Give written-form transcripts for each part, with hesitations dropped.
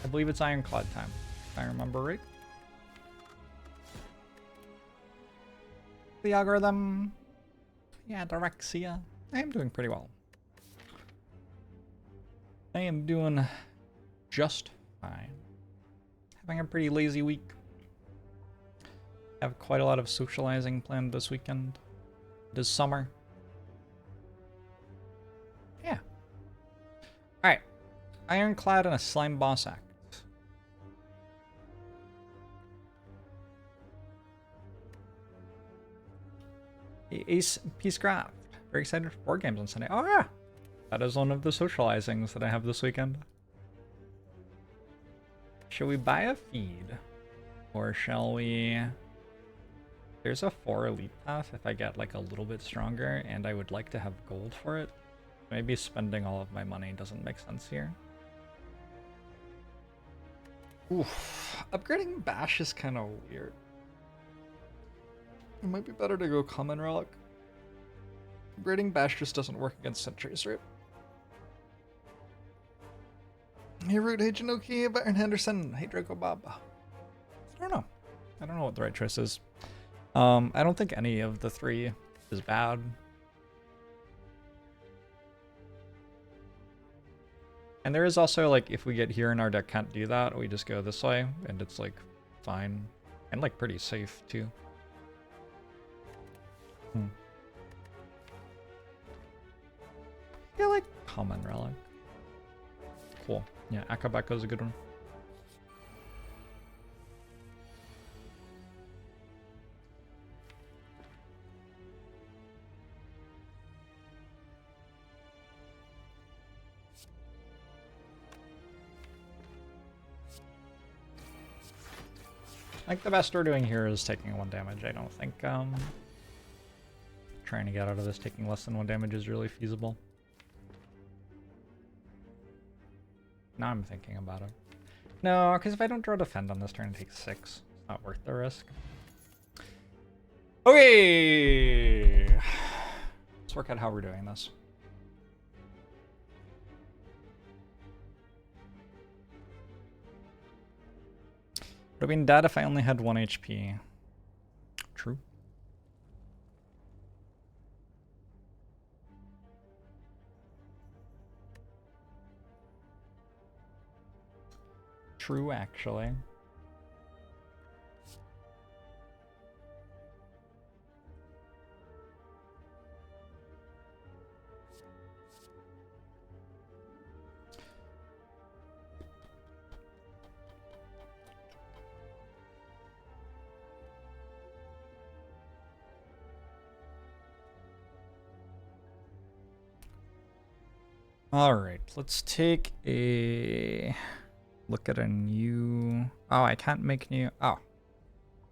I believe it's Ironclad time, if I remember right. The algorithm. Yeah, Direxia. I am doing pretty well. I am doing just fine. Having a pretty lazy week. Have quite a lot of socializing planned this weekend. It is summer. Yeah. Alright. Ironclad and a slime boss act. Ace Peacecraft. Very excited for board games on Sunday. Oh yeah! That is one of the socializings that I have this weekend. Shall we buy a feed? Or shall we... There's a 4 elite path if I get like a little bit stronger, and I would like to have gold for it. Maybe spending all of my money doesn't make sense here. Oof. Upgrading Bash is kind of weird. It might be better to go Common Relic. Upgrading Bash just doesn't work against sentries, right? Hey Root, hey Janoki, Baron Henderson, hey Draco Bob. I don't know. I don't know what the right choice is. I don't think any of the three is bad. And there is also, like, if we get here and our deck can't do that, we just go this way, and it's, like, fine. And, like, pretty safe, too. I feel like Common Relic. Cool. Yeah, Akabeko is a good one. I think the best we're doing here is taking 1 damage. I don't think trying to get out of this taking less than 1 damage is really feasible. Now I'm thinking about it. No, because if I don't draw defend on this turn, it takes 6. It's not worth the risk. Okay! Let's work out how we're doing this. Would have been dead if I only had 1 HP. True. True, actually. Alright, let's take a look at a new... Oh, I can't make new... Oh.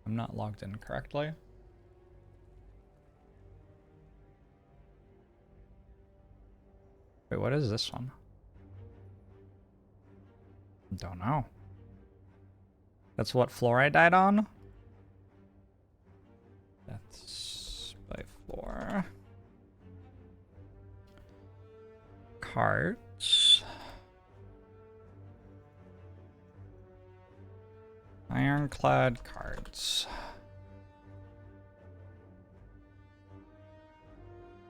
I'm not logged in correctly. Wait, what is this one? Don't know. That's what floor I died on? That's by floor. Cards. Ironclad cards.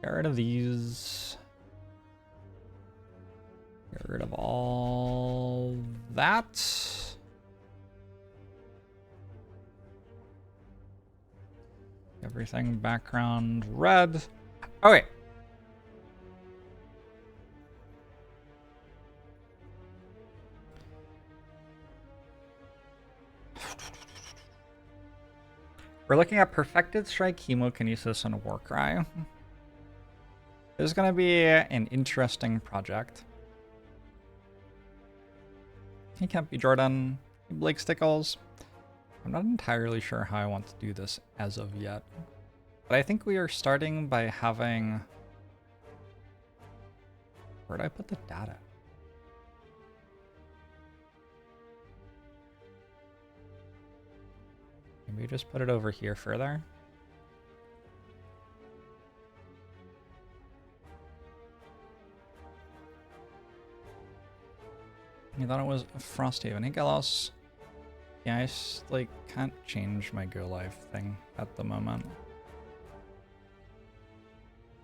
Get rid of these. Get rid of all that. Everything background red. Okay. We're looking at Perfected Strike, Chemokinesis, and Warcry. This is going to be an interesting project. He can't be Jordan. Blake Stickles. I'm not entirely sure how I want to do this as of yet. But I think we are starting by having... Where'd I put the data? Maybe just put it over here further. You thought it was Frosthaven. Hey, Galos. Yeah, I just, like, can't change my Go Live thing at the moment.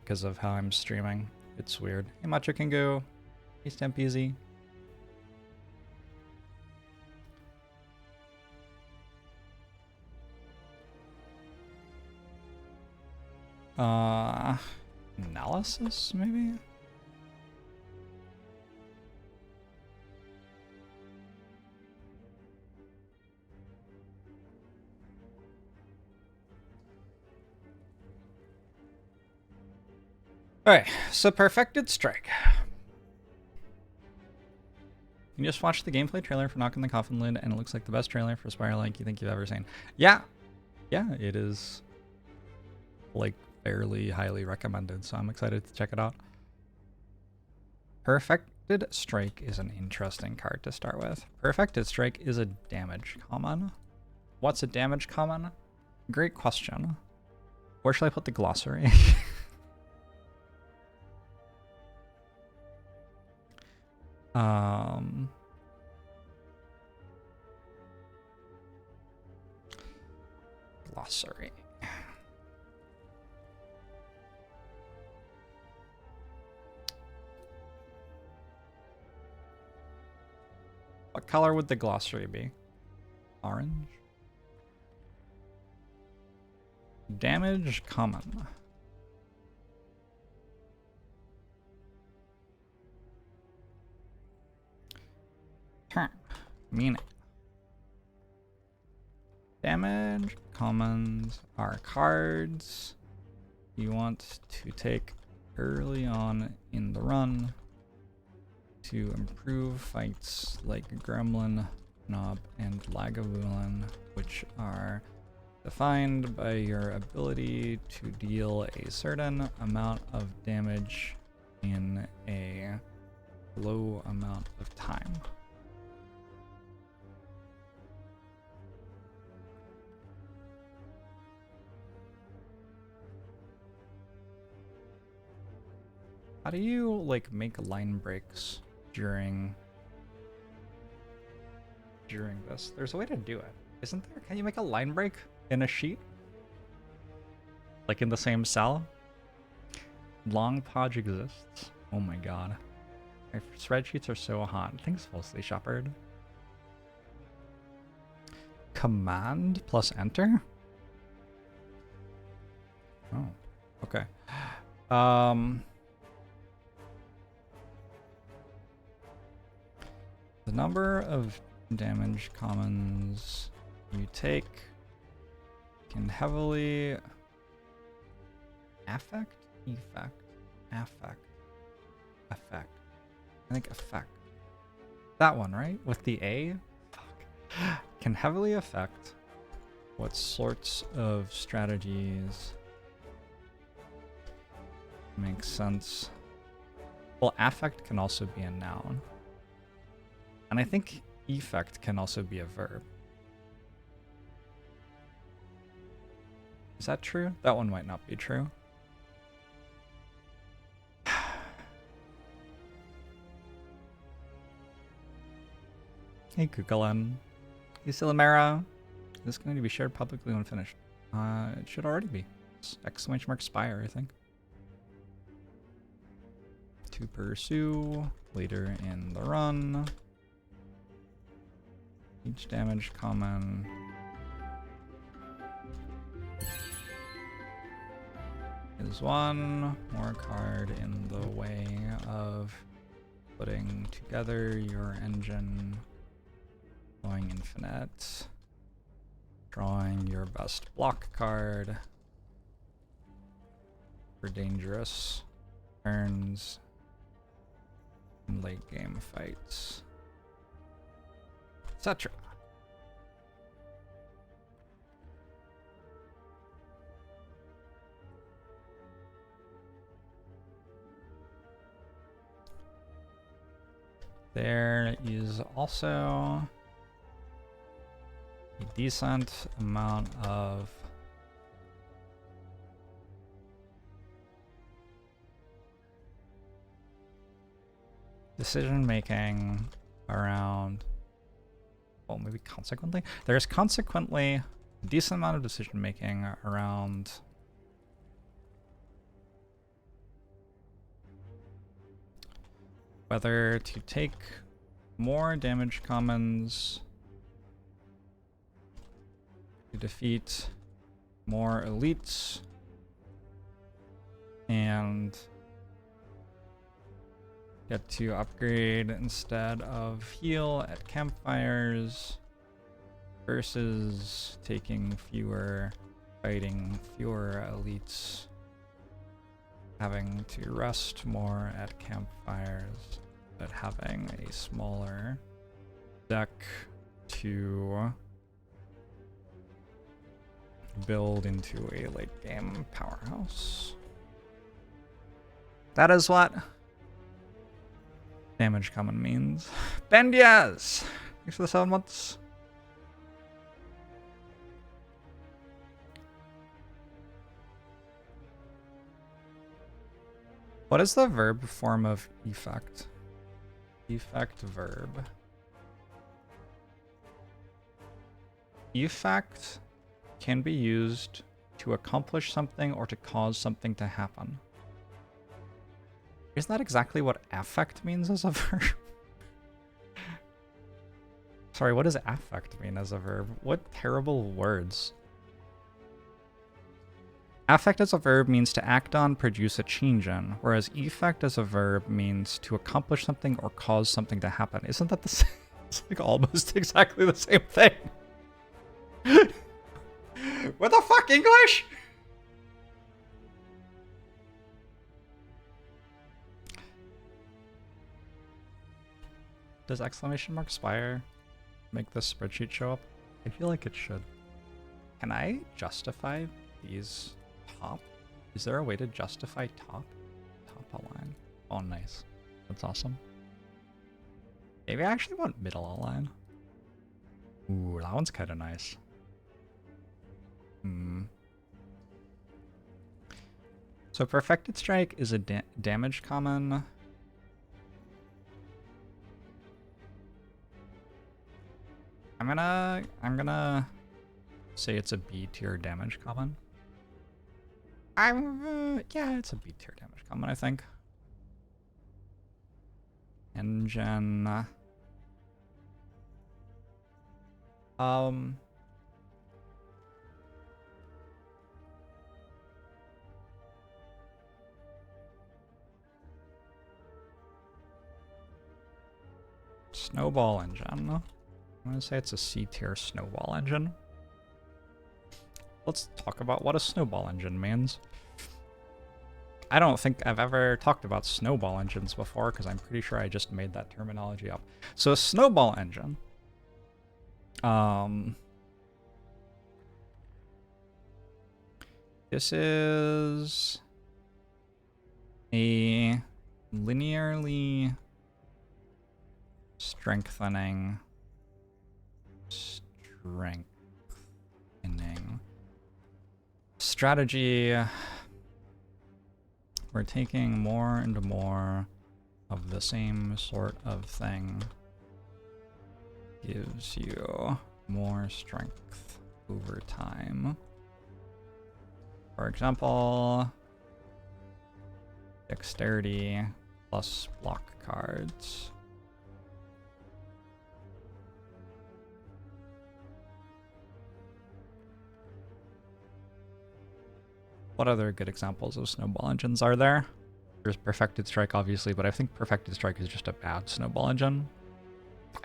Because of how I'm streaming. It's weird. Hey, Macho can go. Hey, Stamp Easy. Analysis, maybe? Alright, so Perfected Strike. You just watched the gameplay trailer for Knock on the Coffin Lid, and it looks like the best trailer for Spire like you think you've ever seen. Yeah, it is, like, fairly highly recommended, so I'm excited to check it out. Perfected Strike is an interesting card to start with. Perfected Strike is a damage common. What's a damage common? Great question. Where should I put the glossary? Glossary. What color would the glossary be? Orange? Damage common. Turn. Meaning. Damage commons are cards you want to take early on in the run to improve fights like Gremlin, Knob, and Lagavulin, which are defined by your ability to deal a certain amount of damage in a low amount of time. How do you, like, make line breaks during this? There's a way to do it, isn't there? Can you make a line break in a sheet? Like in the same cell? Long Podge exists. Oh my god. My spreadsheets are so hot. Thanks, Falsely Shepherd. Command plus enter? Oh, okay. The number of damage commons you take can heavily affect. I think affect. That one, right? With the A? Fuck. Can heavily affect what sorts of strategies make sense. Well, affect can also be a noun. And I think effect can also be a verb. Is that true? That one might not be true. Hey, Kukalan. Hey, Silamera. This is going to be shared publicly when finished. It should already be. It's ! Spire, I think. To pursue later in the run. Each damage common is one more card in the way of putting together your engine, going infinite, drawing your best block card for dangerous turns in late game fights, etc. There is also a decent amount of decision making around, well, maybe consequently. There's consequently a decent amount of decision making around whether to take more damage commons to defeat more elites and get to upgrade instead of heal at campfires versus taking fewer, fighting fewer elites, having to rest more at campfires, but having a smaller deck to build into a late game powerhouse. That is what damage common means. Ben Diaz! Thanks for the 7 months. What is the verb form of effect? Effect verb. Effect can be used to accomplish something or to cause something to happen. Isn't that exactly what affect means as a verb? Sorry, what does affect mean as a verb? What terrible words. Affect as a verb means to act on, produce a change in, whereas effect as a verb means to accomplish something or cause something to happen. Isn't that the same? It's like almost exactly the same thing. What the fuck, English? Does exclamation mark Spire make this spreadsheet show up? I feel like it should. Can I justify these top? Is there a way to justify top? Top align. Oh, nice. That's awesome. Maybe I actually want middle align. Ooh, that one's kind of nice. So Perfected Strike is a damage common. I'm gonna say it's a B tier damage common. Yeah, it's a B tier damage common, I think. Engine. Snowball engine. I'm gonna say it's a C tier snowball engine. Let's talk about what a snowball engine means. I don't think I've ever talked about snowball engines before because I'm pretty sure I just made that terminology up. So a snowball engine. This is a linearly strengthening strategy. We're taking more and more of the same sort of thing. Gives you more strength over time. For example, dexterity plus block cards. What other good examples of snowball engines are there? There's Perfected Strike, obviously, but I think Perfected Strike is just a bad snowball engine.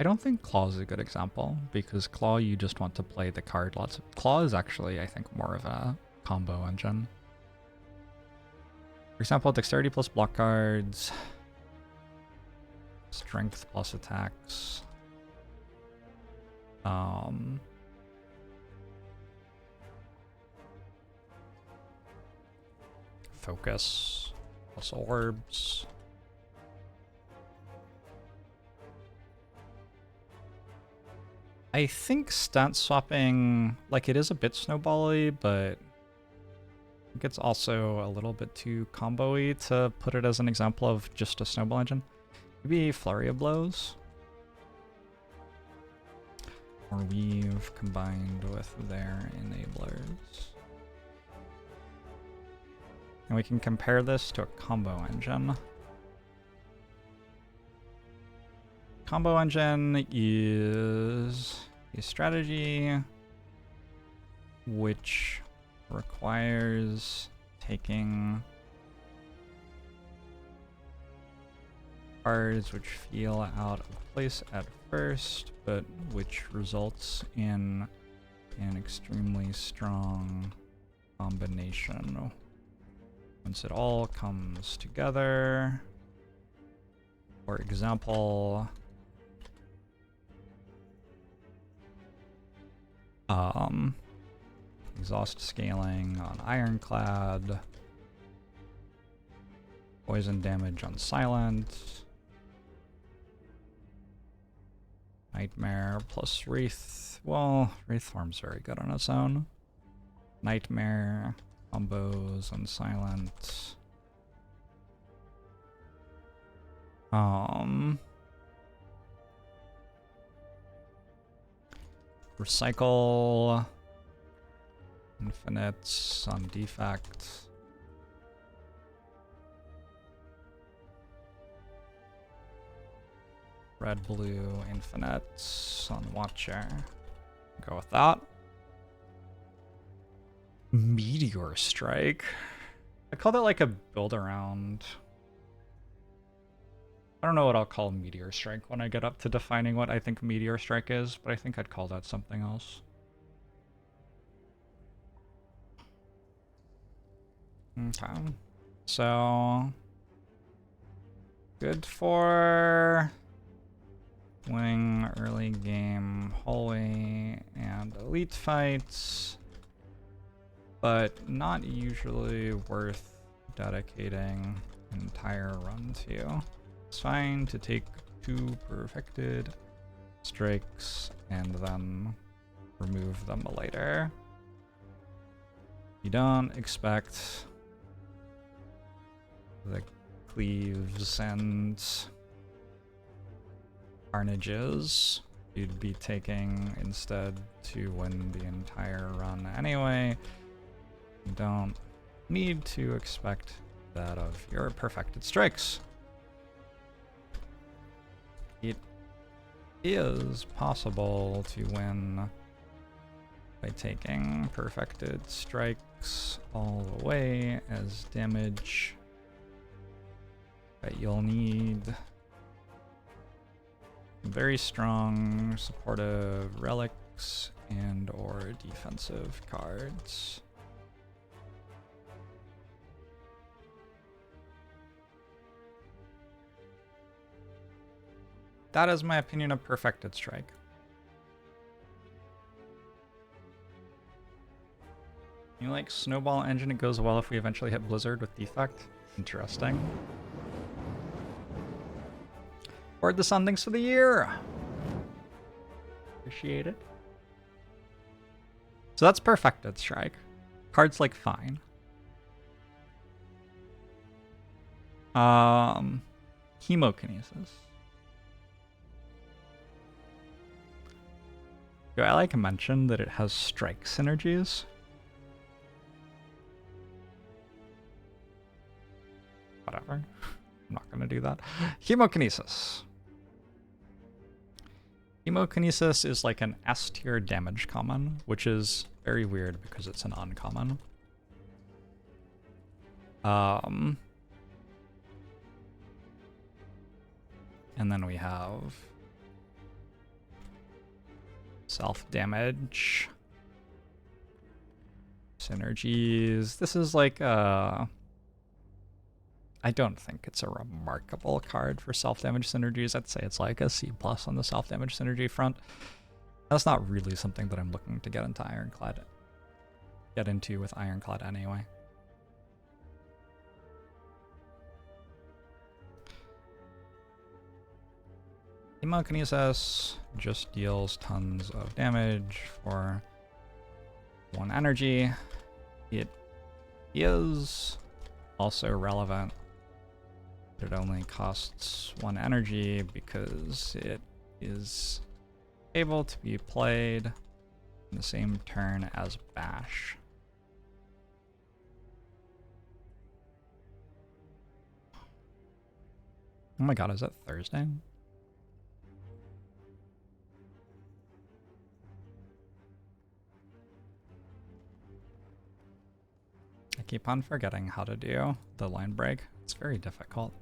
I don't think Claw is a good example, because Claw you just want to play the card lots of... Claw is actually, I think, more of a combo engine. For example, Dexterity plus block cards, Strength plus attacks. Focus plus orbs. I think stat swapping, like, it is a bit snowball-y, but I think it's also a little bit too combo-y to put it as an example of just a snowball engine. Maybe Flurry of Blows. or weave combined with their enablers. And we can compare this to a combo engine. Combo engine is a strategy which requires taking cards which feel out of place at first, but which results in an extremely strong combination once it all comes together. For example, exhaust scaling on Ironclad, poison damage on Silent, Nightmare plus Wraith. Well, Wraith form's very good on its own. Nightmare combos on Silent. Recycle infinites on Defect. Red blue infinites on Watcher. Go with that. Meteor Strike. I call that like a build around. I don't know what I'll call Meteor Strike when I get up to defining what I think Meteor Strike is, but I think I'd call that something else. Okay. So good for winning early game hallway and elite fights, but not usually worth dedicating an entire run to. It's fine to take 2 perfected strikes and then remove them later. You don't expect the cleaves and carnages you'd be taking instead to win the entire run anyway. You don't need to expect that of your perfected strikes. It is possible to win by taking perfected strikes all the way as damage, but you'll need very strong supportive relics and or defensive cards. That is my opinion of perfected strike. You like Snowball Engine? It goes well if we eventually hit Blizzard with Defect. Interesting. Board the Sun, thanks for the year. Appreciate it. So that's perfected strike. Cards like fine. Chemokinesis. Do I like mention that it has strike synergies? Whatever. I'm not gonna do that. Chemokinesis. Chemokinesis is like an S tier damage common, which is very weird because it's an uncommon. And then we have self-damage, synergies. This is like I don't think it's a remarkable card for self-damage synergies. I'd say it's like a C+ on the self-damage synergy front. That's not really something that I'm looking to get into with Ironclad anyway. Chemokinesis just deals tons of damage for 1 energy. It is also relevant. It only costs 1 energy because it is able to be played in the same turn as Bash. Oh my god, is it Thursday? I keep on forgetting how to do the line break. It's very difficult.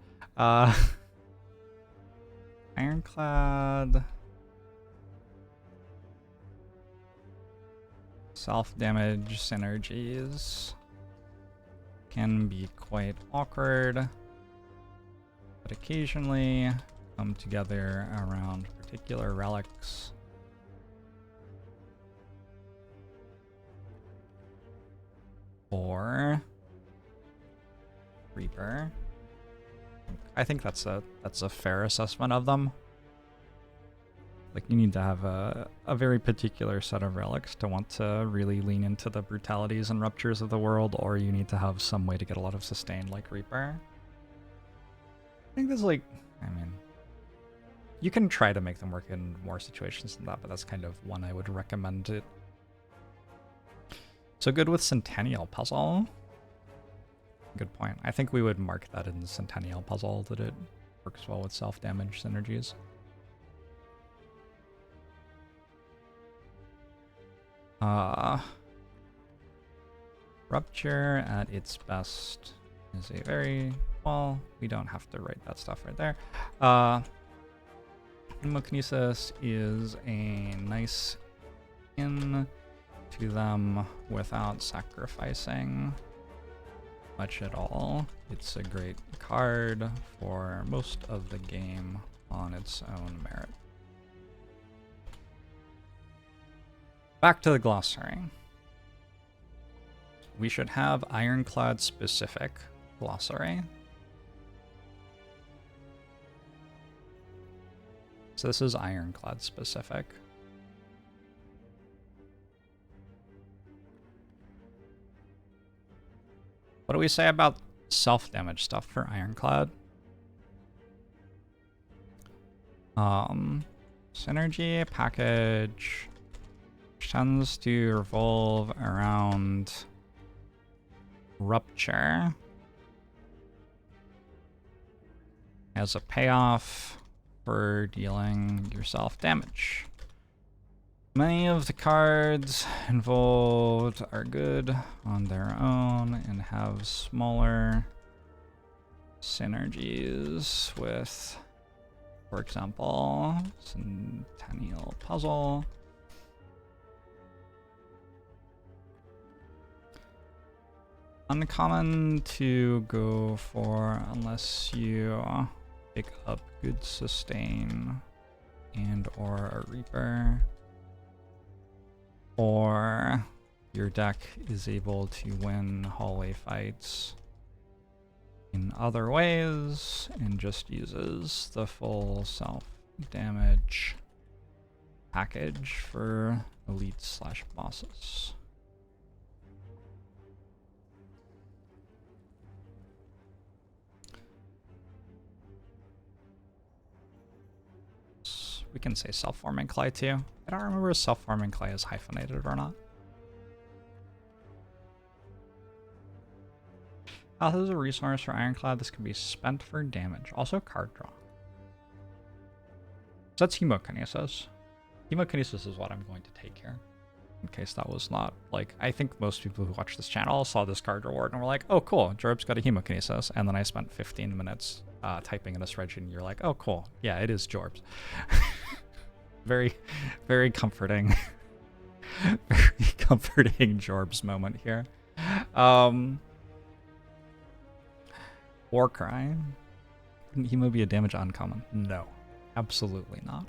Ironclad. Self-damage synergies can be quite awkward, but occasionally come together around particular relics. Or Reaper. I think that's a fair assessment of them. Like, you need to have a very particular set of relics to want to really lean into the brutalities and ruptures of the world, or you need to have some way to get a lot of sustain like Reaper. I think there's like, I mean, you can try to make them work in more situations than that, but that's kind of one I would recommend it. So good with Centennial Puzzle. Good point. I think we would mark that in the Centennial Puzzle, that it works well with self-damage synergies. Rupture at its best is a very, well, we don't have to write that stuff right there. Hemokinesis is a nice in to them without sacrificing much at all. It's a great card for most of the game on its own merit. Back to the glossary. We should have Ironclad specific glossary. So this is Ironclad specific. What do we say about self-damage stuff for Ironclad? Synergy package tends to revolve around Rupture as a payoff for dealing yourself damage. Many of the cards involved are good on their own and have smaller synergies with, for example, Centennial Puzzle. Uncommon to go for unless you pick up good sustain and or a Reaper, or your deck is able to win hallway fights in other ways and just uses the full self-damage package for elites/bosses. We can say self-forming clay too. I don't remember if self-forming clay is hyphenated or not. Health is a resource for Ironclad. This can be spent for damage. Also card draw. So that's Hemokinesis. Hemokinesis is what I'm going to take here. In case that was not, like, I think most people who watch this channel saw this card reward and were like, oh cool, JORBS got a Hemokinesis. And then I spent 15 minutes typing in a spreadsheet and you're like, oh cool, yeah, it is JORBS. Very, very comforting. Very comforting JORBS moment here. Warcry. Wouldn't Hemo be a damage uncommon? No, absolutely not.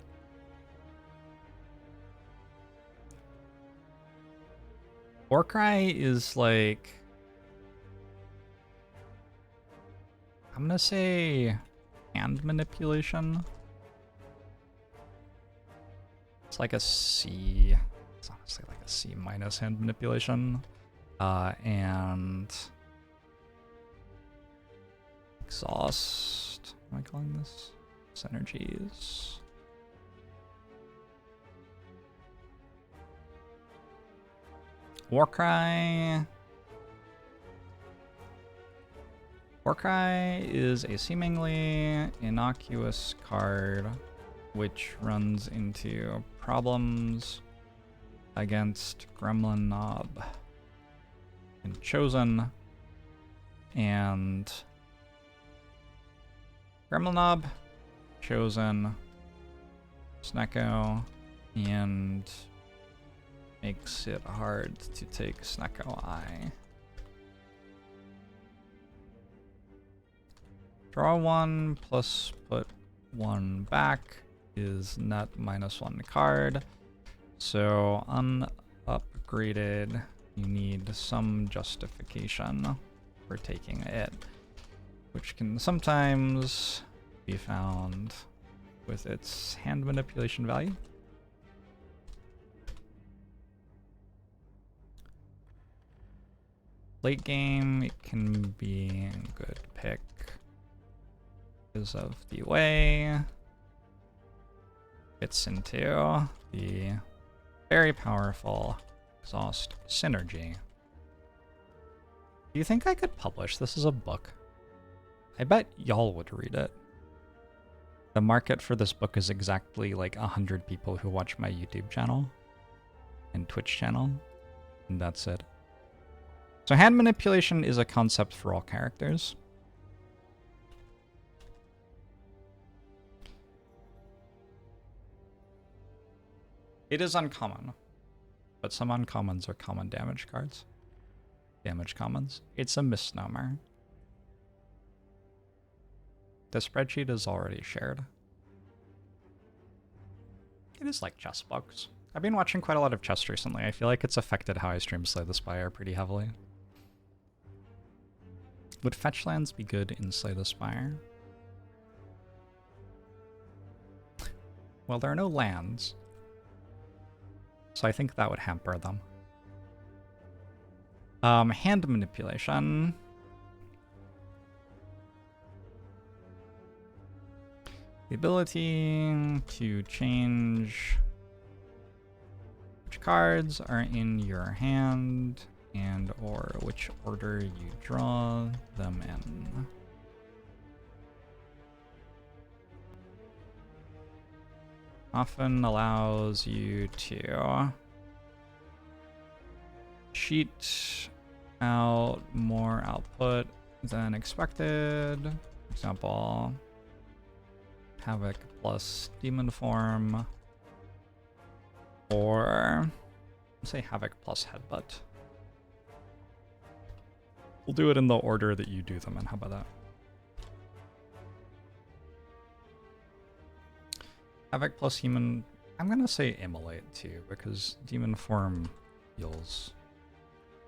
Warcry is like, I'm gonna say hand manipulation. It's like a C. It's honestly like a C minus hand manipulation. And exhaust. Am I calling this? Synergies. Warcry. Warcry is a seemingly innocuous card which runs into problems against Gremlin Knob and Chosen, and Gremlin Knob, Chosen, Snecko, and makes it hard to take Snecko Eye. Draw one plus put one back is net -1 card. So unupgraded, you need some justification for taking it, which can sometimes be found with its hand manipulation value. Late game, it can be a good pick because of the way fits into the very powerful exhaust synergy. Do you think I could publish this as a book? I bet y'all would read it. The market for this book is exactly like 100 people who watch my YouTube channel and Twitch channel, and that's it. So hand manipulation is a concept for all characters. It is uncommon, but some uncommons are common damage cards. Damage commons. It's a misnomer. The spreadsheet is already shared. It is like chess books. I've been watching quite a lot of chess recently. I feel like it's affected how I stream Slay the Spire pretty heavily. Would fetch lands be good in Slay the Spire? Well, there are no lands, so I think that would hamper them. Hand manipulation. The ability to change which cards are in your hand and or which order you draw them in. Often allows you to cheat out more output than expected. For example, Havoc plus Demon Form, or say Havoc plus Headbutt. We'll do it in the order that you do them in. How about that? Havoc plus Human. I'm gonna say Immolate too, because Demon Form heals.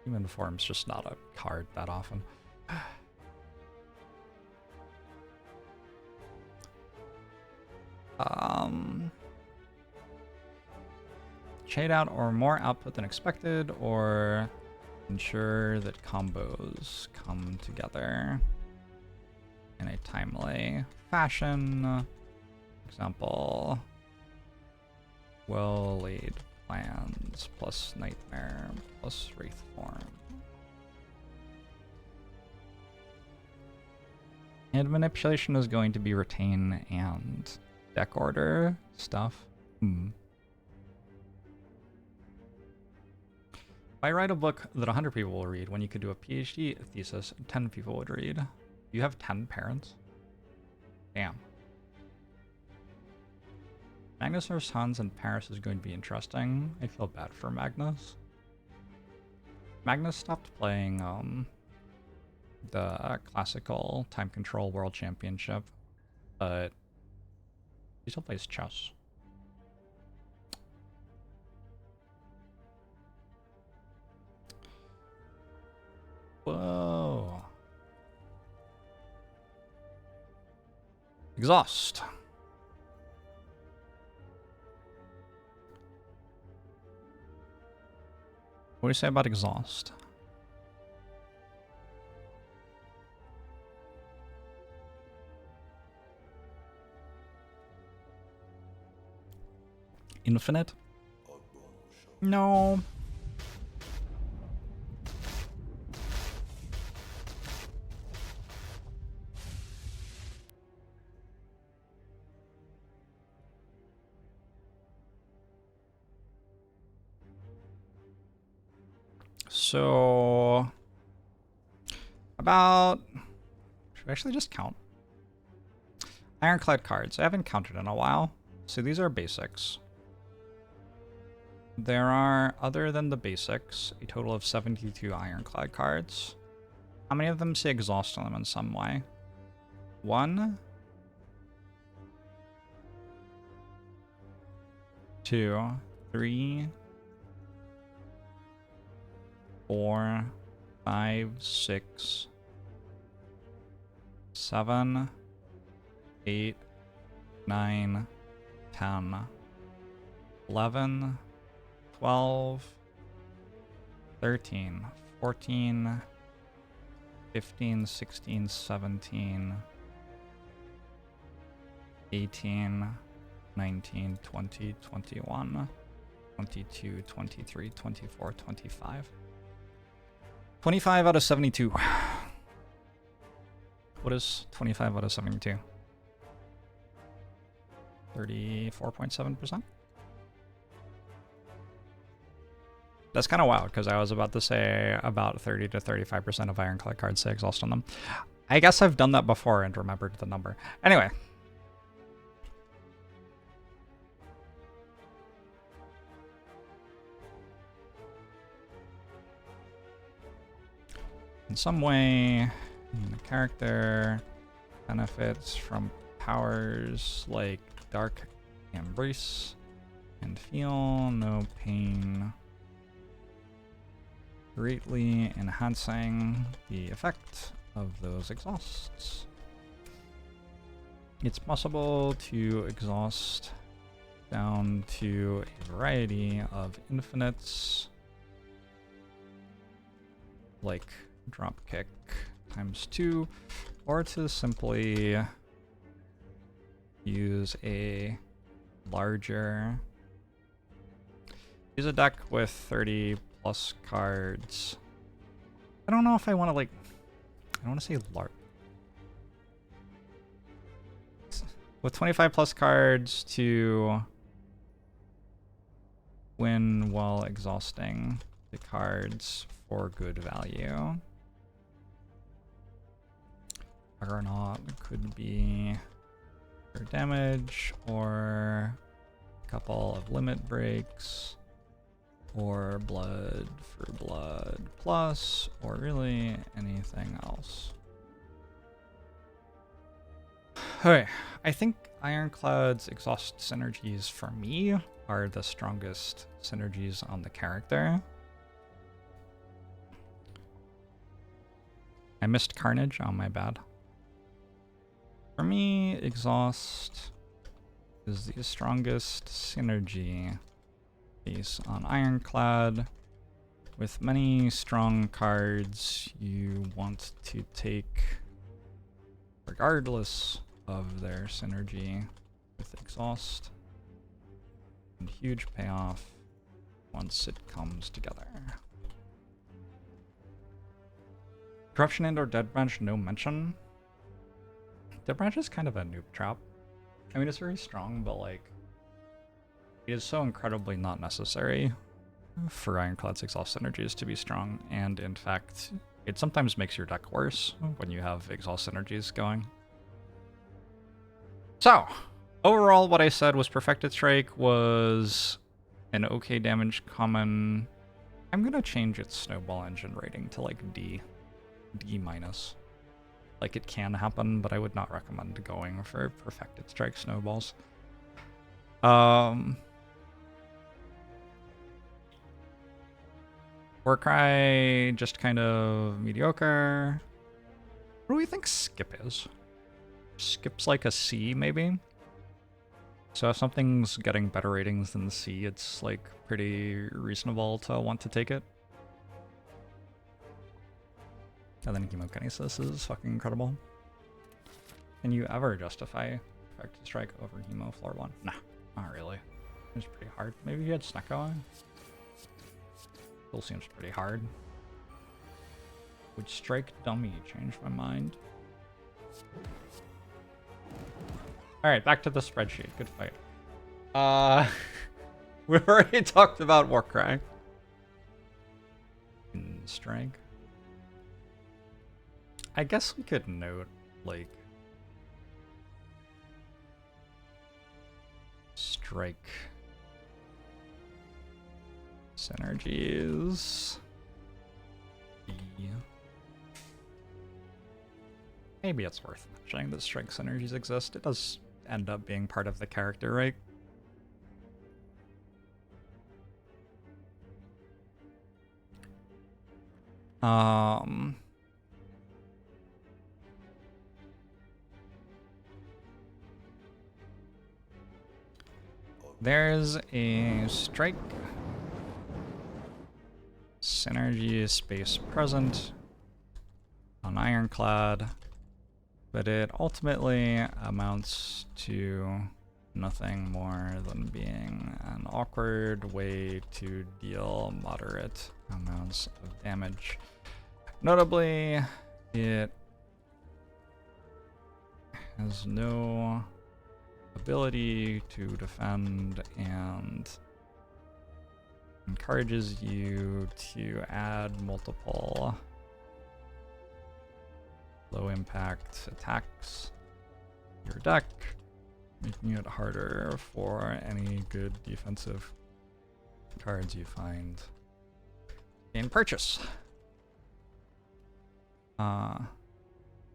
Demon Form's just not a card that often. Shade out or more output than expected, or ensure that combos come together in a timely fashion. Example, well-laid plans plus Nightmare plus Wraith Form. Hand manipulation is going to be retain and deck order stuff. If I write a book that 100 people will read, when you could do a PhD thesis 10 people would read. You have 10 parents? Damn. Magnus vs. Hans in Paris is going to be interesting. I feel bad for Magnus. Magnus stopped playing the classical time control world championship, but he still plays chess. Whoa. Exhaust. What do you say about exhaust? Infinite? No. So about, should I actually just count? Ironclad cards. I haven't counted in a while. So these are basics. There are, other than the basics, a total of 72 Ironclad cards. How many of them say exhaust on them in some way? 1, 2, 3, 4, 5, 6, 7, 8, 9, 10, 11, 12, 13, 14, 15, 16, 17, 18, 19, 20, 21, 22, 23, 24, 25. 25 out of 72. What is 25 out of 72? 34.7%? That's kind of wild, because I was about to say about 30 to 35% of Ironclad cards say exhaust on them. I guess I've done that before and remembered the number. Anyway. In some way, the character benefits from powers like Dark Embrace and feel no pain, greatly enhancing the effect of those exhausts. It's possible to exhaust down to a variety of infinites, like Dropkick ×2, or to simply use a larger, use a deck with 30 plus cards. I don't know if I want to like, I don't want to say large. With 25 plus cards to win while exhausting the cards for good value. Juggernaut could be for damage, or a couple of limit breaks, or blood for blood plus, or really anything else. Okay, I think Ironclad's exhaust synergies for me are the strongest synergies on the character. I missed Carnage, oh my bad. For me, exhaust is the strongest synergy piece on Ironclad. With many strong cards you want to take regardless of their synergy with exhaust, and huge payoff once it comes together. Corruption and or Dead Branch, no mention. Dead Branch is kind of a noob trap. I mean, it's very strong, but like, it is so incredibly not necessary for Ironclad's exhaust synergies to be strong, and in fact, it sometimes makes your deck worse when you have exhaust synergies going. So, overall what I said was Perfected Strike was an okay damage common. I'm gonna change its Snowball Engine rating to like D minus. Like, it can happen, but I would not recommend going for Perfected Strike Snowballs. Warcry, just kind of mediocre. What do we think Skip is? Skip's like a C, maybe? So if something's getting better ratings than C, it's like pretty reasonable to want to take it. And then Hemokinesis is fucking incredible. Can you ever justify Perfected Strike over Hemo floor 1? Nah, not really. It's pretty hard. Maybe he had Snecko on. Still seems pretty hard. Would Strike Dummy change my mind? Alright, back to the spreadsheet. Good fight. We've already talked about Warcry. Strike. I guess we could note, like, strike synergies. Maybe it's worth mentioning that strike synergies exist. It does end up being part of the character, right? There's a strike synergy space present on Ironclad, but it ultimately amounts to nothing more than being an awkward way to deal moderate amounts of damage. Notably, it has no ability to defend and encourages you to add multiple low impact attacks to your deck, making it harder for any good defensive cards you find in purchase.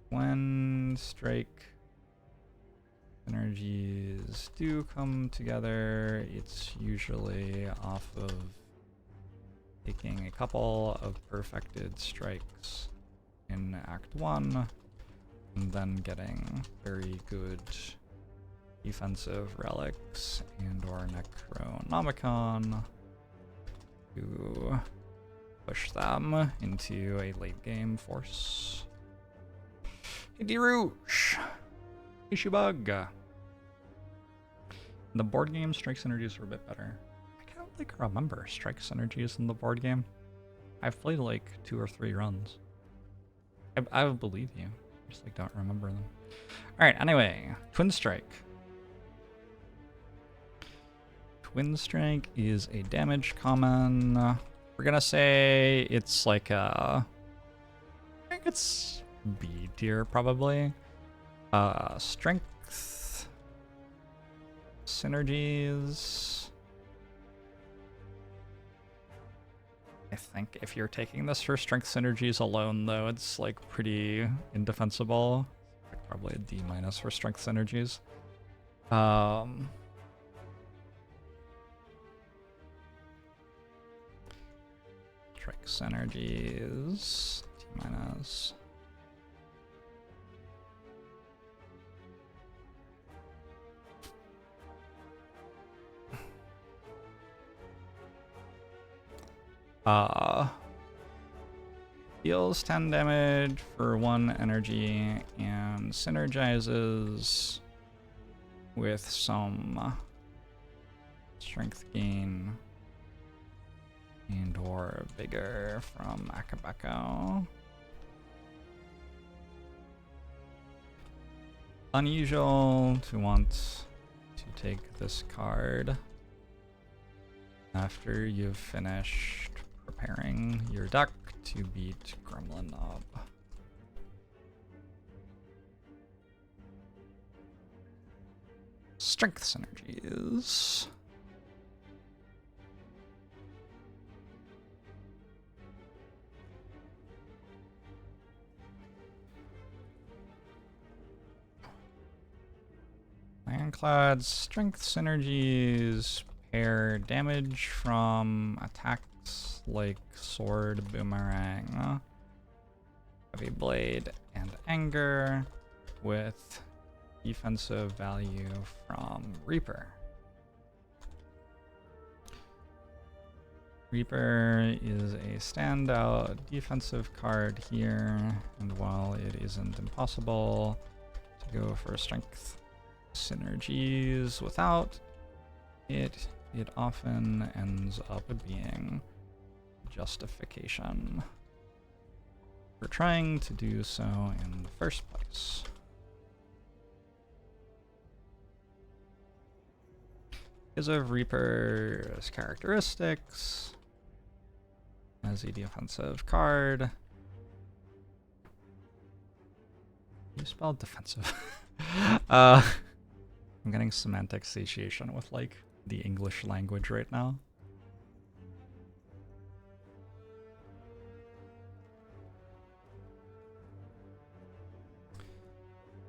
When strike synergies do come together, it's usually off of taking a couple of perfected strikes in Act 1 and then getting very good defensive relics and or Necronomicon to push them into a late game force. Hey, Rouge! Ishibug! The board game strike synergies are a bit better. I can't like remember strike synergies in the board game. I've played like 2 or 3 runs. I would believe you. I just like don't remember them. Alright, anyway, Twin Strike. Twin Strike is a damage common. We're gonna say it's like a... I think it's B tier probably. Strength synergies. I think if you're taking this for strength synergies alone, though, it's like pretty indefensible. Like probably a D- for strength synergies. Strike synergies D-. Deals 10 damage for 1 energy and synergizes with some strength gain and or vigor from Akabeko. Unusual to want to take this card after you've finished preparing your deck to beat Gremlin Knob. Strength synergies. Ironclad's strength synergies pair damage from attacks like Sword, Boomerang, Heavy Blade, and Anger with defensive value from Reaper. Reaper is a standout defensive card here, and while it isn't impossible to go for strength synergies without it, it often ends up being justification for trying to do so in the first place. Because of Reaper's characteristics, as a defensive card. You spelled defensive. I'm getting semantic satiation with like the English language right now.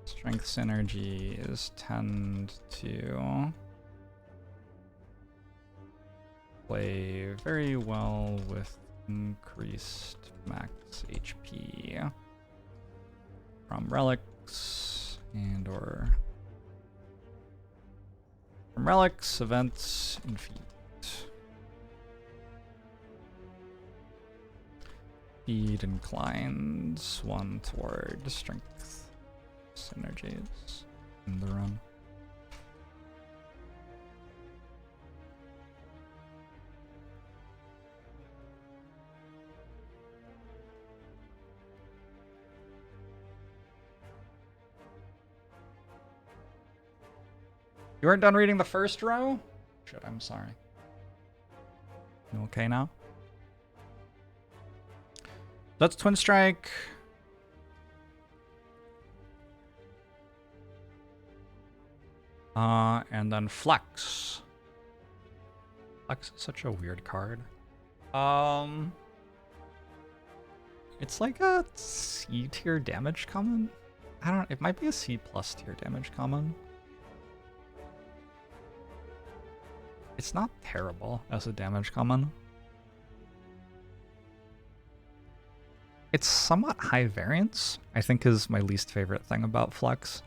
Strength synergies tend to play very well with increased max HP from relics and or from relics, events, and feat. Feed inclines one toward strength synergies in the run. You weren't done reading the first row? Shit, I'm sorry. You okay now? That's Twin Strike. And then Flex. Flex is such a weird card. It's like a C tier damage common. It might be a C plus tier damage common. It's not terrible as a damage common. It's somewhat high variance, I think is my least favorite thing about Flex.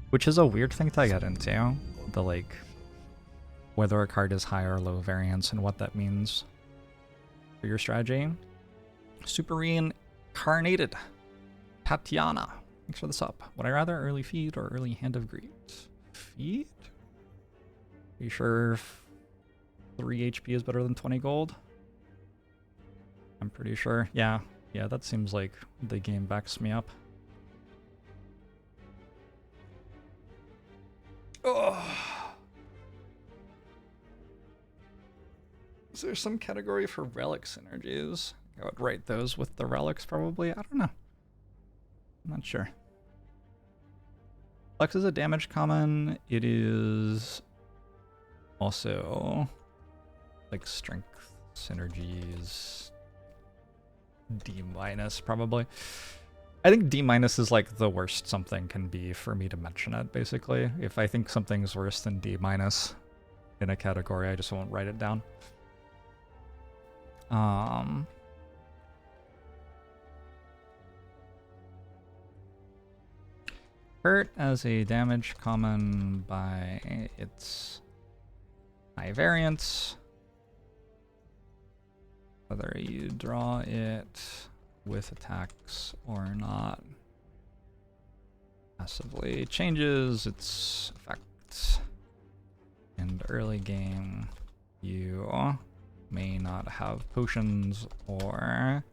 Which is a weird thing to get into. The like, whether a card is high or low variance and what that means for your strategy. Super reincarnated. Tatiana. Thanks for the sub. Would I rather early feed or early hand of greed? Feed? Are you sure 3 HP is better than 20 gold? I'm pretty sure. Yeah, that seems like the game backs me up. Oh. Is there some category for relic synergies? I would write those with the relics probably. I don't know. I'm not sure. Flex is a damage common. It is also like strength synergies D- probably. I think D- is like the worst something can be for me to mention it, basically. If I think something's worse than D- in a category, I just won't write it down. Hurt as a damage common by its high variance. Whether you draw it with attacks or not massively changes its effect. In early game, you may not have potions or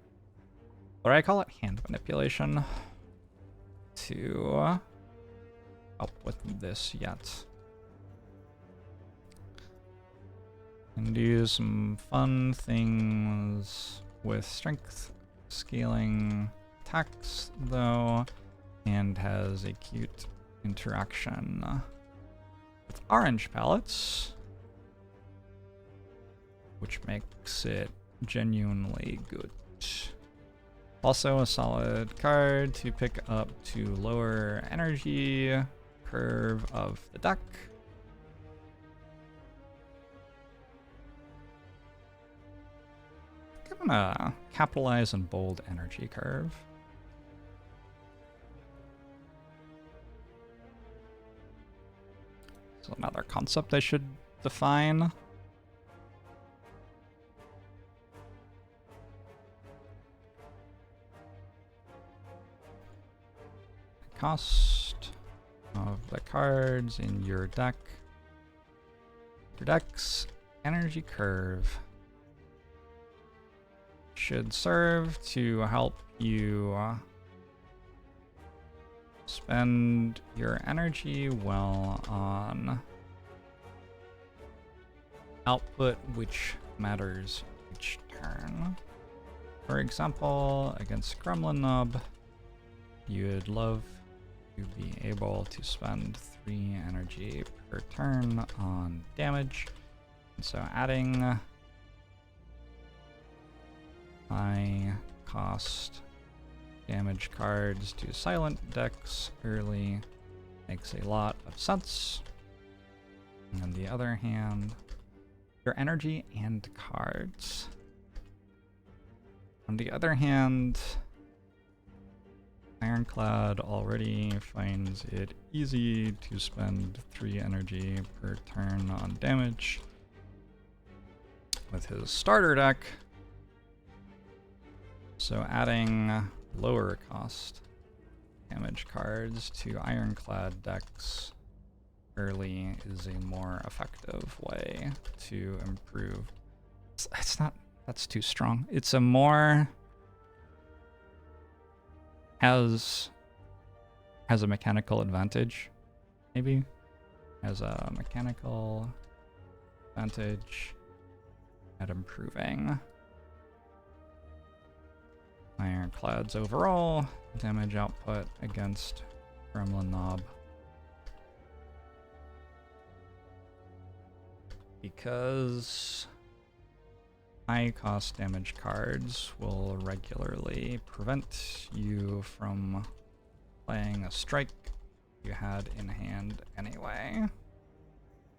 what do I call it? Hand manipulation to help with this yet. And do some fun things with strength scaling attacks though, and has a cute interaction with orange palettes, which makes it genuinely good. Also a solid card to pick up to lower energy curve of the deck. I'm gonna capitalize and bold energy curve. So another concept I should define. Cost of the cards in your deck. Your deck's energy curve should serve to help you spend your energy well on output, which matters each turn. For example, against Gremlin Knob, you'd love to be able to spend 3 energy per turn on damage. And so adding high cost damage cards to silent decks early makes a lot of sense. And on the other hand, your energy and cards. On the other hand, Ironclad already finds it easy to spend 3 energy per turn on damage with his starter deck. So adding lower cost damage cards to Ironclad decks early is a more effective way to improve. It's not, that's too strong. It's a more has a mechanical advantage, maybe. Has a mechanical advantage at improving Ironclad's overall damage output against Gremlin Knob. Because high cost damage cards will regularly prevent you from playing a strike you had in hand anyway.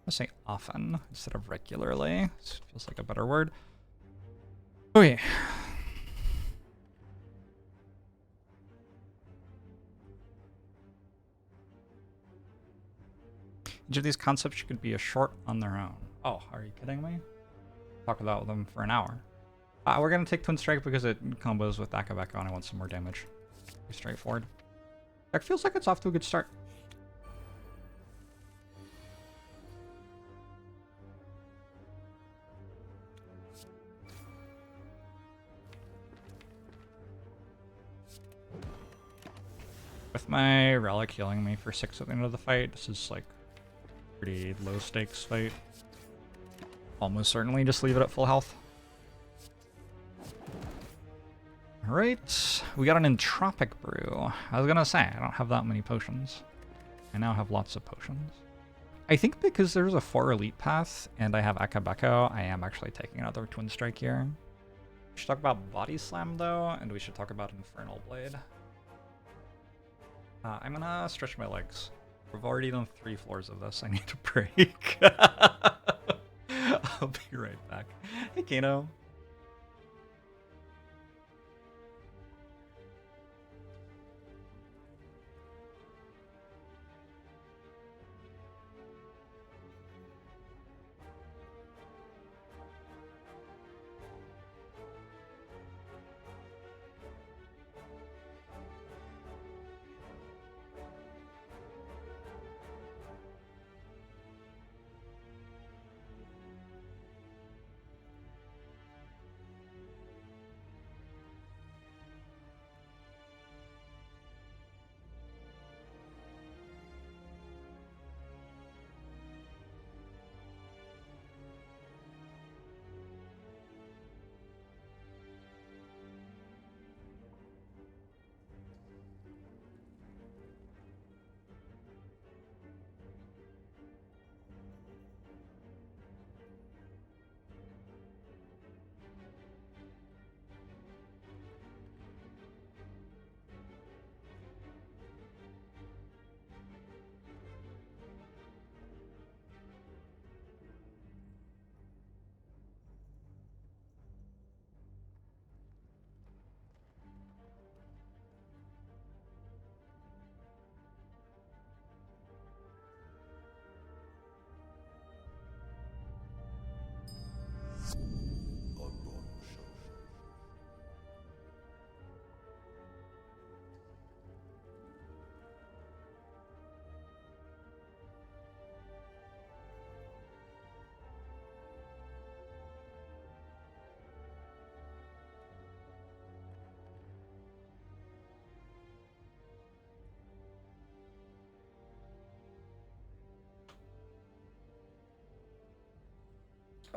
I'll say often instead of regularly. This feels like a better word. Okay. Each of these concepts could be a short on their own. Oh, are you kidding me? Talk about them for an hour. We're gonna take Twin Strike because it combos with Akabeko and I want some more damage. Pretty straightforward. Deck feels like it's off to a good start. With my Relic healing me for 6 at the end of the fight, this is like pretty low stakes fight. Almost certainly just leave it at full health. Alright, we got an Entropic Brew. I was gonna say, I don't have that many potions. I now have lots of potions. I think because there's a 4 elite path and I have Akabeko, I am actually taking another Twin Strike here. We should talk about Body Slam though, and we should talk about Infernal Blade. I'm gonna stretch my legs. We've already done 3 floors of this. I need to break. I'll be right back. Hey, Kano.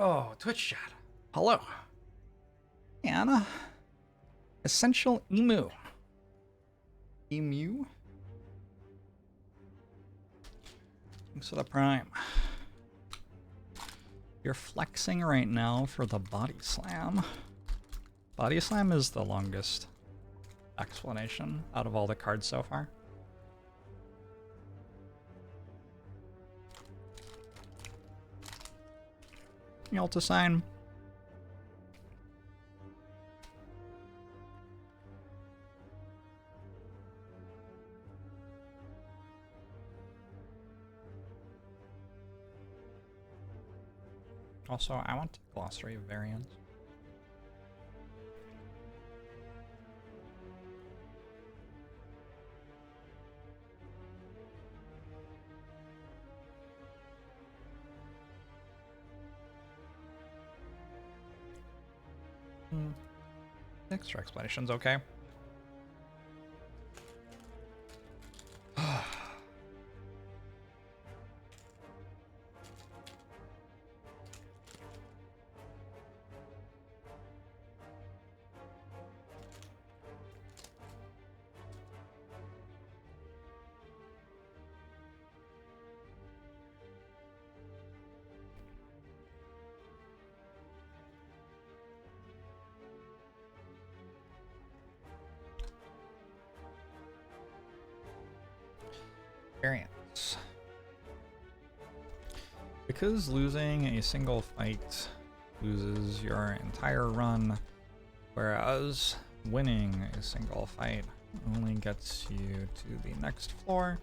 Oh, Twitch chat. Hello. And Essential Emu. Emu? Thanks for the prime. You're flexing right now for the Body Slam. Body Slam is the longest explanation out of all the cards so far. Yalta sign. Also, I want glossary of variants. Extra explanation's okay. Variants. Because losing a single fight loses your entire run, whereas winning a single fight only gets you to the next floor.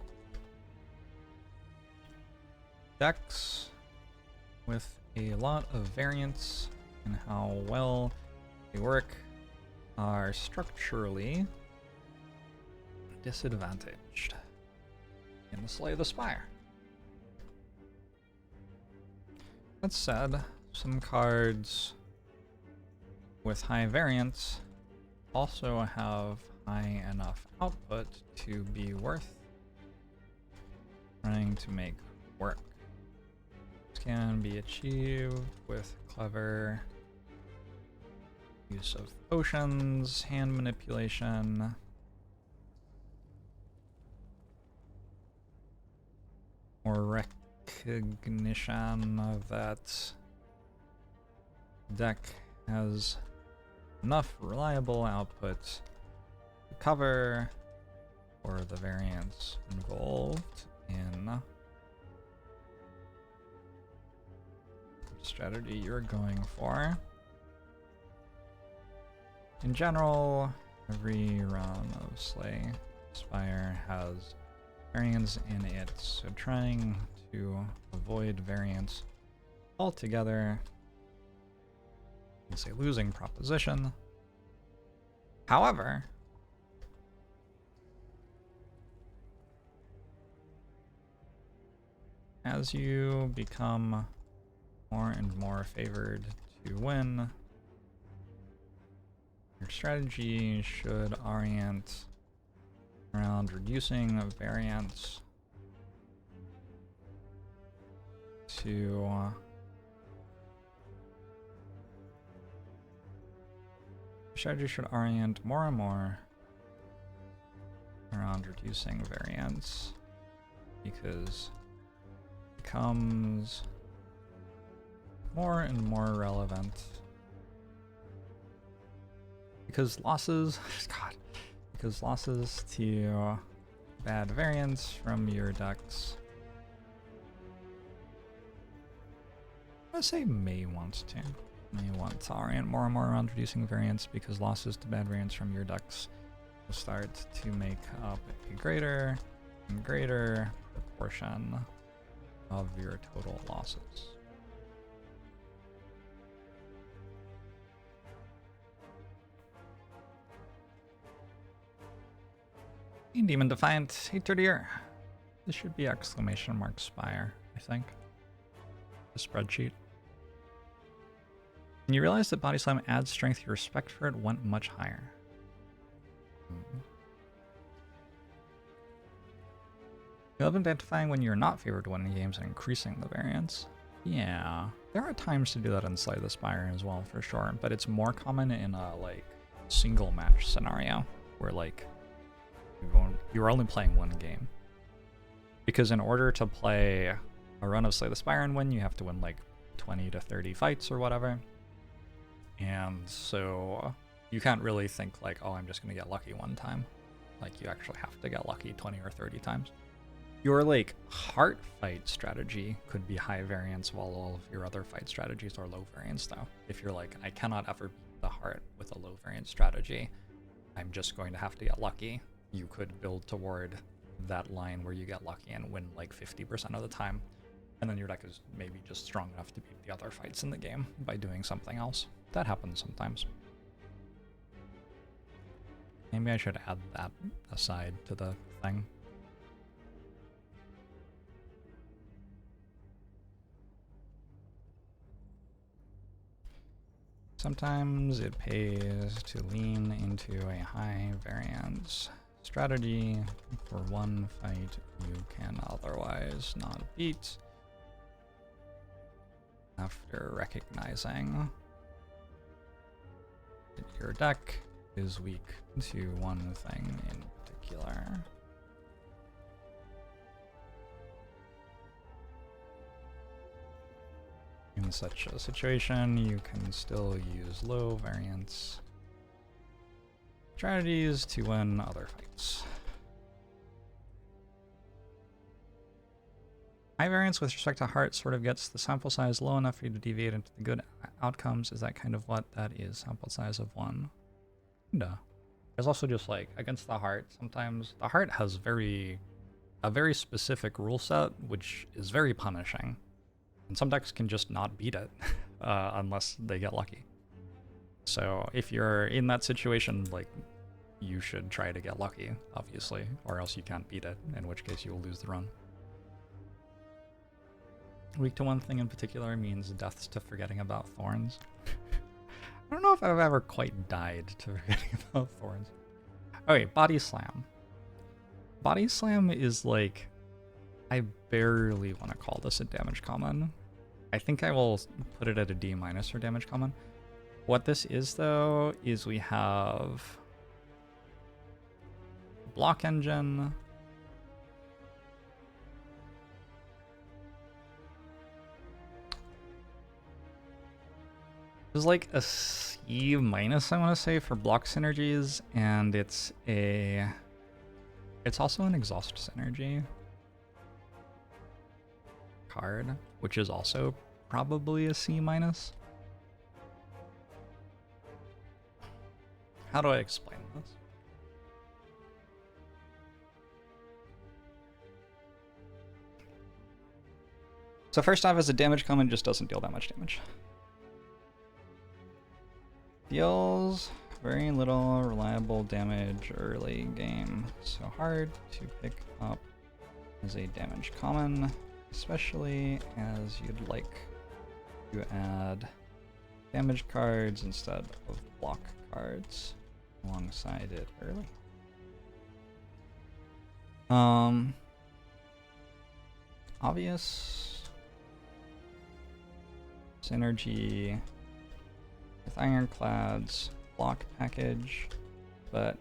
Decks with a lot of variance in how well they work are structurally disadvantaged in the Slay the Spire. That said, some cards with high variance also have high enough output to be worth trying to make work. This can be achieved with clever use of potions, hand manipulation, or recognition that deck has enough reliable output to cover for the variance involved in the strategy you're going for. In general, every run of Slay Spire has variance in it, so trying to avoid variance altogether is a losing proposition. However, as you become more and more favored to win, your strategy should orient around reducing variance to strategy should orient more and more around reducing variance, because it becomes more and more relevant. Because losses, God, because losses to bad variance from your decks, I say may want to orient more and more around reducing variance, because losses to bad variance from your decks will start to make up a greater and greater proportion of your total losses. Demon Defiant, 830 year. This should be exclamation mark Spire, I think. The spreadsheet. When you realize that Body Slam adds strength, your respect for it went much higher. You love identifying when you're not favored to win in games and increasing the variance. Yeah, There are times to do that in Slay the Spire as well, for sure, but it's more common in a like single match scenario where like you're only playing one game. Because in order to play a run of Slay the Spire and win, you have to win like 20 to 30 fights or whatever. And so you can't really think like, oh, I'm just gonna get lucky one time. Like you actually have to get lucky 20 or 30 times. Your like heart fight strategy could be high variance while all of your other fight strategies are low variance though. If you're like, I cannot ever beat the heart with a low variance strategy, I'm just going to have to get lucky. You could build toward that line where you get lucky and win like 50% of the time. And then your deck is maybe just strong enough to beat the other fights in the game by doing something else. That happens sometimes. Maybe I should add that aside to the thing. Sometimes it pays to lean into a high variance strategy for one fight you can otherwise not beat, after recognizing that your deck is weak to one thing in particular. In such a situation, you can still use low variance strategies to win other fights. High variance with respect to heart sort of gets the sample size low enough for you to deviate into the good outcomes. Is that kind of what that is? Sample size of 1. No. There's also just like against the heart, sometimes the heart has a very specific rule set, which is very punishing. And some decks can just not beat it unless they get lucky. So if you're in that situation, like, you should try to get lucky, obviously, or else you can't beat it, in which case you will lose the run. Weak to one thing in particular means deaths to forgetting about thorns. I don't know if I've ever quite died to forgetting about thorns. Okay, Body Slam. Body Slam is like, I barely want to call this a damage common. I think I will put it at a D- for damage common. What this is though, is we have block engine, there's like a C-, I want to say, for block synergies, and it's also an exhaust synergy card, which is also probably a C-. How do I explain this? So first off, as a damage common, just doesn't deal that much damage. Deals very little reliable damage early game, so hard to pick up as a damage common, especially as you'd like to add damage cards instead of block cards alongside it early. Obvious synergy with Ironclad's block package, but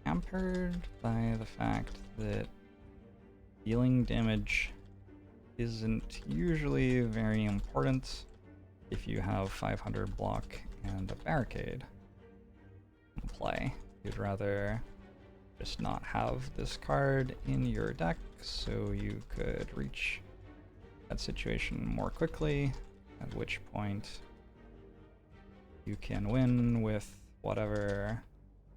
hampered by the fact that dealing damage isn't usually very important if you have 500 block and a barricade in play. You'd rather just not have this card in your deck so you could reach that situation more quickly, at which point you can win with whatever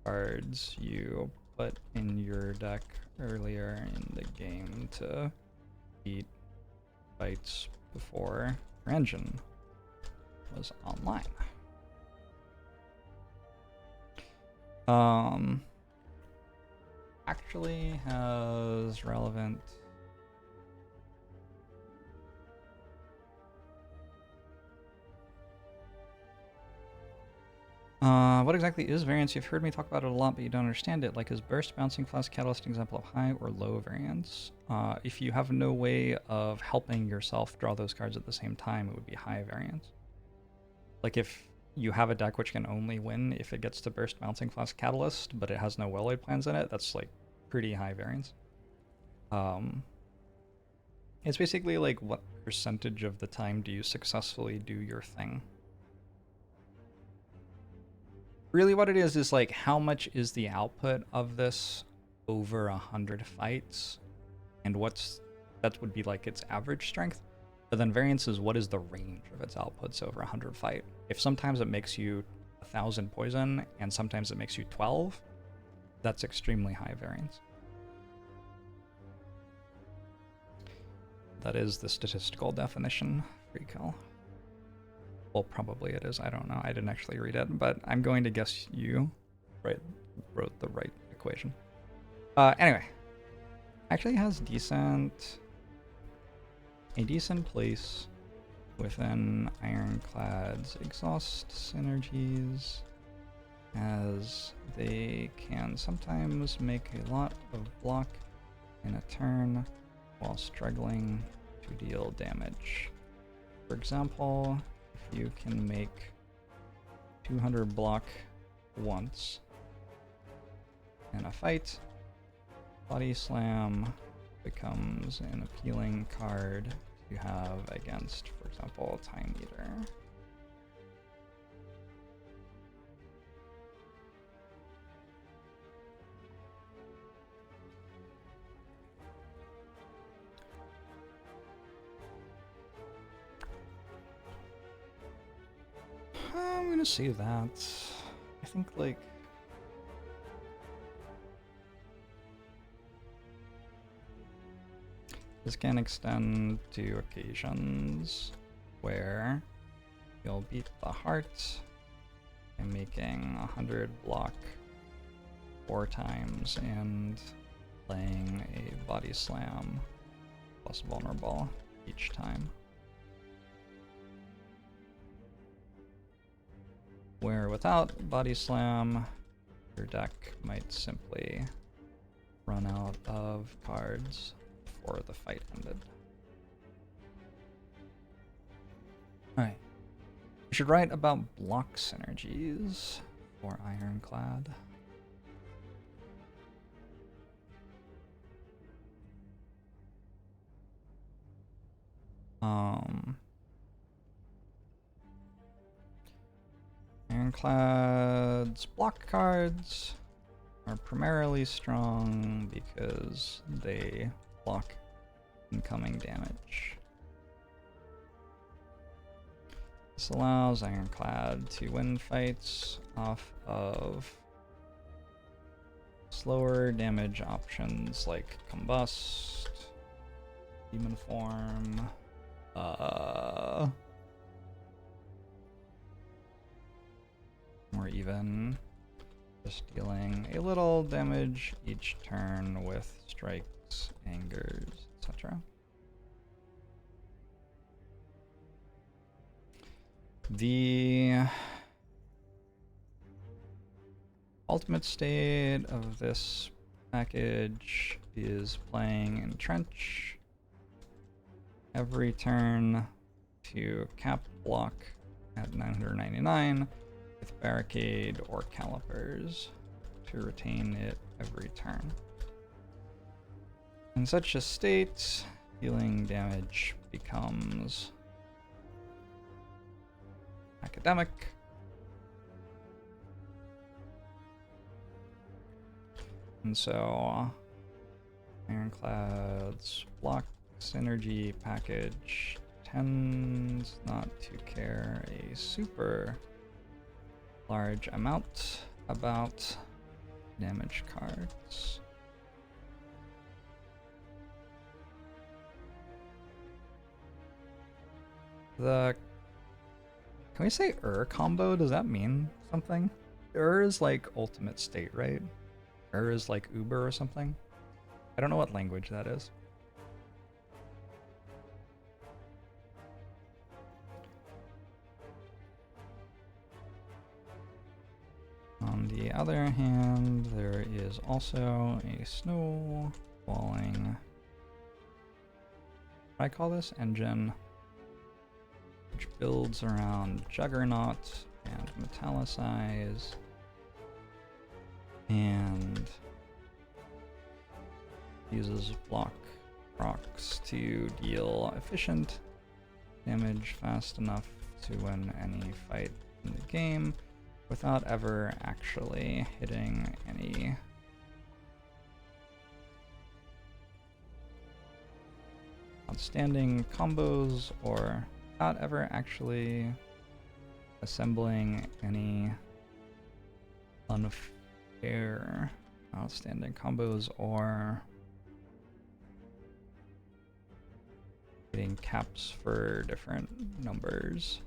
cards you put in your deck earlier in the game to beat fights before your engine was online. Actually has relevant What exactly is variance? You've heard me talk about it a lot, but you don't understand it. Like, is burst, bouncing, flash, catalyst an example of high or low variance? If you have no way of helping yourself draw those cards at the same time, it would be high variance. Like, if you have a deck which can only win if it gets to burst, bouncing, flash, catalyst, but it has no well-laid plans in it, that's, like, pretty high variance. It's basically, like, what percentage of the time do you successfully do your thing? Really what it is like, how much is the output of this over 100 fights? And that would be like its average strength. But then variance is what is the range of its outputs over 100 fight. If sometimes it makes you 1,000 poison and sometimes it makes you 12, that's extremely high variance. That is the statistical definition, Freakel. Well, probably it is. I don't know. I didn't actually read it, but I'm going to guess you wrote the right equation. Anyway, actually has a decent place within Ironclad's exhaust synergies, as they can sometimes make a lot of block in a turn while struggling to deal damage. For example, if you can make 200 block once in a fight, Body Slam becomes an appealing card to have against, for example, Time Eater. I'm gonna say that. I think, like, this can extend to occasions where you'll beat the heart by making 100 block 4 times and playing a Body Slam plus vulnerable each time. Where without Body Slam, your deck might simply run out of cards before the fight ended. Alright. We should write about block synergies for Ironclad. Ironclad's block cards are primarily strong because they block incoming damage. This allows Ironclad to win fights off of slower damage options like Combust, Demon Form, or even just dealing a little damage each turn with strikes, angers, etc. The ultimate state of this package is playing Entrench every turn to cap block at 999 with Barricade or Calipers to retain it every turn. In such a state, dealing damage becomes academic. And so Ironclad's block synergy package tends not to care a super large amount about damage cards. Can we say combo? Does that mean something? Is like ultimate state, right? Is like Uber or something? I don't know what language that is. On the other hand, there is also a snowballing, what do I call this? Engine, which builds around Juggernaut and Metallicize, and uses block rocks to deal efficient damage fast enough to win any fight in the game without ever actually hitting any outstanding combos or without ever actually assembling any unfair outstanding combos or getting caps for different numbers.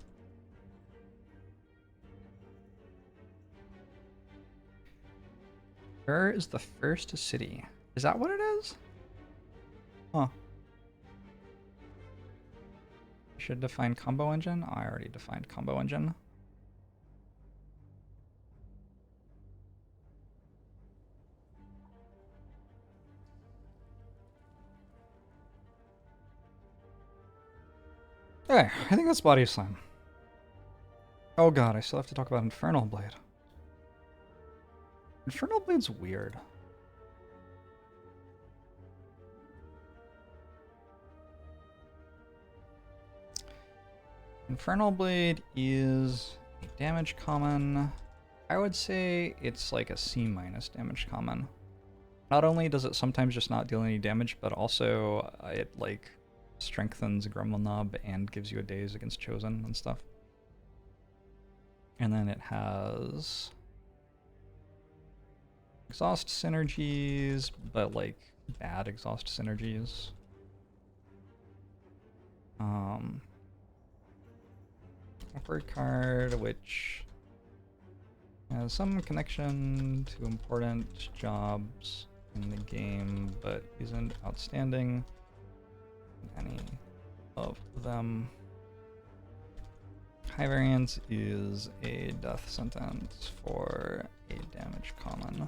Where is the first city? Is that what it is? Huh. Should define combo engine? Oh, I already defined combo engine. Okay, I think that's Body Slam. Oh god, I still have to talk about Infernal Blade. Infernal Blade's weird. Infernal Blade is a damage common. I would say it's like a C- damage common. Not only does it sometimes just not deal any damage, but also it like strengthens Gremlin Knob and gives you a daze against Chosen and stuff. And then it has exhaust synergies, but like bad exhaust synergies. Upward card, which has some connection to important jobs in the game, but isn't outstanding in any of them. High variance is a death sentence for a damage common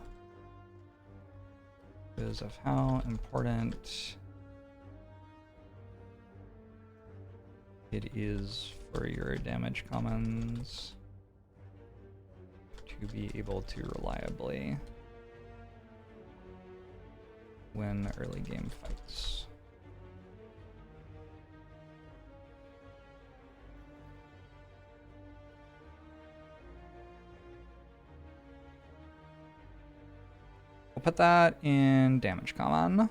because of how important it is for your damage commons to be able to reliably win early game fights. We'll put that in damage common.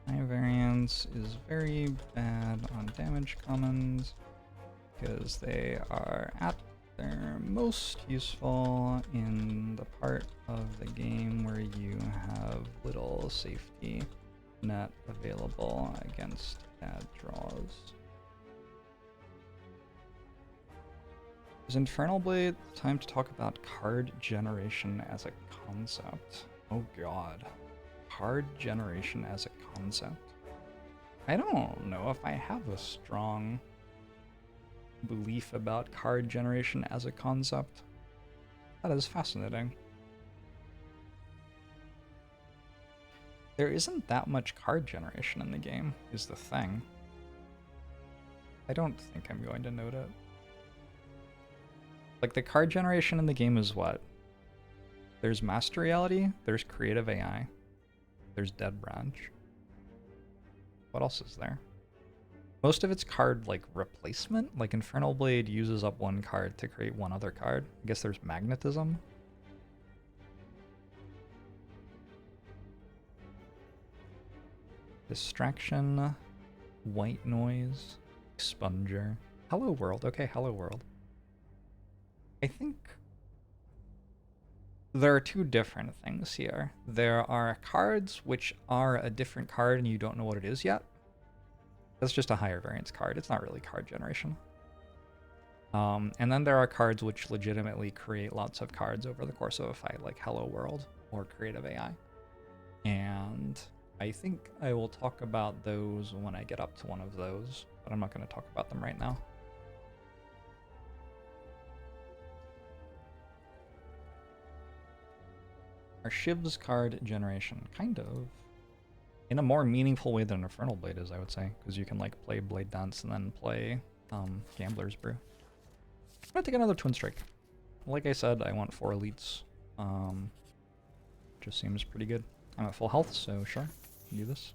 High variance is very bad on damage commons because they are at their most useful in the part of the game where you have little safety net available against bad draws. Is Infernal Blade time to talk about card generation as a concept? Oh god. Card generation as a concept. I don't know if I have a strong belief about card generation as a concept. That is fascinating. There isn't that much card generation in the game, is the thing. I don't think I'm going to note it. Like, the card generation in the game is what? There's Master Reality, there's Creative AI, there's Dead Branch. What else is there? Most of it's card, like, replacement. Like, Infernal Blade uses up one card to create one other card. I guess there's Magnetism. Distraction, White Noise, Expunger. Hello World. Okay, Hello World. I think there are two different things here. There are cards which are a different card and you don't know what it is yet. That's just a higher variance card. It's not really card generation. And then there are cards which legitimately create lots of cards over the course of a fight, like Hello World or Creative AI. And I think I will talk about those when I get up to one of those, but I'm not going to talk about them right now. Our Shiv's card generation, kind of. In a more meaningful way than Infernal Blade is, I would say, because you can like play Blade Dance and then play Gambler's Brew. I'm gonna take another Twin Strike. Like I said, I want 4 elites. Just seems pretty good. I'm at full health, so sure, can do this.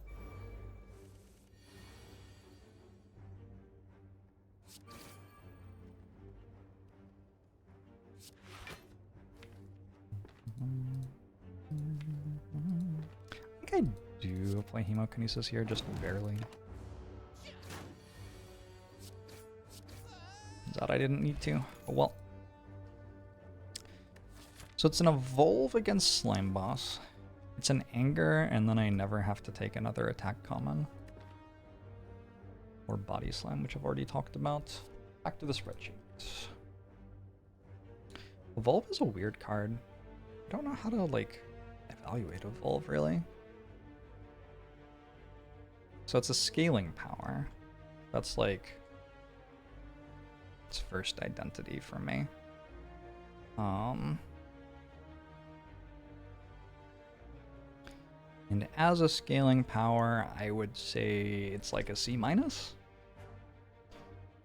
I think I do play Hemokinesis here, just barely. That I didn't need to. Oh well. So it's an Evolve against Slime Boss. It's an Anger, and then I never have to take another attack common. Or Body Slam, which I've already talked about. Back to the spreadsheet. Evolve is a weird card. I don't know how to, like, evaluate Evolve, really. So it's a scaling power. That's, like, its first identity for me. And as a scaling power, I would say it's like a C-.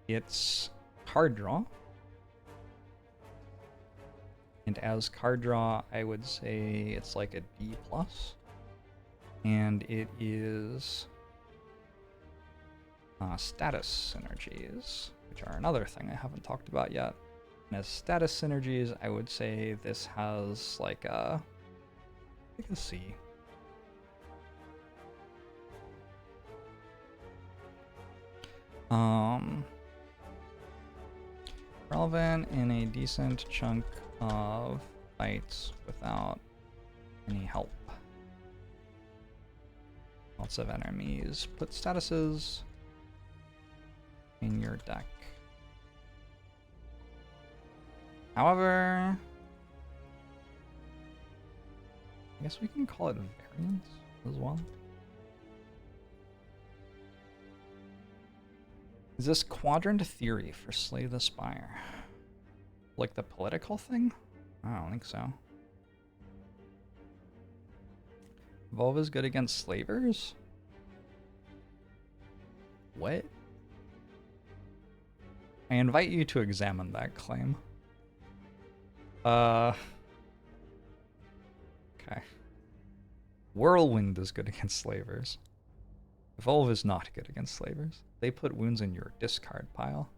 It's card draw. And as card draw, I would say it's like a D+. And it is status synergies, which are another thing I haven't talked about yet. And as status synergies, I would say this has like a C. Relevant in a decent chunk of fights without any help. Lots of enemies. Put statuses in your deck. However, I guess we can call it variance as well. Is this quadrant theory for Slay the Spire? Like the political thing? I don't think so. Evolve is good against slavers? What? I invite you to examine that claim. Okay. Whirlwind is good against slavers. Evolve is not good against slavers. They put wounds in your discard pile.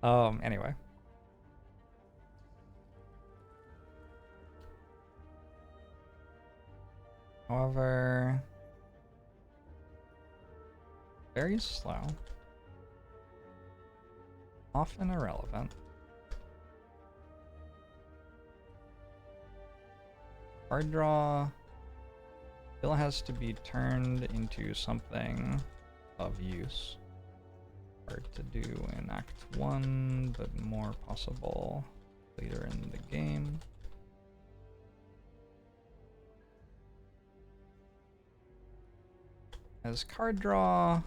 Anyway. However, very slow. Often irrelevant. Card draw still has to be turned into something of use. Hard to do in Act 1, but more possible later in the game. As card draw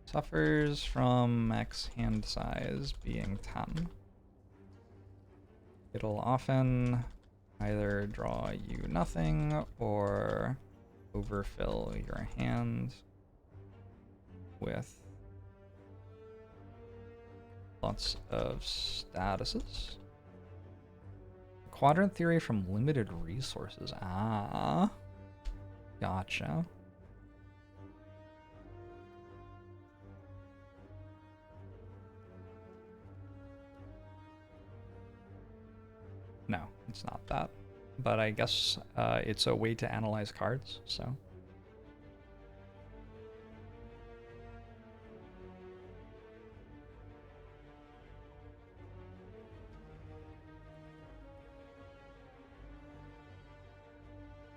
suffers from max hand size being 10. It'll often either draw you nothing or overfill your hand with lots of statuses. Quadrant theory from limited resources. Ah, gotcha. No, it's not that. But I guess it's a way to analyze cards, so.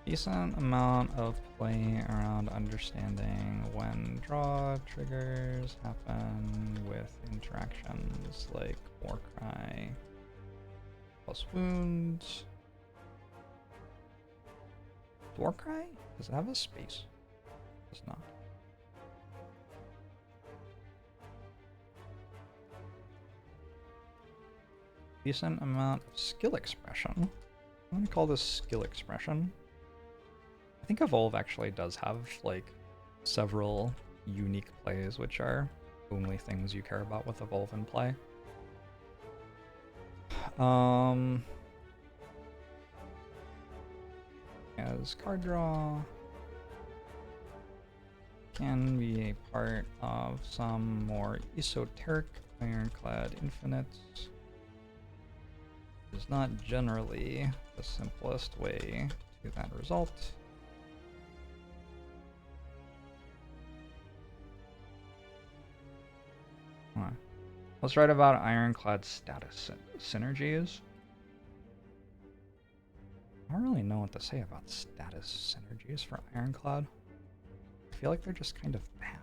Decent amount of play around understanding when draw triggers happen with interactions like Warcry plus wounds. Warcry? Does it have a space? It does not. Decent amount of skill expression. I'm gonna call this skill expression. I think Evolve actually does have like several unique plays, which are only things you care about with Evolve and play. As card draw can be a part of some more esoteric Ironclad infinites. Is not generally the simplest way to that result. Let's write about Ironclad status synergies. I don't really know what to say about status synergies for Ironclad. I feel like they're just kind of bad.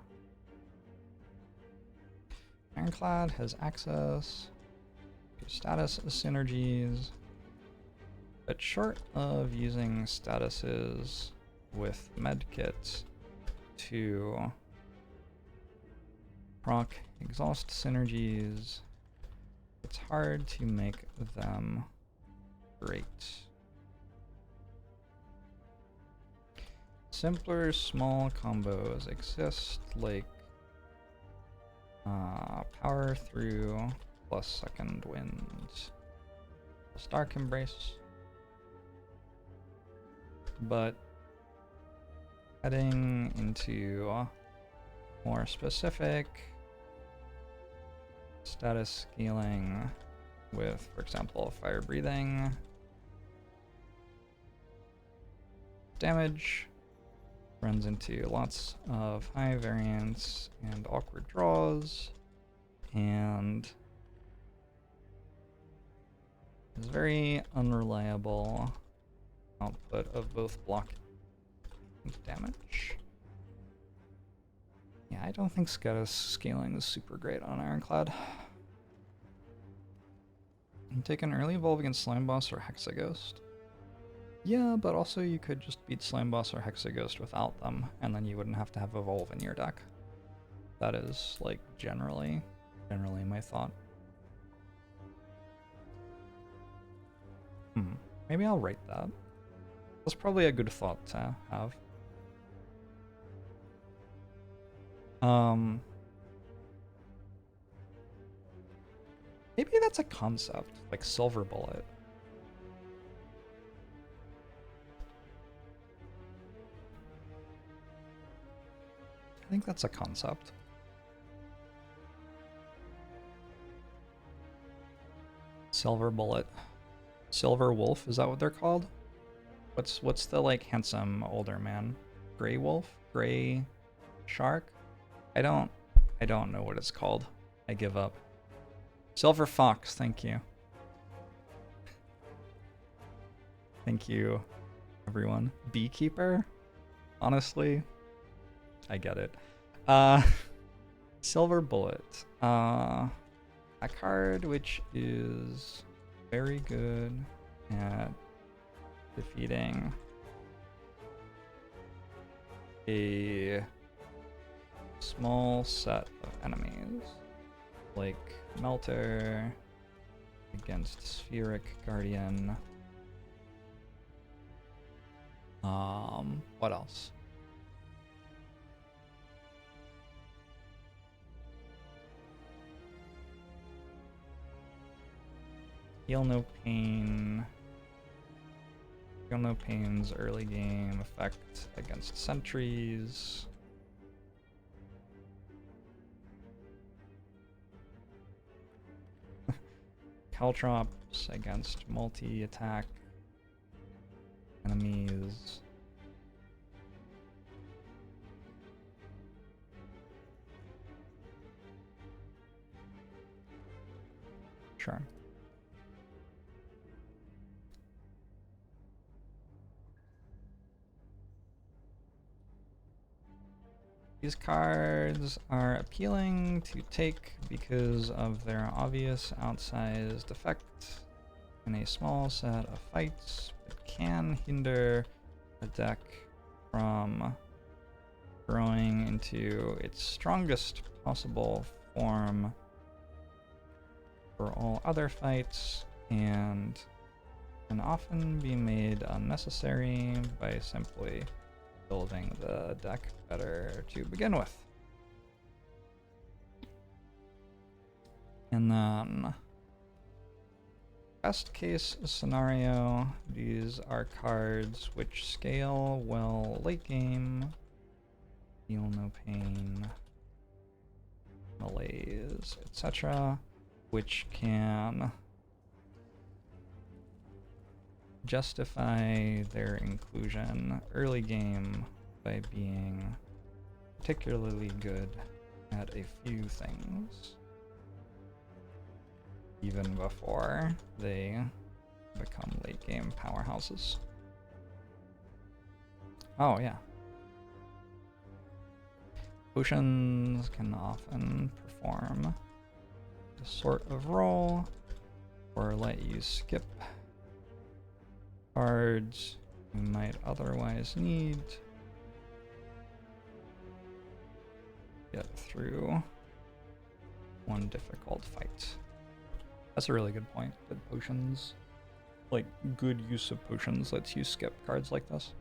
Ironclad has access to status synergies, but short of using statuses with medkits to proc exhaust synergies, it's hard to make them great. Simpler small combos exist, like power through plus second wind, Stark Embrace, but heading into more specific status scaling with, for example, fire breathing, damage runs into lots of high variance and awkward draws, and is very unreliable output of both block and damage. Yeah, I don't think status scaling is super great on Ironclad. You take an early evolve against Slime Boss or Hexaghost. Yeah, but also you could just beat Slime Boss or Hexaghost without them, and then you wouldn't have to have evolve in your deck. That is, like, generally my thought. Maybe I'll write that. That's probably a good thought to have. Maybe that's a concept, like Silver Bullet. I think that's a concept. Silver Bullet. Silver Wolf, is that what they're called? What's the like handsome older man? Gray Wolf? Gray Shark? I don't know what it's called. I give up. Silver Fox, thank you. Thank you, everyone. Beekeeper? Honestly, I get it. Silver Bullet. A card which is very good at defeating a small set of enemies, like Melter against Spheric Guardian. What else? Heal No Pain. Heal No Pain's early game effect against sentries. Caltrops against multi-attack enemies. Sure. These cards are appealing to take because of their obvious outsized effect in a small set of fights, but can hinder the deck from growing into its strongest possible form for all other fights, and can often be made unnecessary by simply building the deck better to begin with. And then, best case scenario, these are cards which scale well late game, feel no pain, malaise, etc., which can justify their inclusion early game by being particularly good at a few things, even before they become late game powerhouses. Oh yeah. Potions can often perform a sort of role or let you skip cards you might otherwise need to get through one difficult fight. That's a really good point. Good potions, like good use of potions lets you skip cards like this.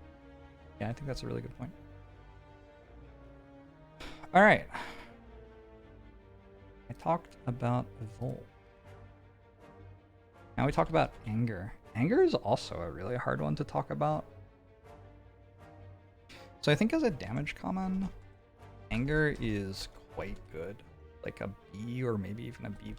Yeah, I think that's a really good point. All right. I talked about Evolve. Now we talk about Anger. Anger is also a really hard one to talk about. So I think as a damage common, Anger is quite good. Like a B or maybe even a B+.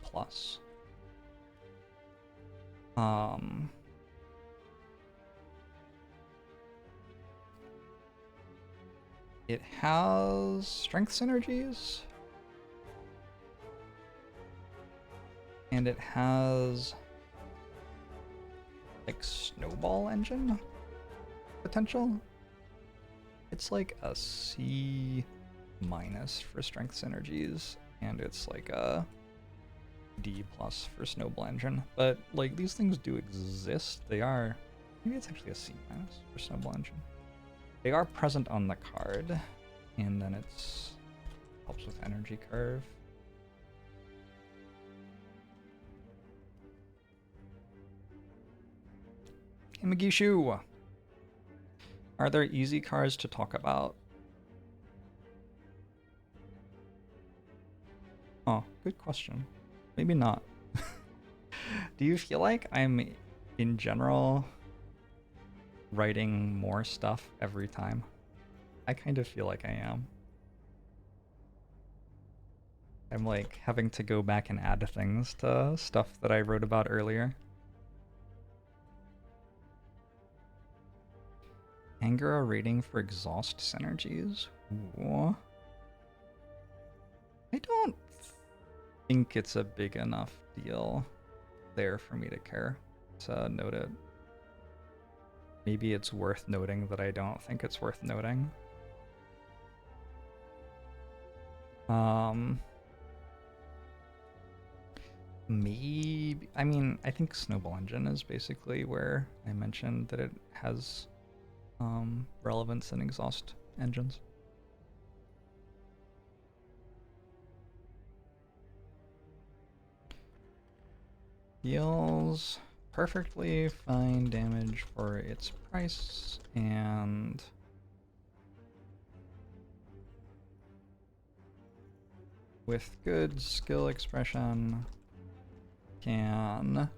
It has strength synergies. And it has like snowball engine potential. It's like a C- for strength synergies, and it's like a D+ for snowball engine. But like these things do exist. They are, maybe it's actually a C- for snowball engine. They are present on the card, and then it's helps with energy curve. Imagishu. Are there easy cards to talk about? Oh, good question. Maybe not. Do you feel like I'm, in general, writing more stuff every time? I kind of feel like I am. I'm like having to go back and add things to stuff that I wrote about earlier. Anger a rating for exhaust synergies? Ooh. I don't think it's a big enough deal there for me to care to note it. Maybe it's worth noting that I don't think it's worth noting. Maybe, I mean, I think Snowball Engine is basically where I mentioned that it has relevance in exhaust engines. Deals perfectly fine damage for its price, and with good skill expression can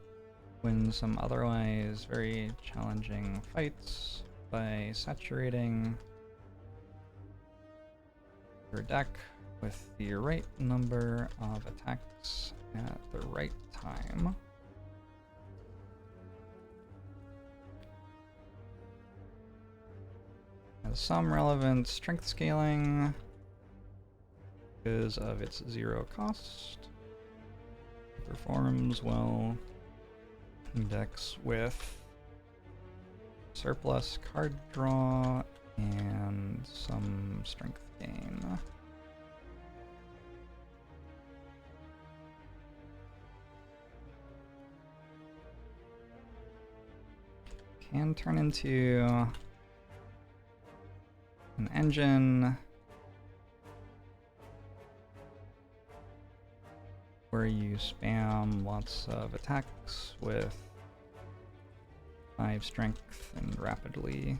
win some otherwise very challenging fights by saturating your deck with the right number of attacks at the right time. Has some relevant strength scaling because of its 0 cost. Performs well in decks with surplus card draw and some strength gain. Can turn into an engine where you spam lots of attacks with 5 strength and rapidly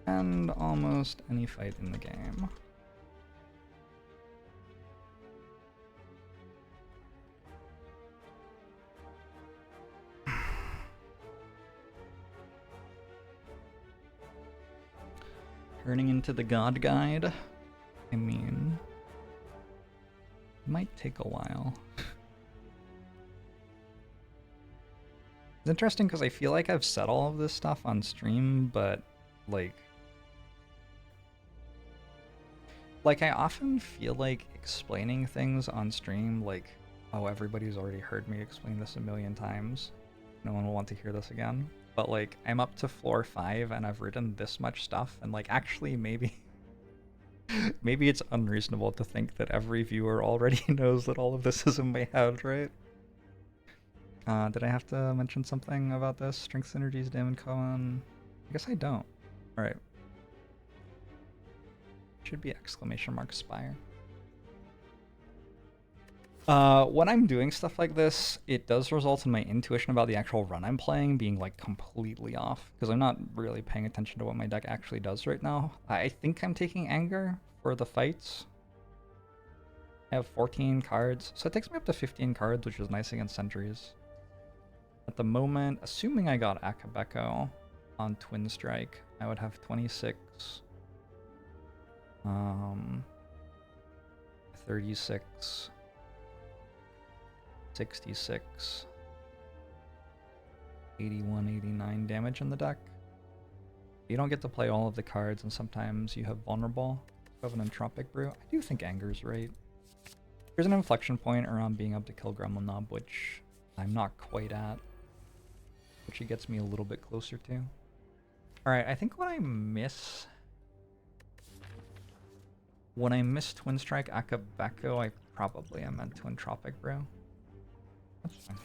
end almost any fight in the game. Turning into the God Guide, I mean, it might take a while. It's interesting because I feel like I've said all of this stuff on stream, but like I often feel like explaining things on stream, like, oh, everybody's already heard me explain this a million times. No one will want to hear this again. But like, I'm up to floor 5 and I've written this much stuff, and like, actually maybe maybe it's unreasonable to think that every viewer already knows that all of this is in my head, right? Did I have to mention something about this? Strength synergies, Damon Cohen? I guess I don't. Alright. Should be exclamation mark Spire. When I'm doing stuff like this, it does result in my intuition about the actual run I'm playing being like completely off, because I'm not really paying attention to what my deck actually does right now. I think I'm taking Anger for the fights. I have 14 cards, so it takes me up to 15 cards, which is nice against sentries. At the moment, assuming I got Akabeko on Twin Strike, I would have 26, 36, 66, 81, 89 damage in the deck. You don't get to play all of the cards, and sometimes you have Vulnerable. You have an Entropic Brew. I do think Anger's right. There's an inflection point around being able to kill Gremlin Knob, which I'm not quite at, which it gets me a little bit closer to. Alright, I think when I miss Twin Strike Akabeko, I probably am meant to Entropic Brew. That's fine.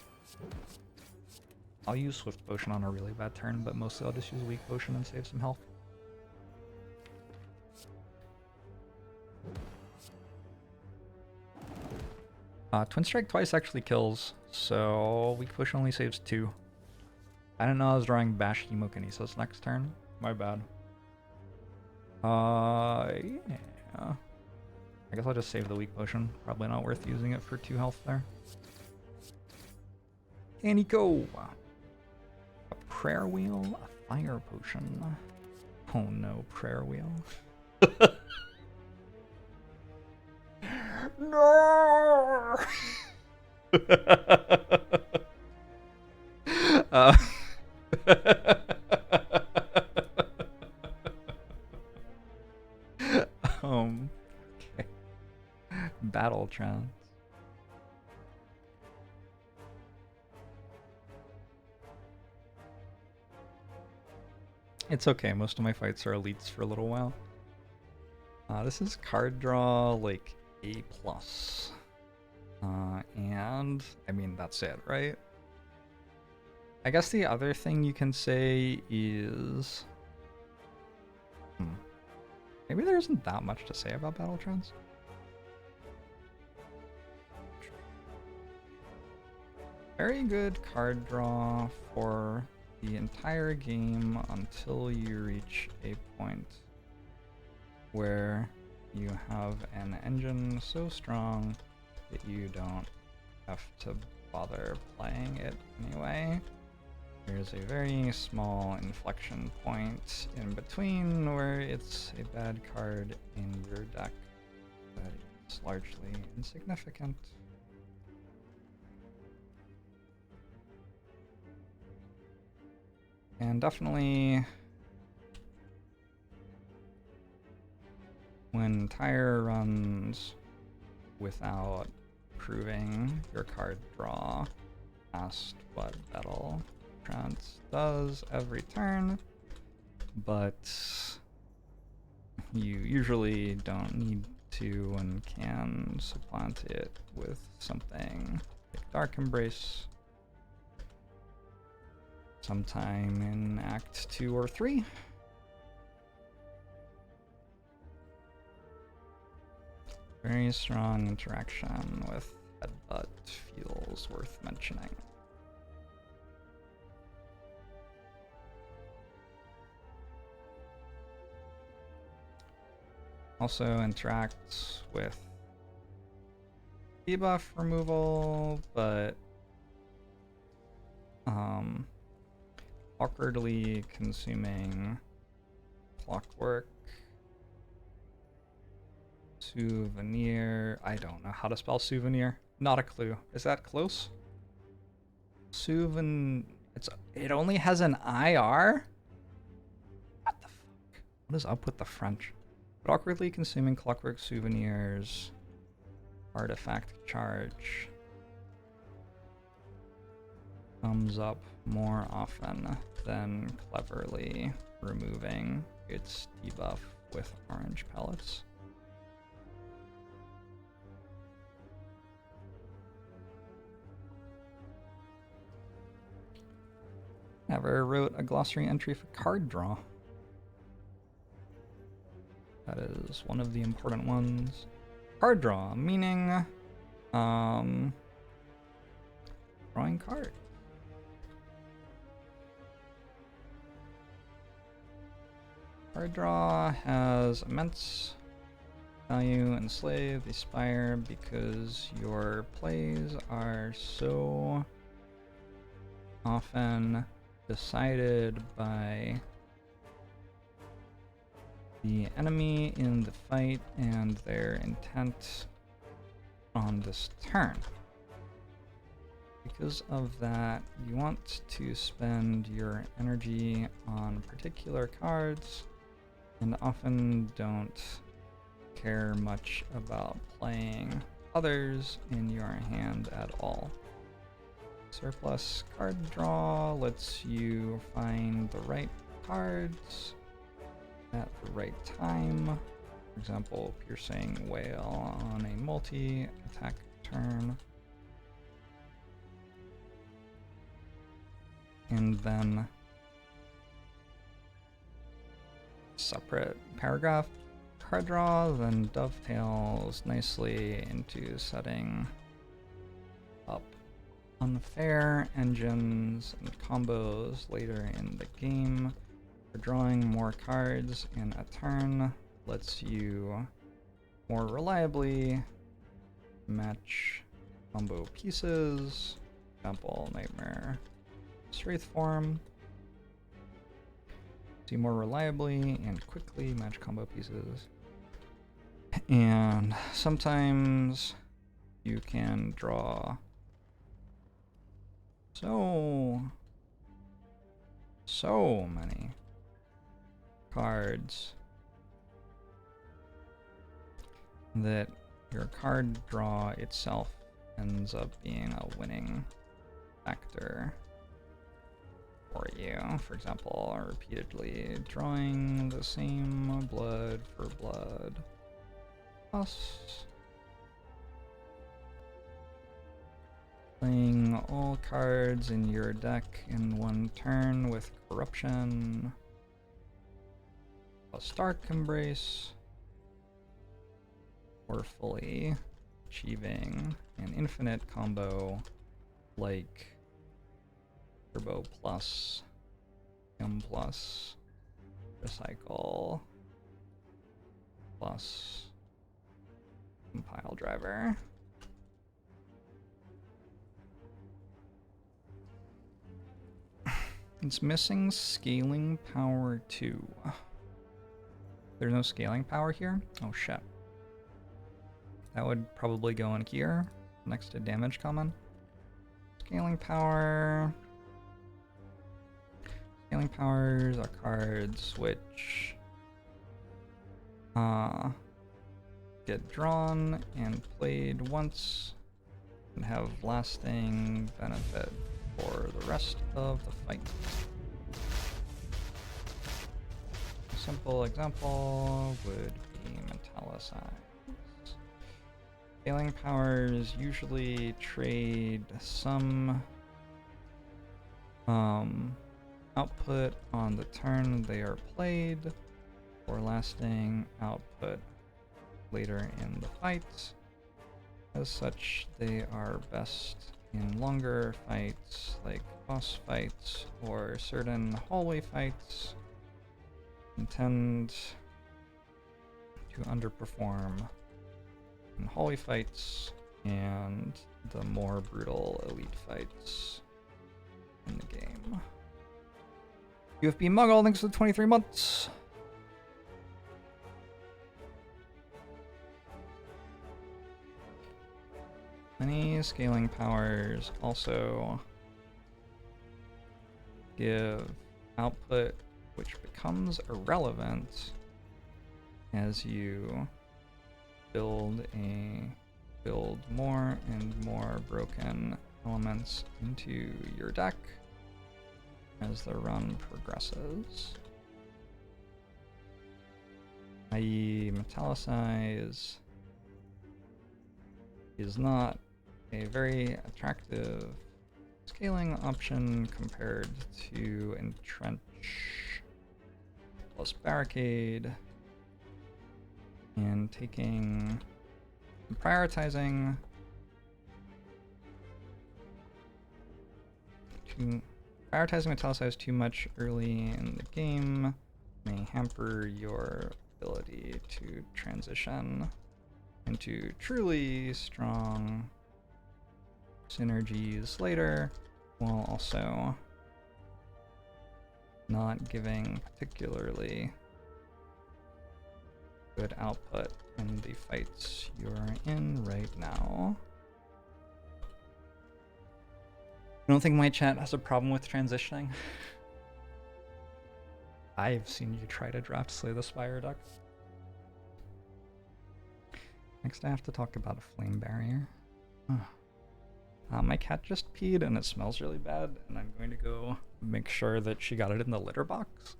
I'll use Swift Potion on a really bad turn, but mostly I'll just use Weak Potion and save some health. Twin Strike twice actually kills, so Weak Potion only saves 2. I didn't know I was drawing Bash Hemokinesis next turn. My bad. Yeah. I guess I'll just save the Weak Potion. Probably not worth using it for 2 health there. And go! A Prayer Wheel, a Fire Potion. Oh no, Prayer Wheel. No! Okay. Battle Trance. It's okay, most of my fights are elites for a little while. This is card draw, like, A+. And, I mean, that's it, right? I guess the other thing you can say is... Maybe there isn't that much to say about Battle Trance. Very good card draw for the entire game until you reach a point where you have an engine so strong that you don't have to bother playing it anyway. There's a very small inflection point in between where it's a bad card in your deck, but it's largely insignificant. And definitely, when Tire runs without proving your card draw past what Battle Trance does every turn, but you usually don't need to and can supplant it with something like Dark Embrace sometime in Act 2 or 3. Very strong interaction with Headbutt feels worth mentioning. Also interacts with debuff removal, but awkwardly consuming clockwork, souvenir. I don't know how to spell souvenir. Not a clue. Is that close? It only has an IR? What the fuck? What is up with the French? But awkwardly consuming clockwork souvenirs. Artifact charge. Comes up more often than cleverly removing its debuff with orange pellets. Never wrote a glossary entry for card draw. That is one of the important ones. Card draw, meaning drawing card. Card draw has immense value in Slave the Spire because your plays are so often decided by the enemy in the fight and their intent on this turn. Because of that, you want to spend your energy on particular cards and often don't care much about playing others in your hand at all. Surplus card draw lets you find the right cards at the right time. For example, Piercing Whale on a multi-attack turn. And then separate paragraph card draw then dovetails nicely into setting up unfair engines and combos later in the game. For drawing more cards in a turn lets you more reliably match combo pieces. Example, Nightmare Straith form. See more reliably and quickly match combo pieces. And sometimes you can draw so many cards that your card draw itself ends up being a winning factor for you. For example, repeatedly drawing the same blood for blood plus playing all cards in your deck in one turn with corruption plus Dark Embrace, or fully achieving an infinite combo like Turbo plus, M plus, Recycle plus, Compile Driver. It's missing scaling power too. There's no scaling power here? Oh shit. That would probably go in here, next to damage common. Scaling power. Scaling powers are cards which get drawn and played once and have lasting benefit for the rest of the fight. A simple example would be Metallicized. Scaling powers usually trade some output on the turn they are played for lasting output later in the fight. As such, they are best in longer fights like boss fights or certain hallway fights, and tend to underperform in hallway fights and the more brutal elite fights in the game. UFB Muggle, thanks for the 23 months. Many scaling powers also give output which becomes irrelevant as you build more and more broken elements into your deck as the run progresses. I.e., Metallicize is not a very attractive scaling option compared to Entrench plus Barricade, and prioritizing Metallicize too much early in the game may hamper your ability to transition into truly strong synergies later, while also not giving particularly good output in the fights you're in right now. I don't think my chat has a problem with transitioning. I've seen you try to draft Slay the Spire deck. Next I have to talk about a flame barrier. My cat just peed and it smells really bad, and I'm going to go make sure that she got it in the litter box,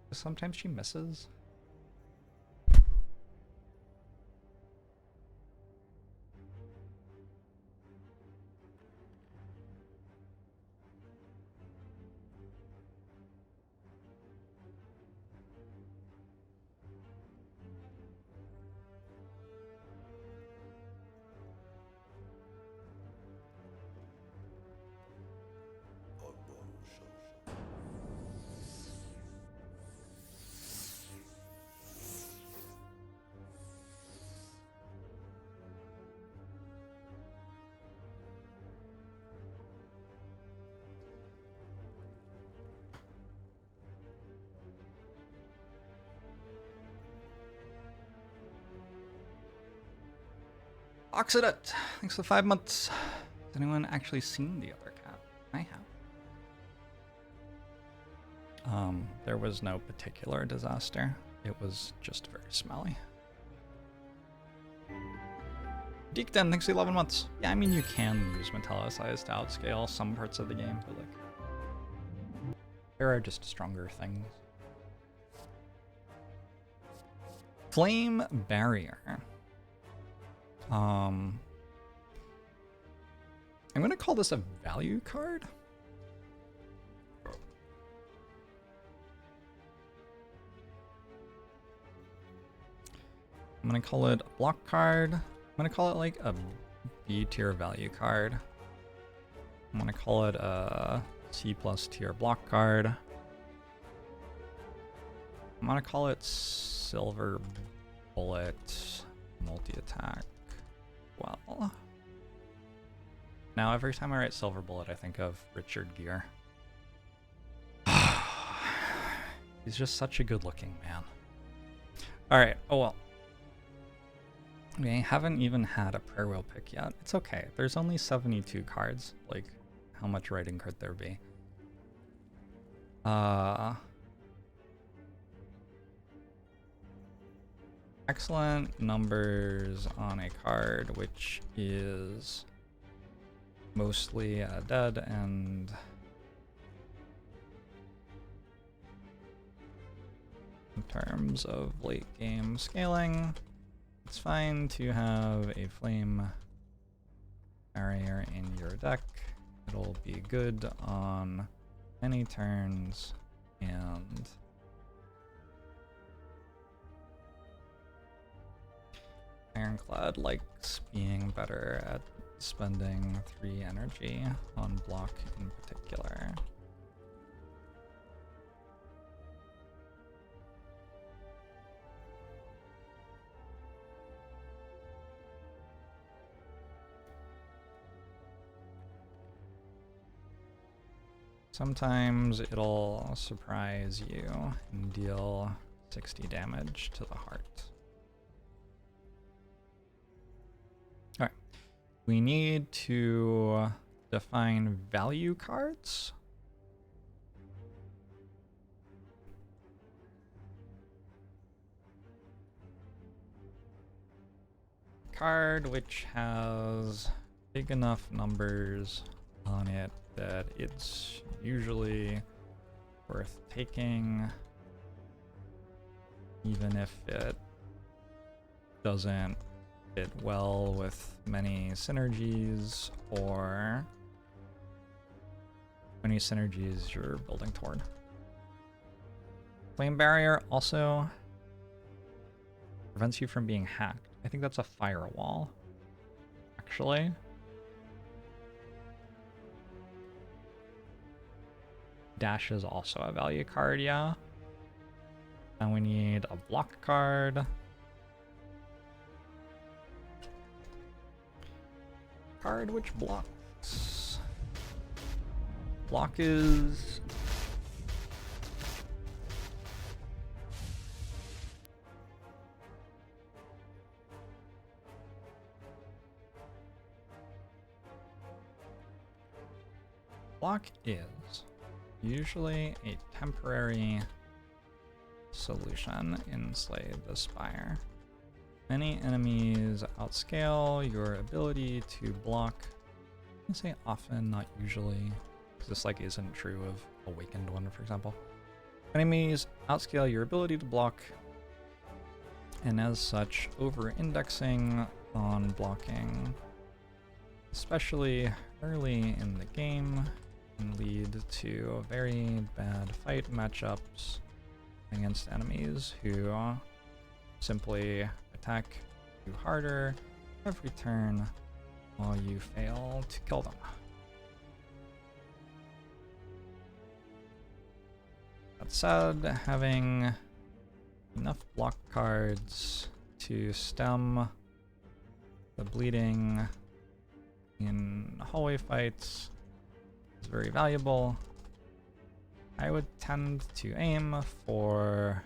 because sometimes she misses. Oxidate, thanks for 5 months. Has anyone actually seen the other cat? I have. There was no particular disaster. It was just very smelly. Deekden, thanks for 11 months. Yeah, I mean, you can use Metallicize to outscale some parts of the game, but like, there are just stronger things. Flame Barrier. I'm gonna call this a value card. I'm gonna call it a block card. I'm gonna call it like a B tier value card. I'm gonna call it a C+ tier block card. I'm gonna call it Silver Bullet multi-attack. Well, now every time I write Silver Bullet, I think of Richard Gere. He's just such a good-looking man. All right. Oh well. We haven't even had a prayer wheel pick yet. It's okay. There's only 72 cards. Like, how much writing could there be? Excellent numbers on a card which is mostly dead, and in terms of late game scaling, it's fine to have a flame barrier in your deck. It'll be good on many turns, and Ironclad likes being better at spending 3 energy on block in particular. Sometimes it'll surprise you and deal 60 damage to the heart. Alright, we need to define value cards. Card which has big enough numbers on it that it's usually worth taking, even if it doesn't fit well with many synergies or many synergies you're building toward. Flame barrier also prevents you from being hacked. I think that's a firewall, actually. Dash is also a value card, yeah. And we need a block card. Card which blocks. Block is... Block is usually a temporary solution in Slay the Spire. Many enemies outscale your ability to block. I say often, not usually, because this like isn't true of Awakened one, for example. Enemies outscale your ability to block, and as such, over-indexing on blocking, especially early in the game, can lead to very bad fight matchups against enemies who simply attack you harder every turn while you fail to kill them. That said, having enough block cards to stem the bleeding in hallway fights is very valuable. I would tend to aim for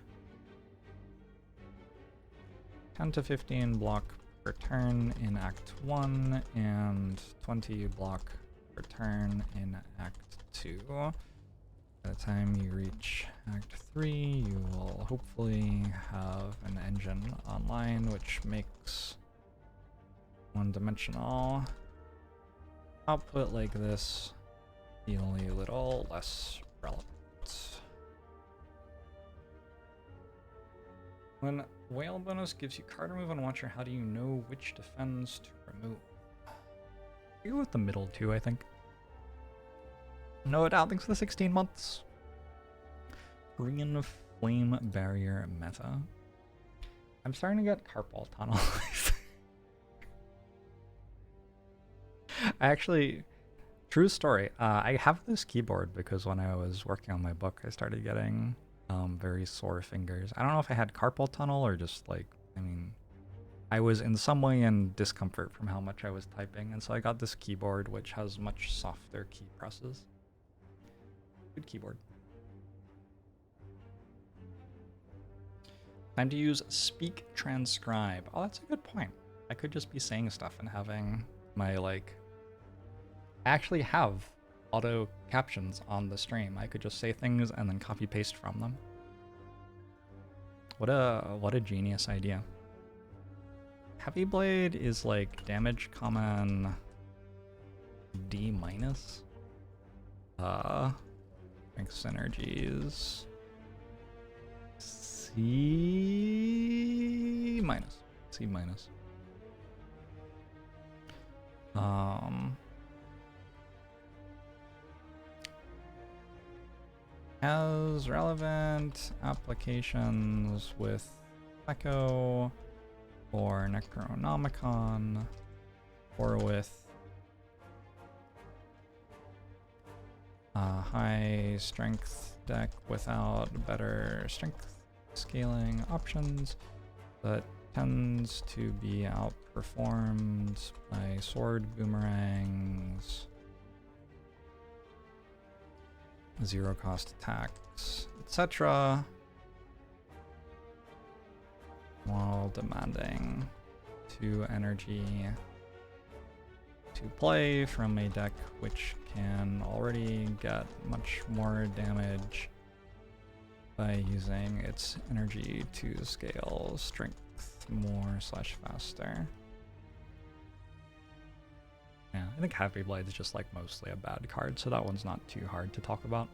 10 to 15 block per turn in Act 1 and 20 block per turn in Act 2. By the time you reach Act 3, you will hopefully have an engine online which makes one-dimensional output like this feel a little less relevant. When Whale bonus gives you card remove on Watcher, how do you know which defense to remove? You go with the middle two, I think. No doubt, thanks for the 16 months. Green Flame Barrier meta. I'm starting to get carpal tunnel. Actually, true story. I have this keyboard because when I was working on my book, I started getting very sore fingers. I don't know if I had carpal tunnel or just like, I mean, I was in some way in discomfort from how much I was typing, and so I got this keyboard which has much softer key presses. Good keyboard. Time to use Speak Transcribe. Oh, that's a good point. I could just be saying stuff and having my like... I actually have auto captions on the stream. I could just say things and then copy paste from them. What a genius idea. Heavy Blade is like damage common D minus. Strength synergies C minus. C minus. Has relevant applications with Echo or Necronomicon, or with high strength deck without better strength scaling options, but tends to be outperformed by sword boomerangs, zero cost attacks, etc., while demanding 2 energy to play from a deck which can already get much more damage by using its energy to scale strength more / faster. Yeah, I think Happy Blade is just like mostly a bad card, so that one's not too hard to talk about.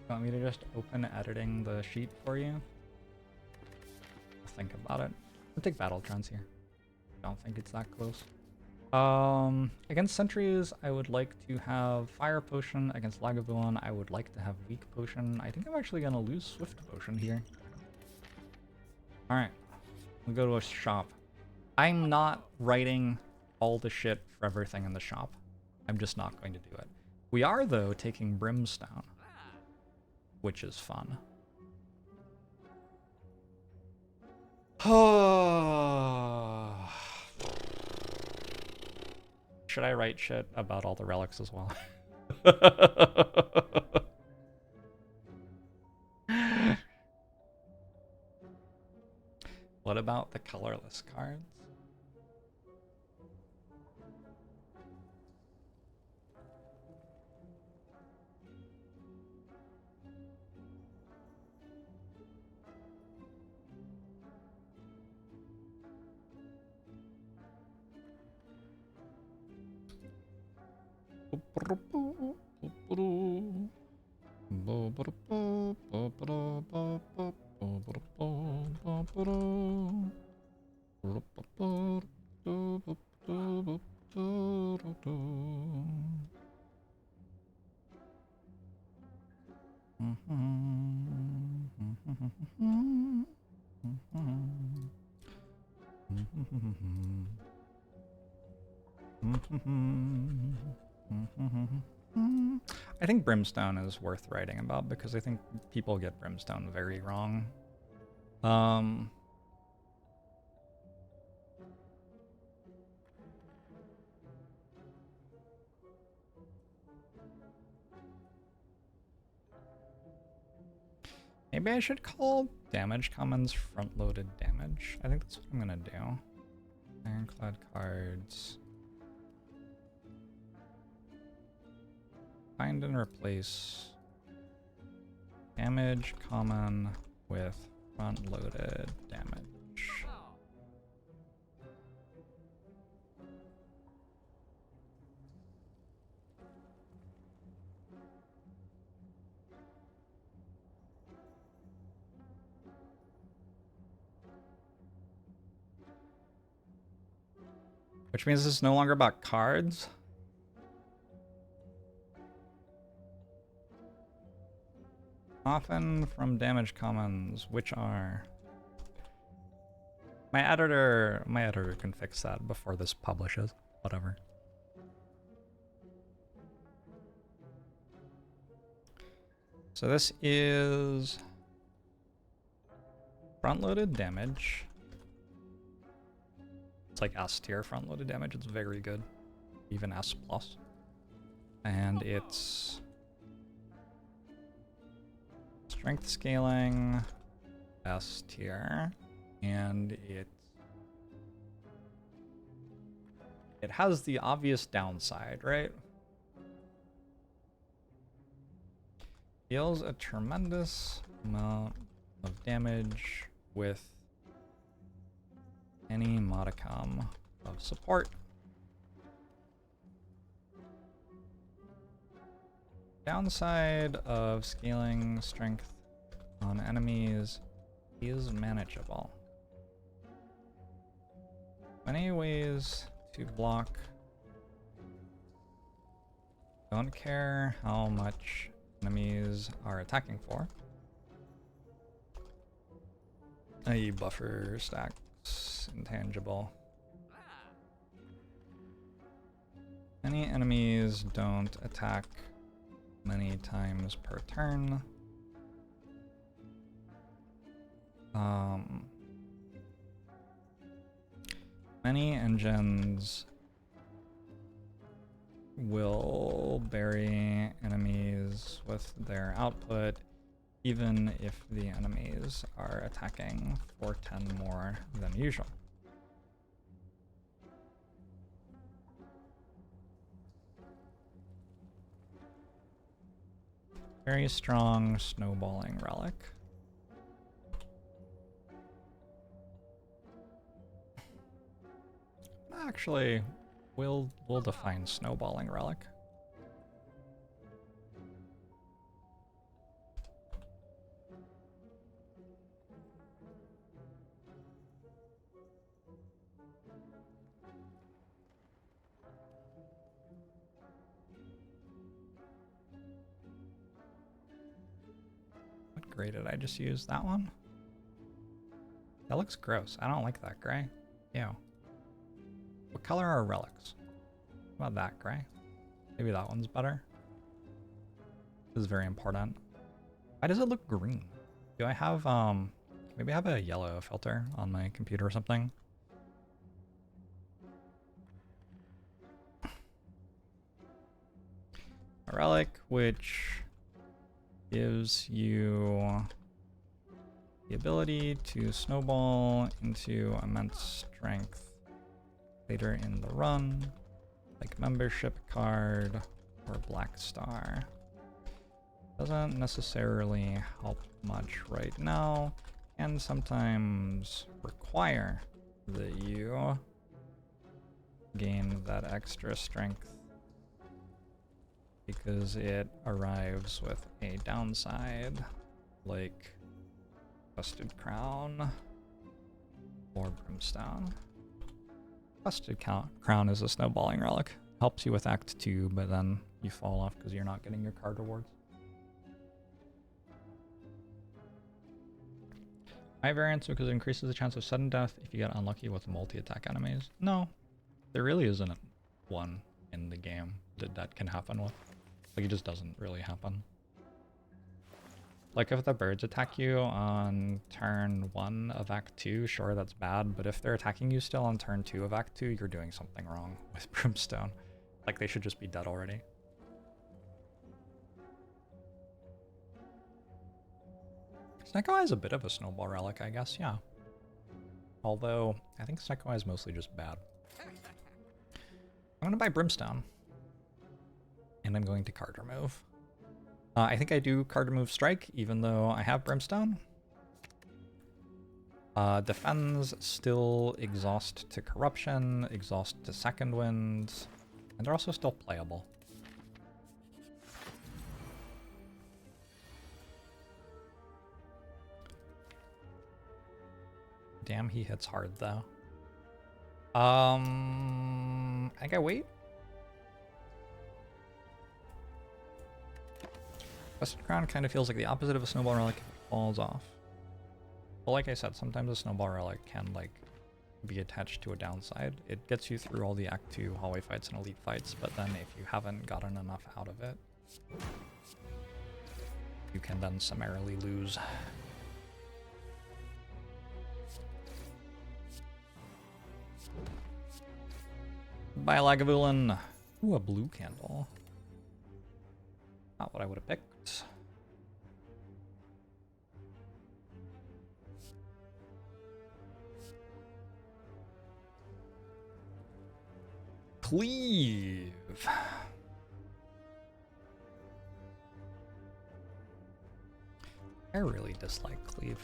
You want me to just open editing the sheet for you? I'll think about it. I'll take Battle Trance here. I don't think it's that close. Against Sentries, I would like to have Fire Potion. Against Lagavulin, I would like to have Weak Potion. I think I'm actually gonna lose Swift Potion here. Alright, we'll go to a shop. I'm not writing all the shit for everything in the shop. I'm just not going to do it. We are, though, taking Brimstone, which is fun. Should I write shit about all the relics as well? What about the colorless cards? I think Brimstone is worth writing about because I think people get Brimstone very wrong. Maybe I should call damage commons front-loaded damage. I think that's what I'm gonna do. Ironclad cards. Find and replace damage common with front-loaded damage. Which means this is no longer about cards. Often from damage commons, which are... My editor can fix that before this publishes. Whatever. So this is front-loaded damage. It's like S tier front-loaded damage. It's very good, even S plus. And it's strength scaling, S tier, and it has the obvious downside, right? Deals a tremendous amount of damage with any modicum of support. Downside of scaling strength on enemies is manageable. Many ways to block. Don't care how much enemies are attacking for. i.e. buffer stacks, intangible. Many enemies don't attack many times per turn. Many engines will bury enemies with their output, even if the enemies are attacking for 10 more than usual. Very strong snowballing relic. Actually, we'll define snowballing relic. What gray did I just use? That one? That looks gross. I don't like that gray. Ew. What color are relics? How about that gray? Maybe that one's better. This is very important. Why does it look green? Do I have, maybe I have a yellow filter on my computer or something? A relic which gives you the ability to snowball into immense strength later in the run, like membership card or black star. Doesn't necessarily help much right now, and sometimes require that you gain that extra strength because it arrives with a downside, like Busted Crown or Brimstone. Busted Crown is a snowballing relic. Helps you with Act 2, but then you fall off because you're not getting your card rewards. High variance because it increases the chance of sudden death if you get unlucky with multi-attack enemies. No, there really isn't one in the game that can happen with. Like, it just doesn't really happen. Like, if the birds attack you on turn 1 of Act 2, sure, that's bad, but if they're attacking you still on turn 2 of Act 2, you're doing something wrong with Brimstone. Like, they should just be dead already. Snake Eye is a bit of a snowball relic, I guess, yeah. Although, I think Snake Eye is mostly just bad. I'm gonna buy Brimstone. And I'm going to card remove. I think I do card remove strike, even though I have Brimstone. Defends still exhaust to corruption, exhaust to second wind, and they're also still playable. Damn, he hits hard though. I think I wait. Busted Crown kind of feels like the opposite of a snowball relic if it falls off. But like I said, sometimes a snowball relic can like be attached to a downside. It gets you through all the Act 2 hallway fights and elite fights, but then if you haven't gotten enough out of it, you can then summarily lose. Bye, Lagavulin. Ooh, a blue candle. Not what I would have picked. Cleave. I really dislike Cleave.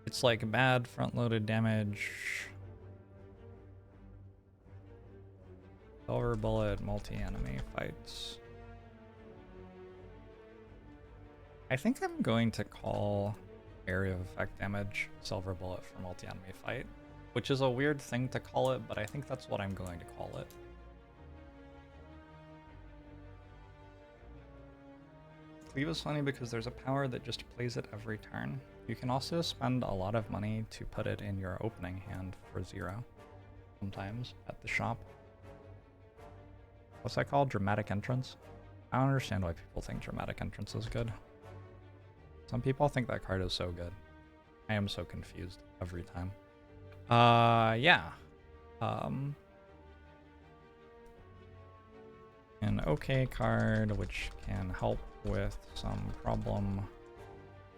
It's like bad front-loaded damage. Silver bullet, multi-enemy fights. I think I'm going to call area of effect damage silver bullet for multi-enemy fight, which is a weird thing to call it, but I think that's what I'm going to call it. Cleave is funny because there's a power that just plays it every turn. You can also spend a lot of money to put it in your opening hand for 0. Sometimes at the shop. What's that called? Dramatic Entrance? I don't understand why people think Dramatic Entrance is good. Some people think that card is so good. I am so confused every time. Yeah. An okay card which can help with some problem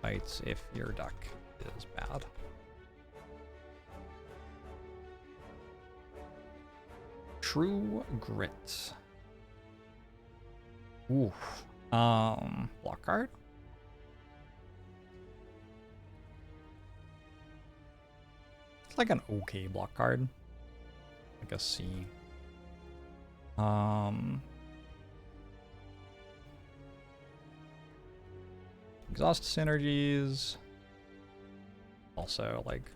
fights if your deck is bad. True Grit. Ooh. Block card? It's like an okay block card. Like a C. Exhaust synergies. Also, like,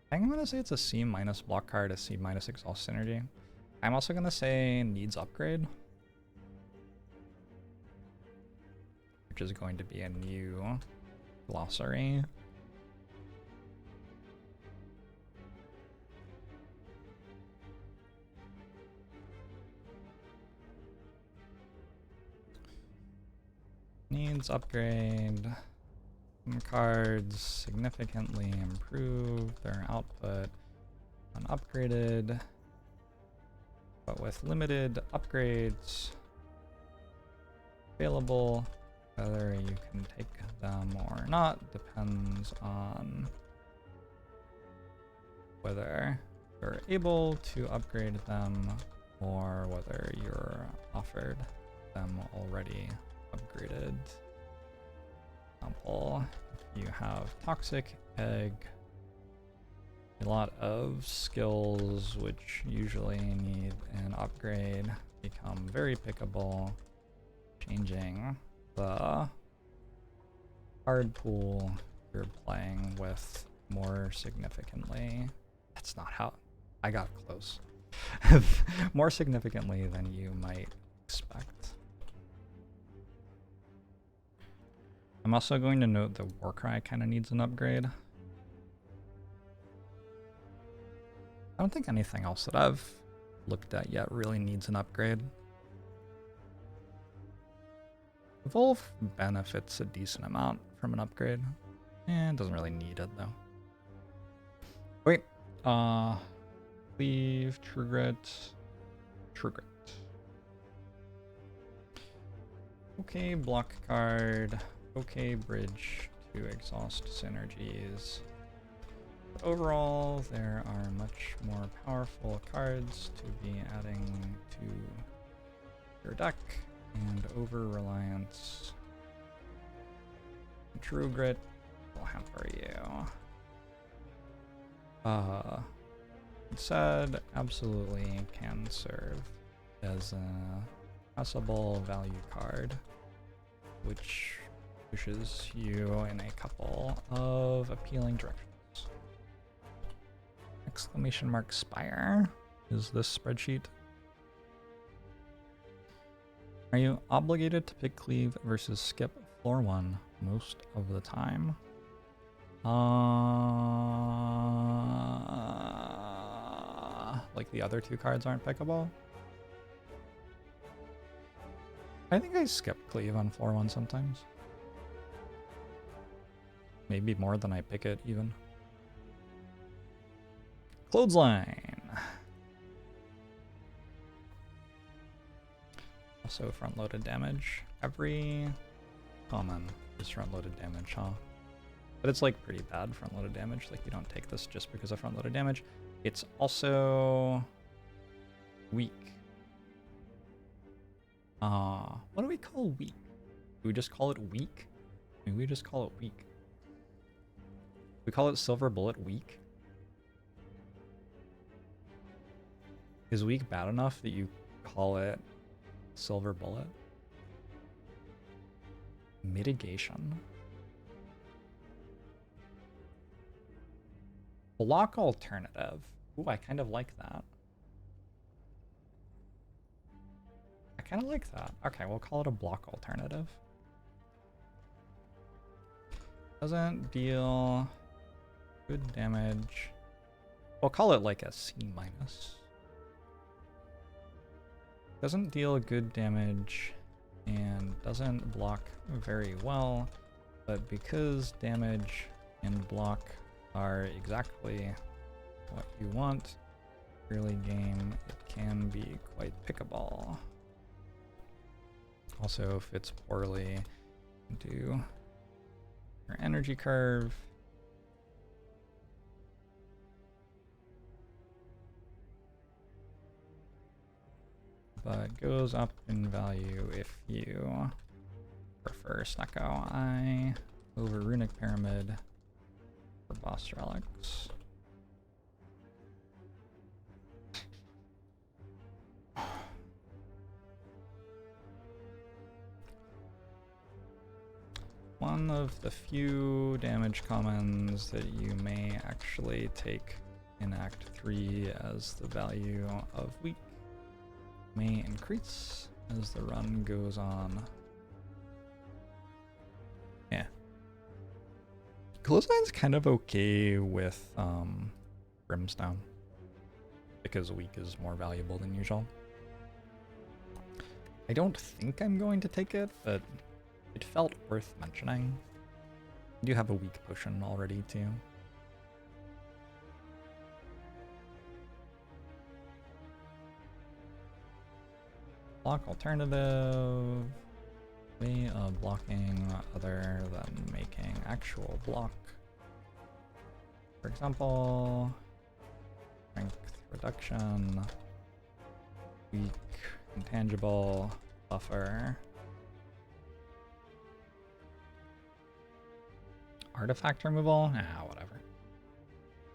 I think I'm gonna say it's a C minus block card, a C minus exhaust synergy. I'm also gonna say needs upgrade, which is going to be a new glossary. Needs upgrade. Some cards significantly improve their output when upgraded, but with limited upgrades available. Whether you can take them or not depends on whether you're able to upgrade them or whether you're offered them already upgraded. Example, if you have Toxic Egg, a lot of skills which usually need an upgrade become very pickable, changing the card pool you're playing with more significantly. That's not how I got close. More significantly than you might expect. I'm also going to note that Warcry kind of needs an upgrade. I don't think anything else that I've looked at yet really needs an upgrade. Evolve benefits a decent amount from an upgrade. It doesn't really need it though. Wait, Cleave, True Grit, True Grit. Okay, block card. Okay, bridge to exhaust synergies. But overall, there are much more powerful cards to be adding to your deck, and over-reliance. True Grit will hamper you. Instead, absolutely can serve as a possible value card, which pushes you in a couple of appealing directions. Exclamation mark Spire is this spreadsheet. Are you obligated to pick Cleave versus skip floor 1 most of the time? Like the other two cards aren't pickable? I think I skip Cleave on floor 1 sometimes. Maybe more than I pick it, even. Clothesline. Also front-loaded damage. Every common is front-loaded damage, huh? But it's like pretty bad front-loaded damage. Like you don't take this just because of front-loaded damage. It's also weak. What do we call weak? Do we just call it weak? Maybe we just call it weak. We call it Silver Bullet weak. Is weak bad enough that you call it Silver Bullet? Mitigation. Block alternative. Ooh, I kind of like that. I kind of like that. Okay, we'll call it a block alternative. Doesn't deal good damage. We'll call it like a C-. Doesn't deal good damage and doesn't block very well, but because damage and block are exactly what you want early game, it can be quite pickable. Also fits poorly into your energy curve. But goes up in value if you prefer Snecko Eye over Runic Pyramid for boss relics. One of the few damage commons that you may actually take in Act 3 as the value of weak may increase as the run goes on. Yeah. Clothesline's kind of okay with Brimstone because weak is more valuable than usual. I don't think I'm going to take it, but it felt worth mentioning. I do have a weak potion already too. Block alternative. Way of blocking other than making actual block. For example, strength reduction, weak, intangible, buffer. Artifact removal? Ah, whatever.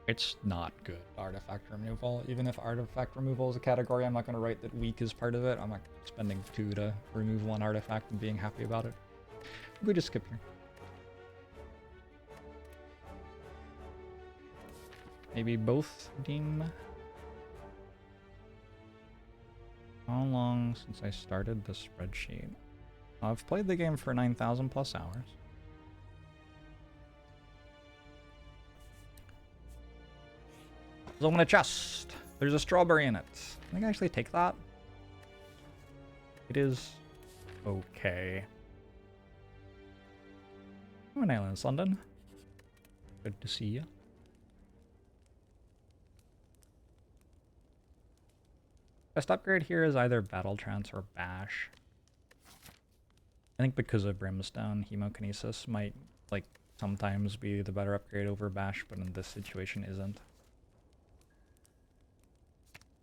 It's not good artifact removal. Even if artifact removal is a category, I'm not going to write that weak is part of it. I'm not spending 2 to remove 1 artifact and being happy about it. We just skip here. Maybe both Deem. How long since I started the spreadsheet? I've played the game for 9,000 plus hours. There's one in a chest. There's a strawberry in it. I think I actually take that. It is okay. I'm in Islands, London. Good to see you. Best upgrade here is either Battle Trance or Bash. I think because of Brimstone, Hemokinesis might like sometimes be the better upgrade over Bash, but in this situation isn't.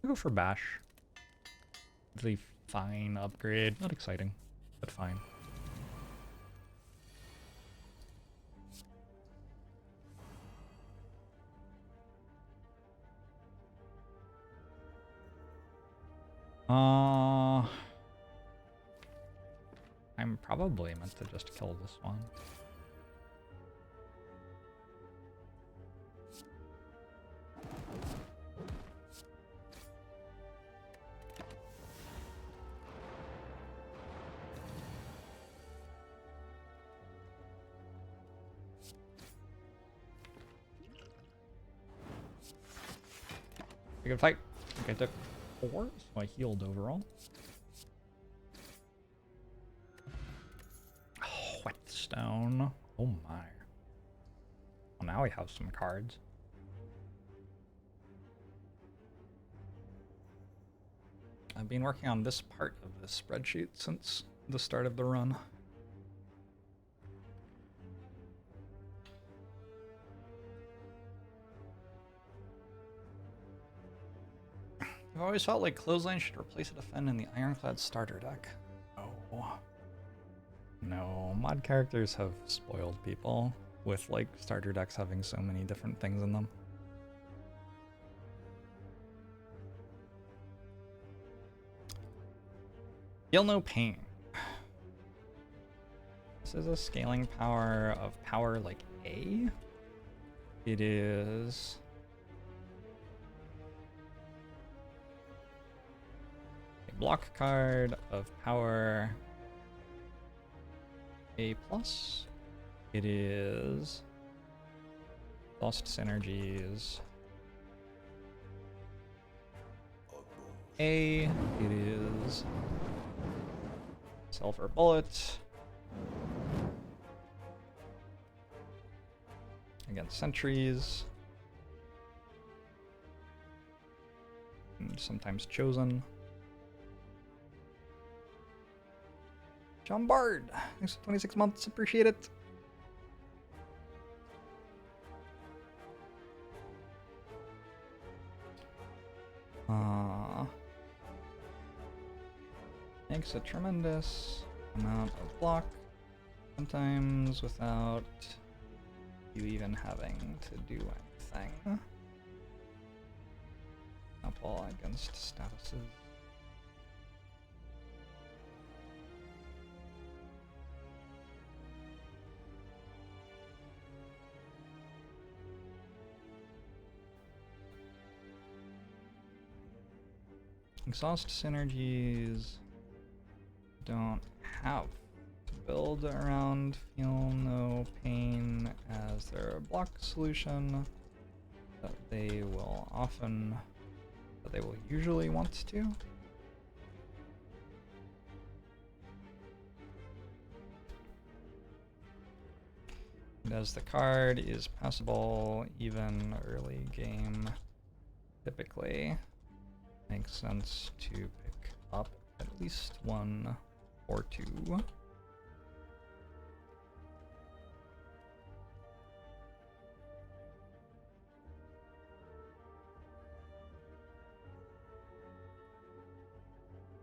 I'll go for Bash. It's a fine upgrade. Not exciting, but fine. I'm probably meant to just kill this one. Good fight. Okay, took 4, so I healed overall. Whetstone. Oh my. Well, now we have some cards. I've been working on this part of the spreadsheet since the start of the run. I've always felt like Clothesline should replace a defend in the Ironclad starter deck. Oh. No, mod characters have spoiled people with like starter decks having so many different things in them. Feel no pain. This is a scaling power of power like A. It is a block card of power A+. It is Lost Synergies. A. It is Silver Bullet against Sentries. And sometimes Chosen. John Bard, thanks for 26 months, appreciate it. Makes a tremendous amount of block, sometimes without you even having to do anything. Example against statuses. Exhaust synergies don't have to build around Feel No Pain as their block solution, but they will usually want to. And as the card is passable even early game, typically makes sense to pick up at least one or two.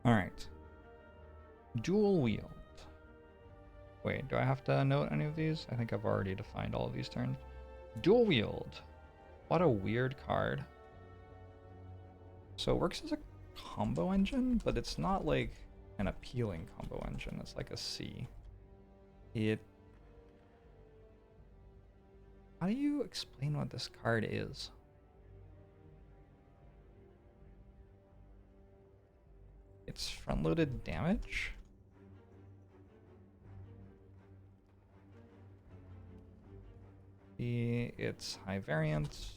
All right. Dual wield. Wait, do I have to note any of these? I think I've already defined all of these turns. Dual wield. What a weird card. So it works as a combo engine, but it's not like an appealing combo engine. It's like a C. How do you explain what this card is? It's front-loaded damage? It's high variance.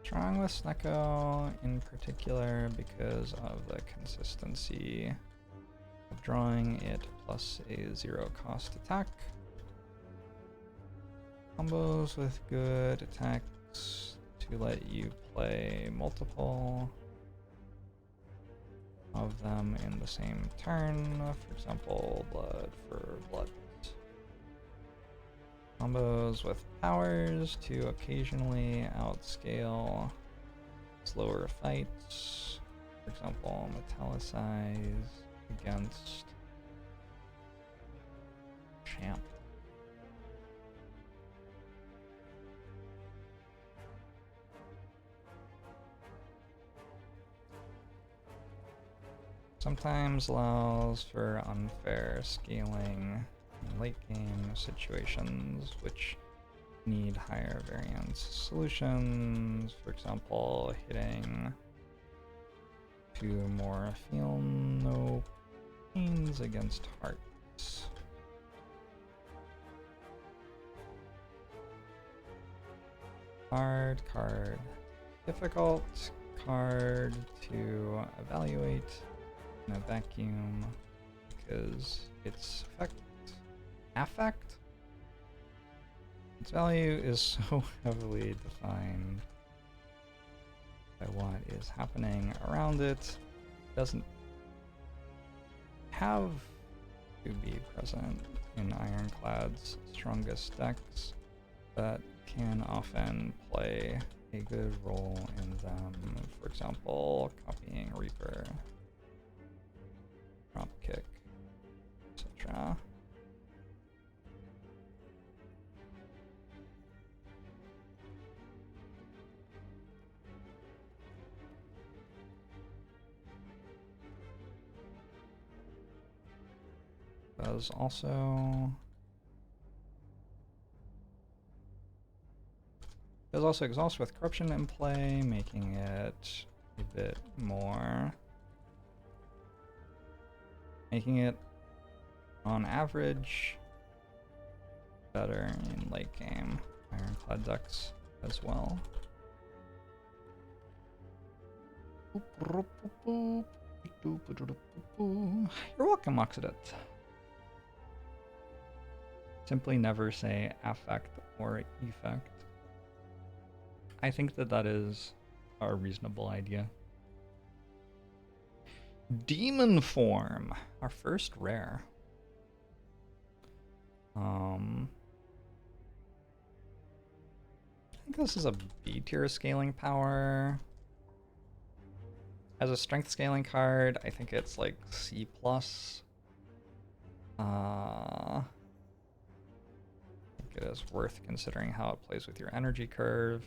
Strong with Snecko in particular because of the consistency of drawing it plus a 0 cost attack. Combos with good attacks to let you play multiple of them in the same turn. For example, blood for blood. Combos with powers to occasionally outscale slower fights. For example, metallicize against champ. Sometimes allows for unfair scaling in late game situations which need higher variance solutions. For example, hitting 2 more Feel No Pains against hearts. Card. Difficult card to evaluate in a vacuum because its affect, its value is so heavily defined by what is happening around it. It doesn't have to be present in Ironclad's strongest decks, but can often play a good role in them. For example, copying Reaper, dropkick, etc. Does There's also exhaust with corruption in play, making it a bit more... making it, on average, better in late game Ironclad decks as well. You're welcome, Oxidate. Simply never say affect or effect. I think that that is a reasonable idea. Demon form, our first rare. I think this is a B tier scaling power. As a strength scaling card, I think it's like C+. I think it is worth considering how it plays with your energy curve.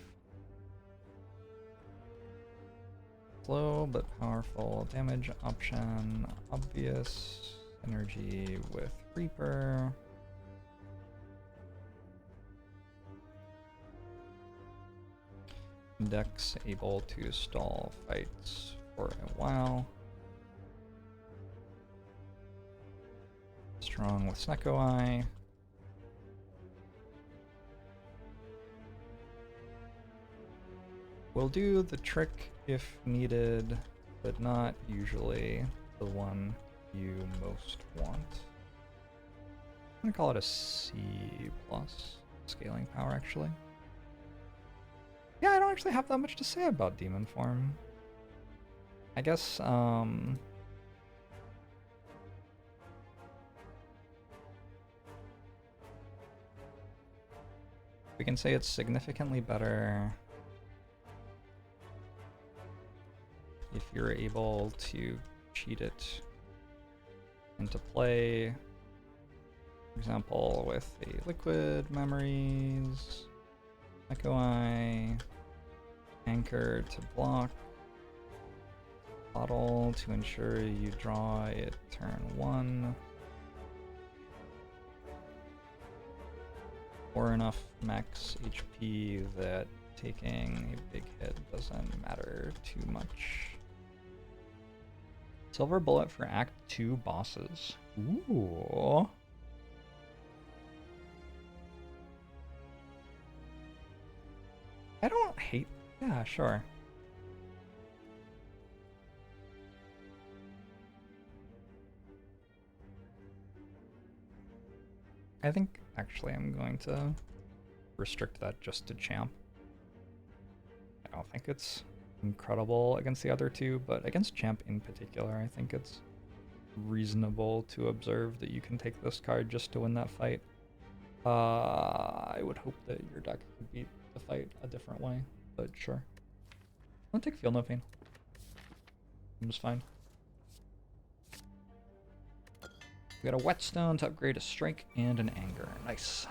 Slow but powerful damage option, obvious synergy with Reaper. Dex able to stall fights for a while. Strong with Snecko Eye. Will do the trick if needed, but not usually the one you most want. I'm gonna call it a C+ scaling power, actually. Yeah, I don't actually have that much to say about Demon Form. I guess, we can say it's significantly better if you're able to cheat it into play. For example, with a Liquid Memories, Echo Eye, Anchor to block, Bottle to ensure you draw it turn 1, or enough max HP that taking a big hit doesn't matter too much. Silver Bullet for Act 2 bosses. Ooh. I don't hate... Yeah, sure. I think actually I'm going to restrict that just to champ. I don't think it's incredible against the other two, but against champ in particular, I think it's reasonable to observe that you can take this card just to win that fight. I would hope that your deck could beat the fight a different way, but sure. I'll take Feel No Pain. It was fine. We got a Whetstone to upgrade a Strike and an Anger. Nice.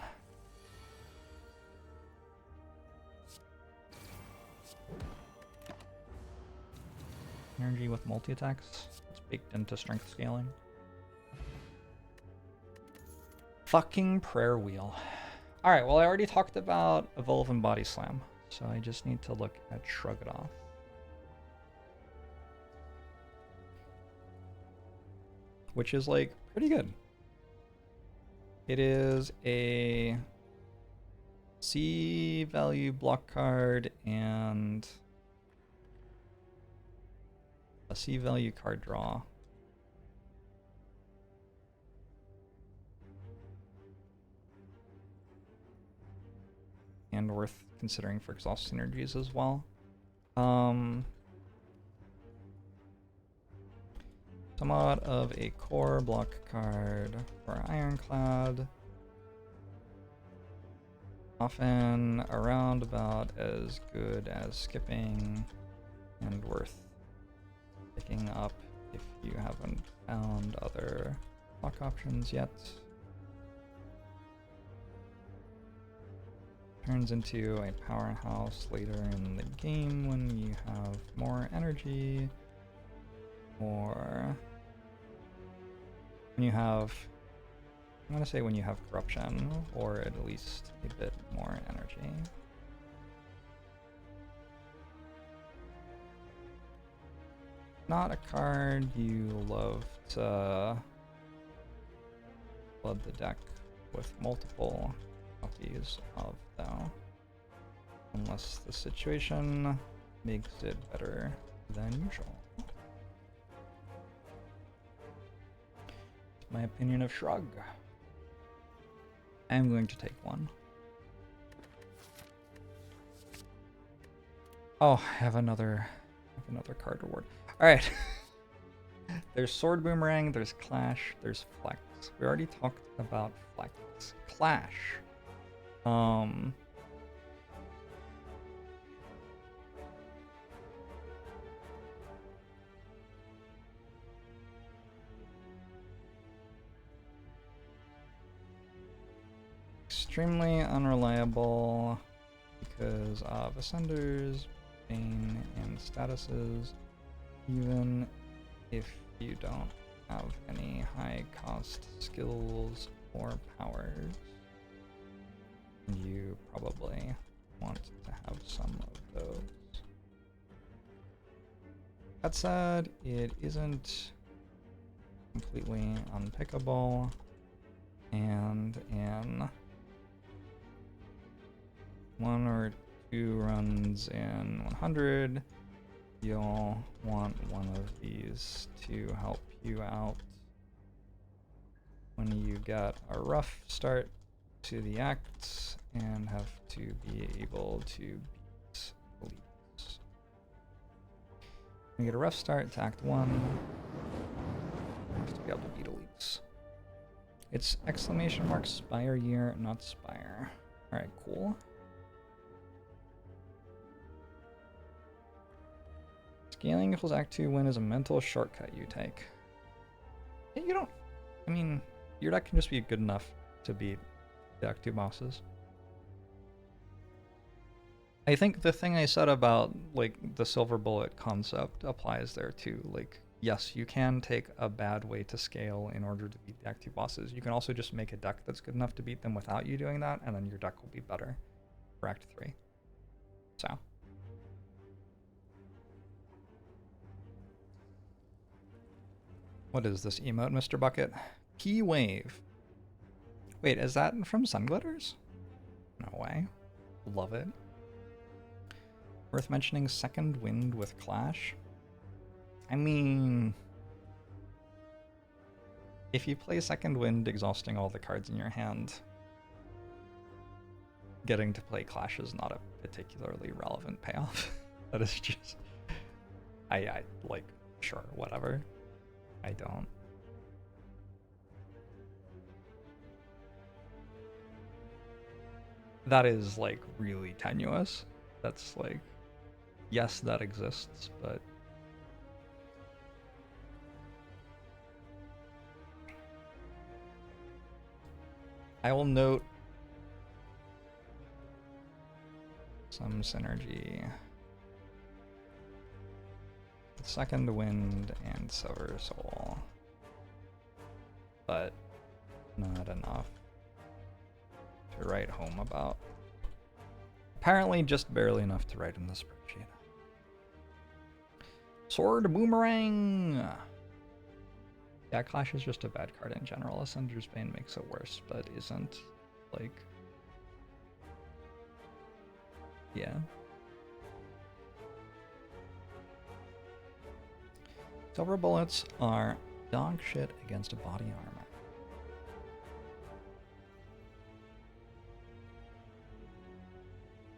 Energy with multi-attacks. It's baked into strength scaling. Fucking Prayer Wheel. Alright, well I already talked about Evolve and Body Slam, so I just need to look at Shrug It Off. Which is like pretty good. It is a C value block card and a C value card draw. And worth considering for exhaust synergies as well. Somewhat of a core block card for Ironclad. Often around about as good as skipping and worth picking up if you haven't found other block options yet. Turns into a powerhouse later in the game when you have more energy, or when you have, I'm gonna say when you have corruption, or at least a bit more energy. not a card you love to flood the deck with multiple copies of, though. Unless the situation makes it better than usual. My opinion of Shrug. I'm going to take one. Oh, I have another card reward. All right. There's Sword Boomerang, there's Clash, there's Flex. We already talked about Flex. Clash. Extremely unreliable because of Ascenders, Bane, and statuses, even if you don't have any high cost skills or powers. You probably want to have some of those. That said, it isn't completely unpickable, and in 1 or 2 runs in 100, you'll want one of these to help you out when you get a rough start to the act and have to be able to beat elites. When you get a rough start to Act 1, you have to be able to beat elites. It's ! Spire year, not Spire. Alright, cool. Scaling equals Act 2 win is a mental shortcut you take. You don't... I mean, your deck can just be good enough to beat the Act 2 bosses. I think the thing I said about, like, the silver bullet concept applies there too. Like, yes, you can take a bad way to scale in order to beat the Act 2 bosses. You can also just make a deck that's good enough to beat them without you doing that, and then your deck will be better for Act 3. So... what is this emote, Mr. Bucket? Key Wave. Wait, is that from Sunglitters? No way. Love it. Worth mentioning Second Wind with Clash? I mean... if you play Second Wind exhausting all the cards in your hand, getting to play Clash is not a particularly relevant payoff. That is just... I like, sure, whatever. I don't. That is, like, really tenuous. That's, like, yes, that exists, but... I will note some synergy. Second Wind and Silver Soul, but not enough to write home about. Apparently just barely enough to write in the spreadsheet. Sword Boomerang! Yeah, Clash is just a bad card in general. Ascender's Bane makes it worse, but isn't, like... yeah. Silver bullets are dog shit against body armor.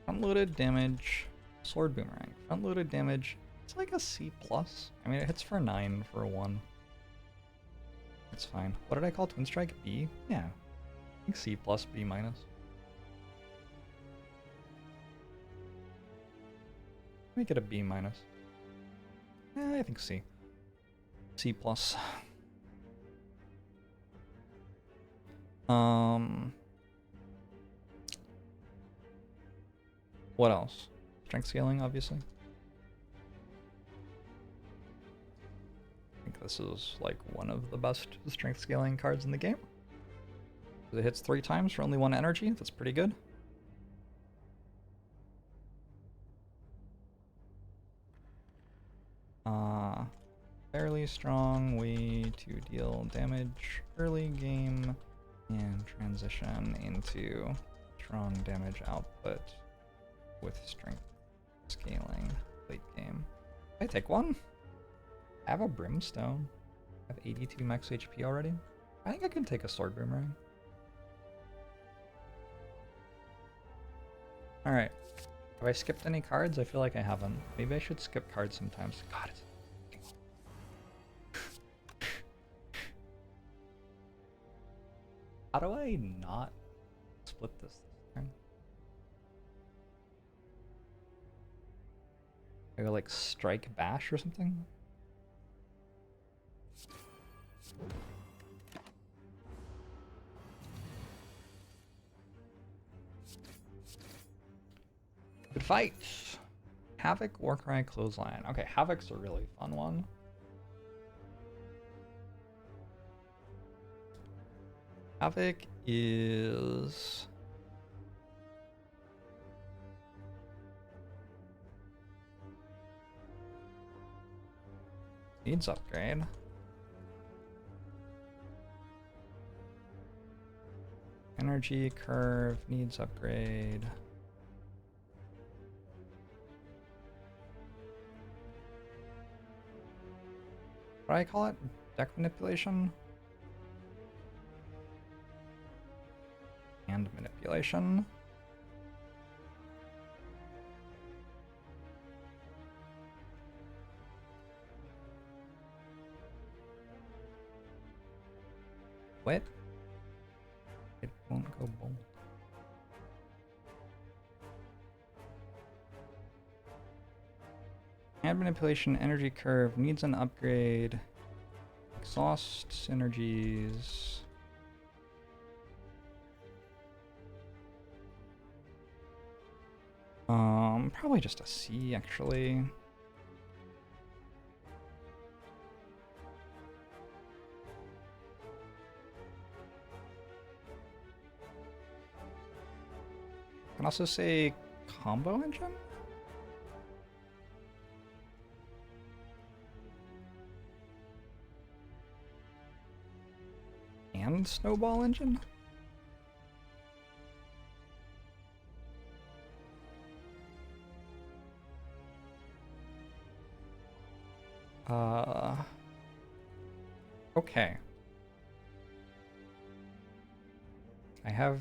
Front-loaded damage, Sword Boomerang. Front-loaded damage, it's like a C+. I mean, it hits for 9 for a 1. It's fine. What did I call Twin Strike? B? Yeah. I think C+, B-. Make it a B-. I think C. C+. What else? Strength scaling, obviously. I think this is like one of the best strength scaling cards in the game. It hits 3 times for only 1 energy. That's pretty good. fairly strong way to deal damage early game and transition into strong damage output with strength scaling late game. I take one. I have a brimstone. I have 82 max HP already. I think I can take a sword boomerang. Alright. Have I skipped any cards? I feel like I haven't. Maybe I should skip cards sometimes. God, it's... How do I not split this turn? I go like strike bash or something? Good fight! Havoc, Warcry, Clothesline. Okay, Havoc's a really fun one. Havoc is... needs upgrade. Energy curve needs upgrade. What do I call it? Deck manipulation? And manipulation. What? It won't go bold. And manipulation, energy curve needs an upgrade. Exhaust synergies. Probably just a C actually. Can also say combo engine? And snowball engine? Okay. I have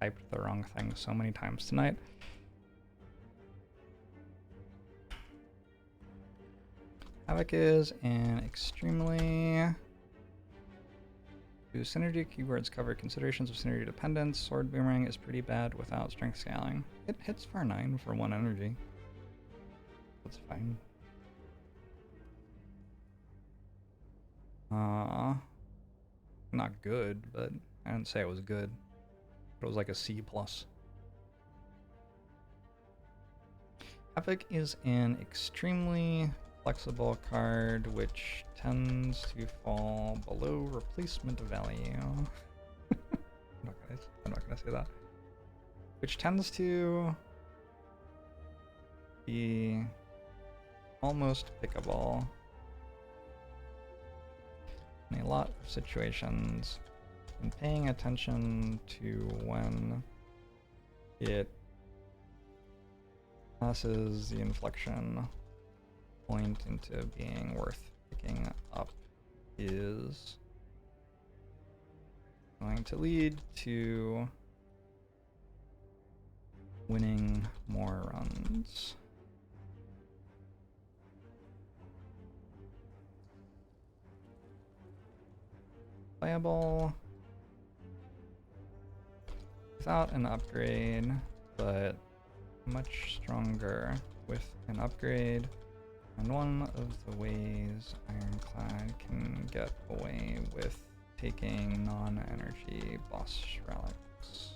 typed the wrong thing so many times tonight. Havoc is an extremely... Do synergy keywords cover considerations of synergy dependence? Sword Boomerang is pretty bad without strength scaling. It hits for 9 for 1 energy. That's fine. Not good, but I didn't say it was good. It was like a C+. Havoc is an extremely flexible card which tends to fall below replacement value. I'm not gonna say that. Which tends to be almost pickable in a lot of situations, and paying attention to when it passes the inflection point into being worth picking up is going to lead to winning more runs. Playable without an upgrade, but much stronger with an upgrade. And one of the ways Ironclad can get away with taking non-energy boss relics.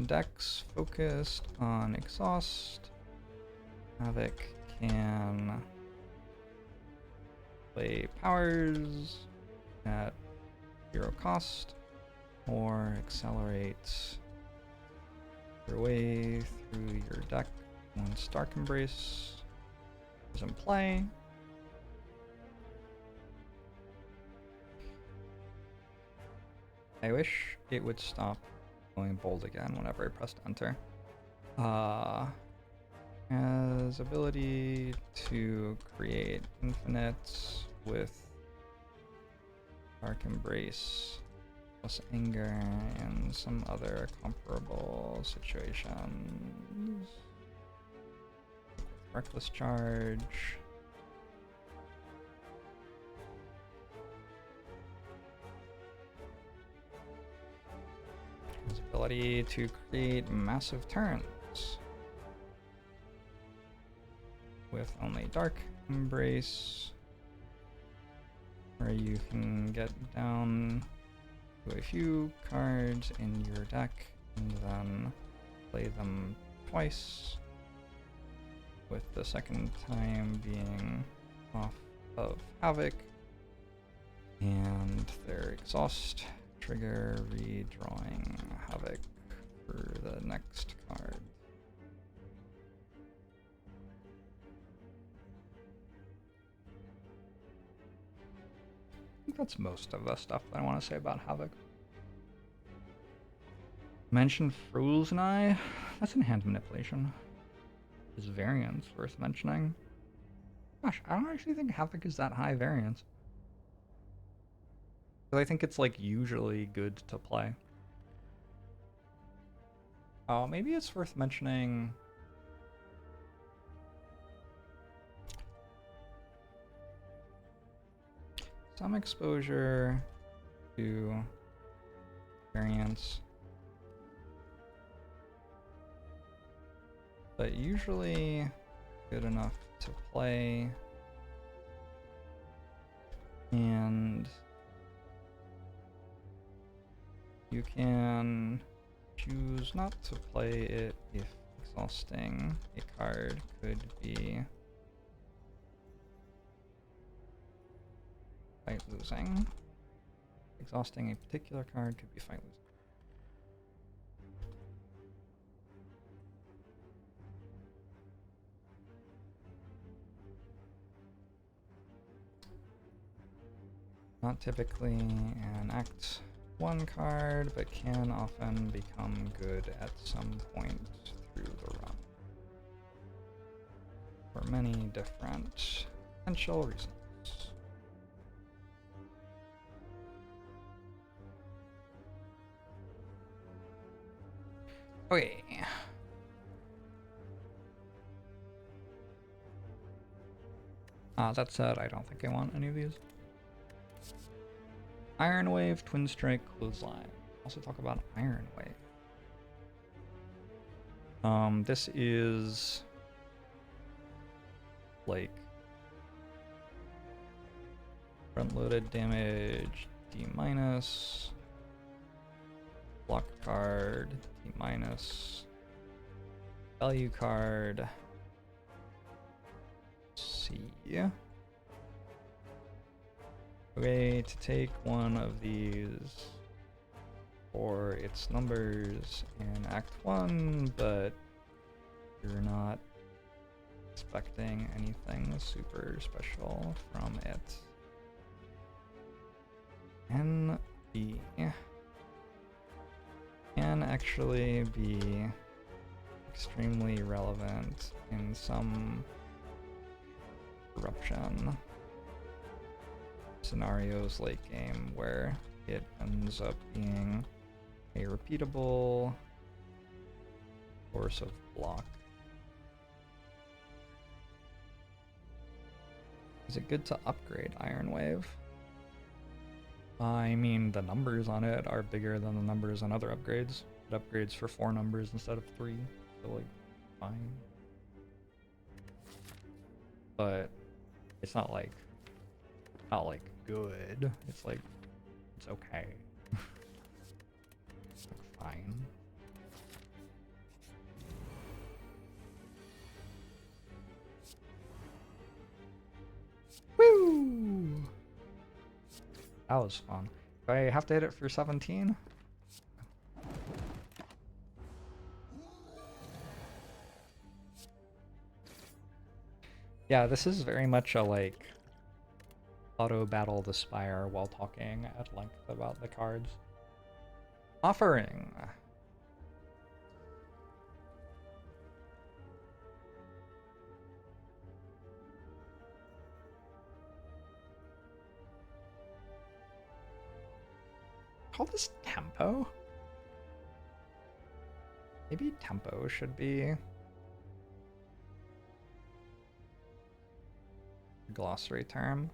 Decks focused on exhaust. Havoc can play powers at 0 cost or accelerate your way through your deck once Dark Embrace is in play. I wish it would stop going bold again whenever I pressed enter. Has ability to create infinites with Dark Embrace plus anger and some other comparable situations. Reckless charge. His ability to create massive turns with only Dark Embrace, where you can get down to a few cards in your deck and then play them twice, with the second time being off of Havoc, and their exhaust trigger redrawing Havoc for the next card. I think that's most of the stuff that I want to say about Havoc. Mention Frozen Eye. That's in hand manipulation. Is variance worth mentioning? Gosh, I don't actually think Havoc is that high variance. But I think it's like usually good to play. Oh, maybe it's worth mentioning. Some exposure to variance, but usually good enough to play, and you can choose not to play it if exhausting a card could be fight losing. Exhausting a particular card could be fight losing. Not typically an Act 1 card, but can often become good at some point through the run, for many different potential reasons. Okay. That said, I don't think I want any of these. Iron Wave, Twin Strike, Clothesline. Also talk about Iron Wave. This is like front-loaded damage D-, block card D-, value card C. Okay, to take one of these for its numbers in Act 1, but you're not expecting anything super special from it. NB can actually be extremely relevant in some corruption scenarios late game, where it ends up being a repeatable source of block. Is it good to upgrade Iron Wave? I mean, the numbers on it are bigger than the numbers on other upgrades. It upgrades for 4 numbers instead of 3, so like, fine. But it's not like good. It's like, it's okay. It's like fine. Woo! That was fun. Do I have to hit it for 17? Yeah, this is very much a like auto battle the Spire while talking at length about the cards. Offering. Call this tempo? Maybe tempo should be a glossary term.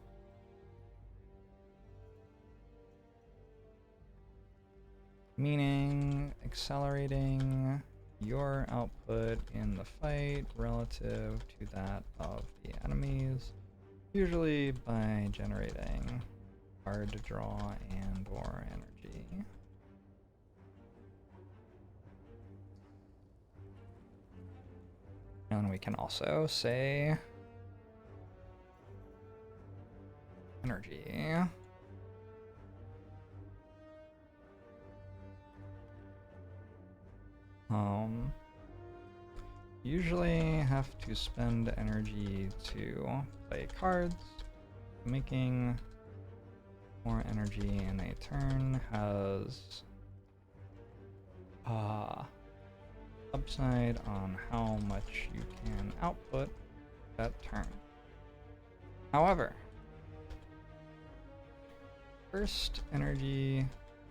Meaning accelerating your output in the fight relative to that of the enemies, usually by generating card draw and or energy. And we can also say energy. Usually have to spend energy to play cards. Making more energy in a turn has upside on how much you can output that turn. However, first energy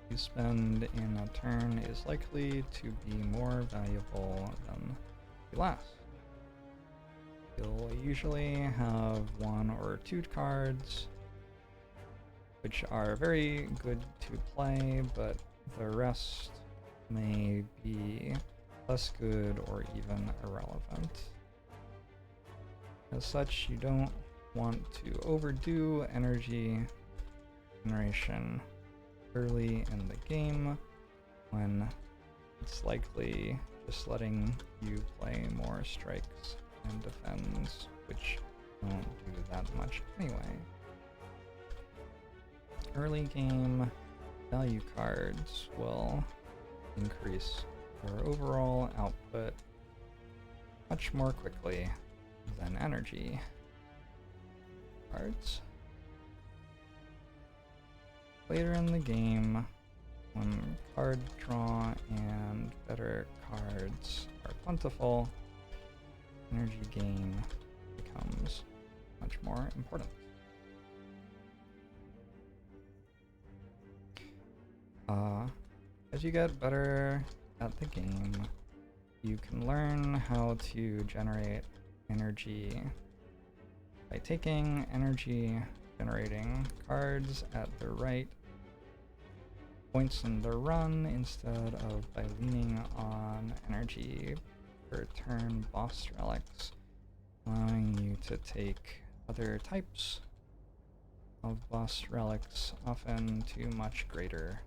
you spend in a turn is likely to be more valuable than the last. You'll usually have 1 or 2 cards which are very good to play, but the rest may be less good or even irrelevant. As such, you don't want to overdo energy generation early in the game when it's likely just letting you play more strikes and defends, which don't do that much anyway. Early game value cards will increase your overall output much more quickly than energy cards. Later in the game, when card draw and better cards are plentiful, energy gain becomes much more important. As you get better at the game, you can learn how to generate energy by taking energy generating cards at the right points in the run instead of by leaning on energy per turn boss relics, allowing you to take other types of boss relics, often to much greater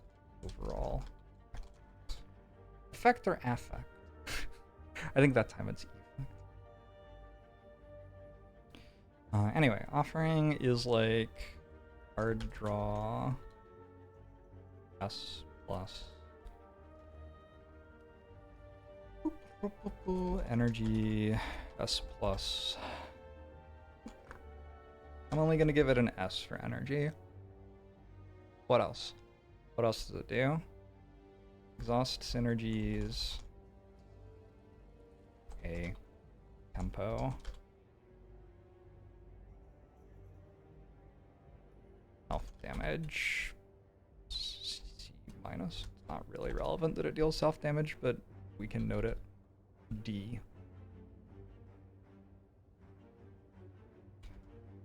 overall effect or affect. I think that time it's effect. Anyway, offering is like card draw S plus energy S plus. I'm only gonna give it an S for energy. What else? What else does it do? Exhaust synergies. Okay. Tempo. Health damage. C minus. It's not really relevant that it deals self damage, but we can note it. D.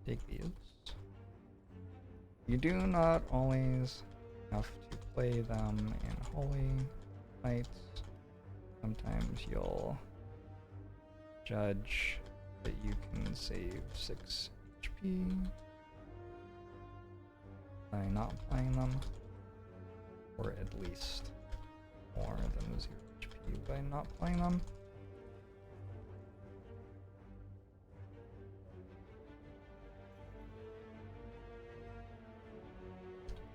Take these. You do not always have to play them in holy fights. Sometimes you'll judge that you can save 6 HP by not playing them, or at least more than 0 HP by not playing them.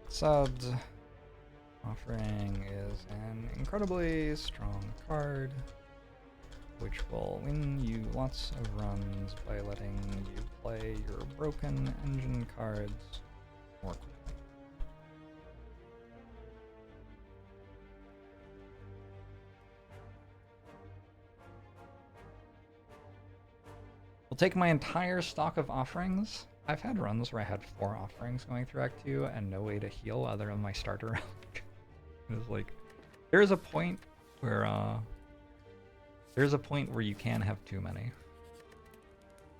Subs. Offering is an incredibly strong card. which will win you lots of runs by letting you play your broken engine cards more quickly. We'll take my entire stock of offerings. I've had runs where I had 4 offerings going through Act 2 and no way to heal other than my starter round. It's like, there's a point where you can have too many.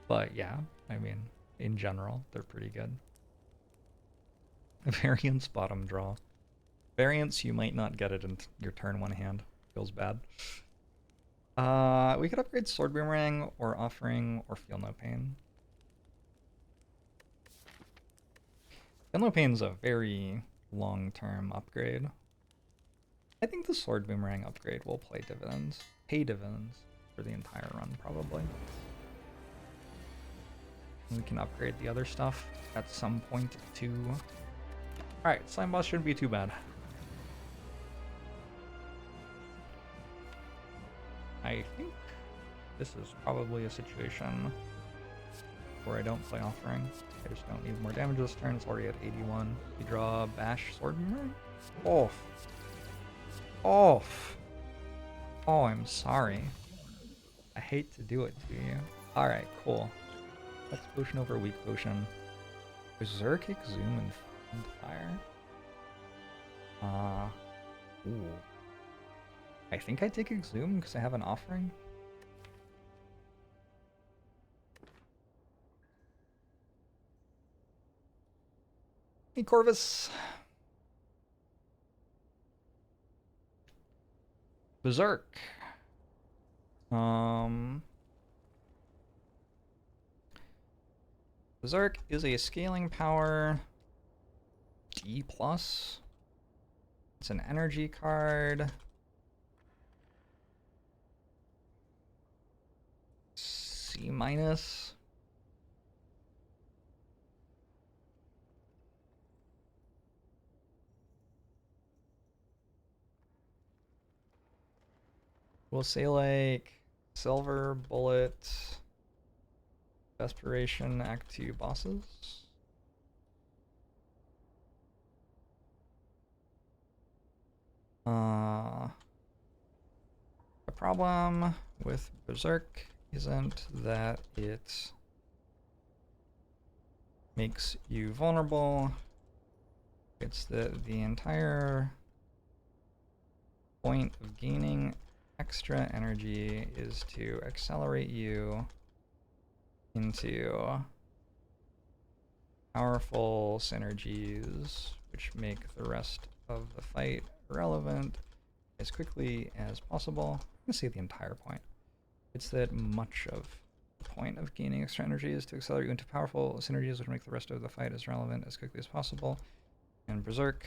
But yeah, I mean, in general, they're pretty good. Variance bottom draw. Variance, you might not get it in your turn 1 hand. Feels bad. We could upgrade Sword Boomerang or Offering or Feel No Pain. Feel No Pain's a very long-term upgrade. I think the Sword Boomerang upgrade will pay dividends for the entire run, probably. And we can upgrade the other stuff at some point too. Alright, Slime Boss shouldn't be too bad. I think this is probably a situation where I don't play Offering. I just don't need more damage this turn. It's already at 81. You draw Bash Sword Boomerang? Off. Off. Oh, I'm sorry. I hate to do it to you. Alright, cool. Flex Potion over Weak Potion. Berserk, Exhume, and Fire. Ooh. I think I take Exhume because I have an Offering. Hey, Corvus. Berserk. Berserk is a scaling power D+. It's an energy card. C-. We'll say like Silver Bullet, Desperation, Act 2 bosses. The problem with Berserk isn't that it makes you vulnerable. It's that the entire point of gaining extra energy is to accelerate you into powerful synergies, which make the rest of the fight relevant as quickly as possible. I'm gonna say the entire point. It's that much of the point of gaining extra energy is to accelerate you into powerful synergies, which make the rest of the fight as relevant as quickly as possible. And Berserk,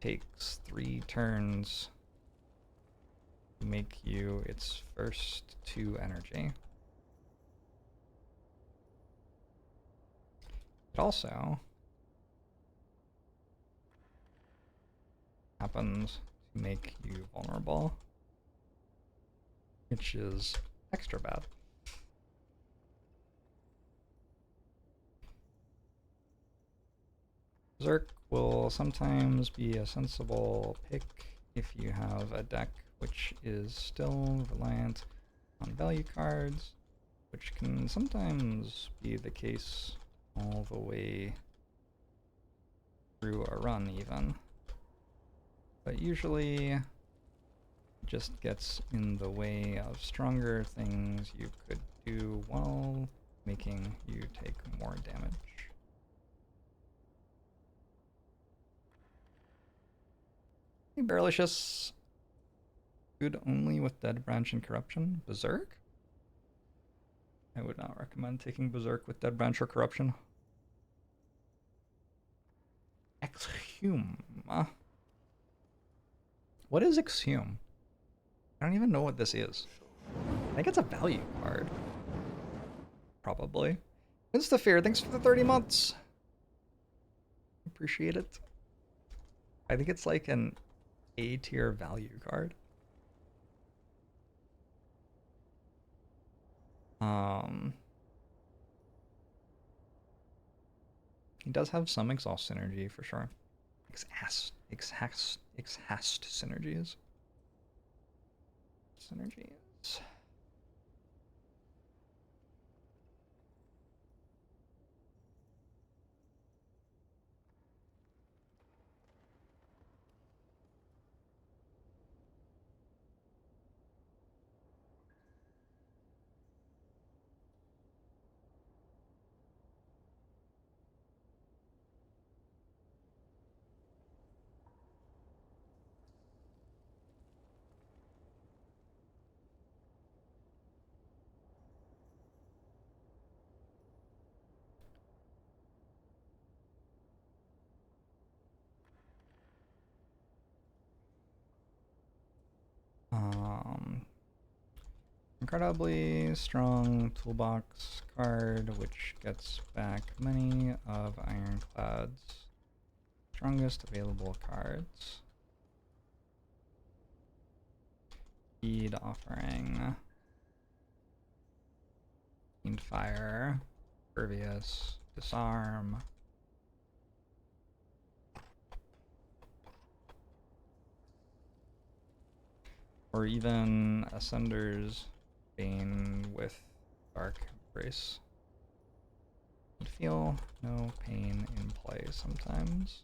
takes 3 turns to make you its first 2 energy. It also happens to make you vulnerable, which is extra bad. Berserk will sometimes be a sensible pick if you have a deck which is still reliant on value cards, which can sometimes be the case all the way through a run even. But usually it just gets in the way of stronger things you could do while making you take more damage. Hey, Barrelicious. Good only with Dead Branch and Corruption. Berserk? I would not recommend taking Berserk with Dead Branch or Corruption. Exhume. What is Exhume? I don't even know what this is. I think it's a value card. Probably. Instafear, thanks for the 30 months. Appreciate it. I think it's like an A tier value card. He does have some exhaust synergy for sure. Exhaust synergies. Synergies. Incredibly strong toolbox card, which gets back many of Ironclad's strongest available cards. Speed offering. Fire, Pervious, Disarm. Or even Ascender's Bane with Dark Embrace. You feel no pain in play sometimes.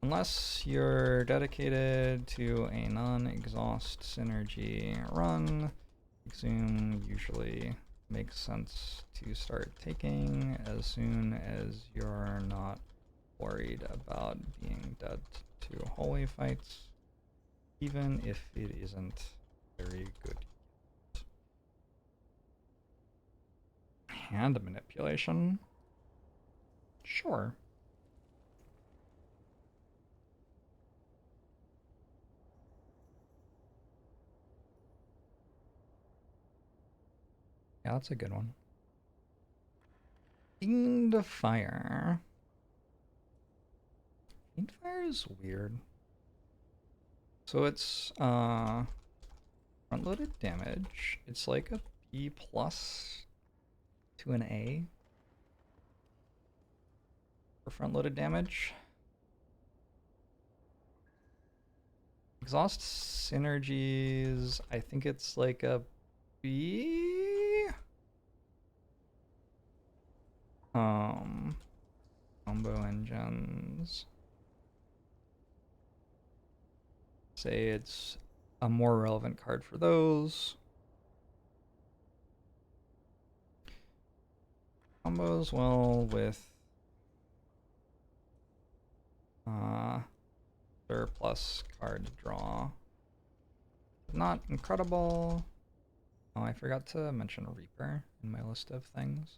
Unless you're dedicated to a non-exhaust synergy run, Exhume usually makes sense to start taking as soon as you're not worried about being dead to holy fights, even if it isn't very good. Hand manipulation? Sure. Yeah, that's a good one. Fiend Fire. Fiend Fire is weird. So it's front-loaded damage. It's like a B plus to an A for front-loaded damage. Exhaust synergies, I think it's like a B. Combo engines. Say it's a more relevant card for those. Combos well with surplus card draw. Not incredible. Oh, I forgot to mention Reaper in my list of things.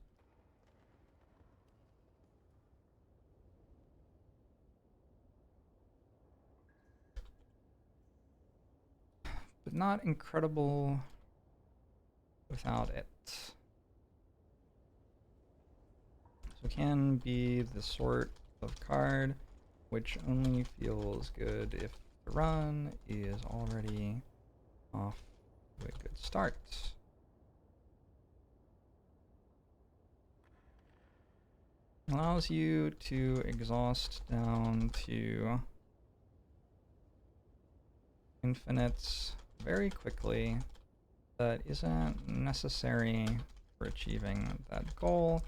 But not incredible without it. So it can be the sort of card which only feels good if the run is already off to a good start. Allows you to exhaust down to infinites very quickly. That isn't necessary for achieving that goal,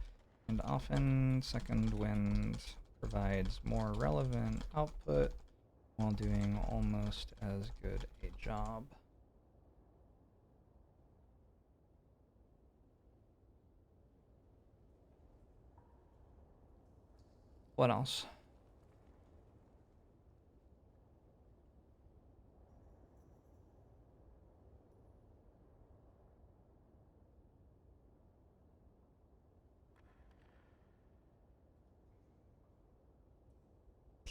and often Second Wind provides more relevant output while doing almost as good a job. What else?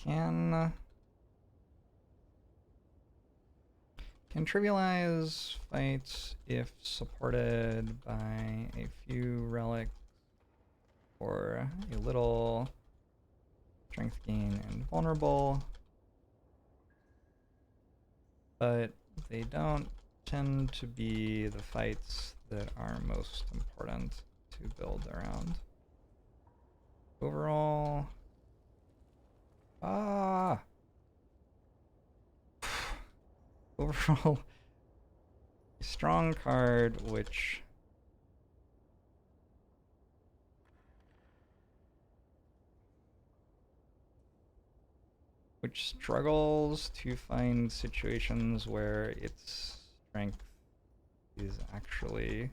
Can trivialize fights if supported by a few relics or a little strength gain, and vulnerable. But they don't tend to be the fights that are most important to build around. Overall, overall, strong card which struggles to find situations where its strength is actually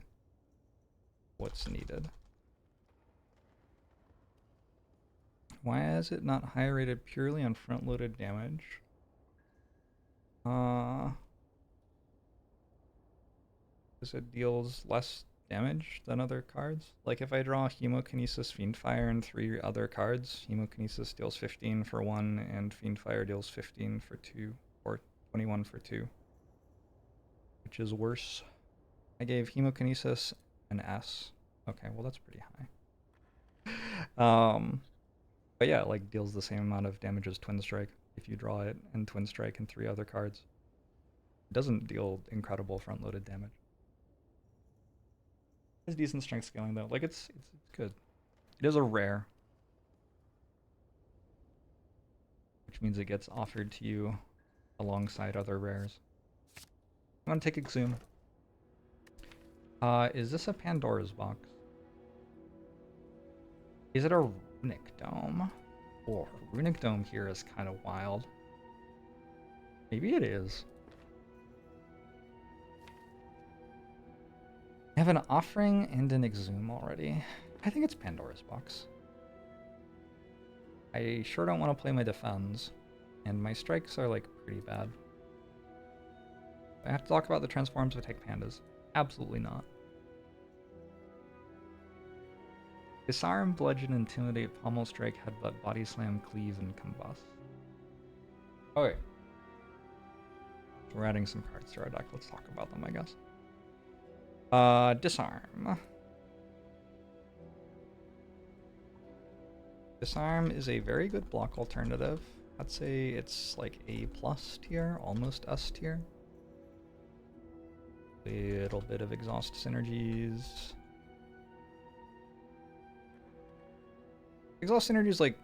what's needed. Why is it not high rated purely on front-loaded damage? Because it deals less damage than other cards. Like if I draw Hemokinesis, Fiendfire, and 3 other cards, Hemokinesis deals 15 for 1, and Fiendfire deals 15 for 2, or 21 for 2. Which is worse. I gave Hemokinesis an S. Okay, well that's pretty high. But yeah, it like deals the same amount of damage as Twin Strike if you draw it, and Twin Strike and 3 other cards. It doesn't deal incredible front-loaded damage. It has decent strength scaling though. Like it's good. It is a rare, which means it gets offered to you alongside other rares. I'm gonna take Exhume. Is this a Pandora's box? Is it a Runic Dome? Oh, Runic Dome here is kind of wild. Maybe it is. I have an Offering and an Exhume already. I think it's Pandora's box. I sure don't want to play my defense, and my strikes are like pretty bad. I have to talk about the transforms if I take pandas. Absolutely not. Disarm, Bludgeon, Intimidate, Pommel Strike, Headbutt, Body Slam, Cleave, and Combust. Okay. We're adding some cards to our deck. Let's talk about them, I guess. Disarm. Disarm is a very good block alternative. I'd say it's like A+ tier, almost S tier. Little bit of exhaust synergies. Exhaust synergies, like,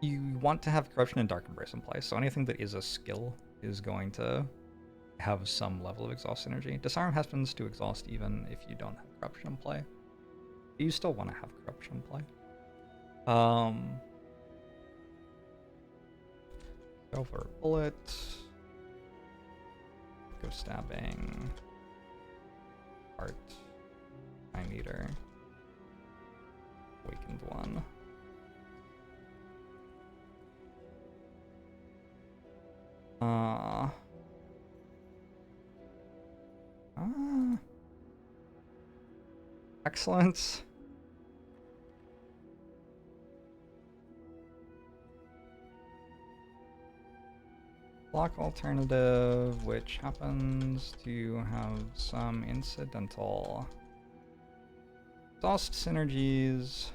you want to have Corruption and Dark Embrace in play, so anything that is a skill is going to have some level of exhaust synergy. Disarm happens to exhaust even if you don't have Corruption in play. But you still want to have Corruption in play. Go for a bullet. Go stabbing. Heart. Time Eater. Awakened one. Excellence. Block alternative, which happens to have some incidental exhaust synergies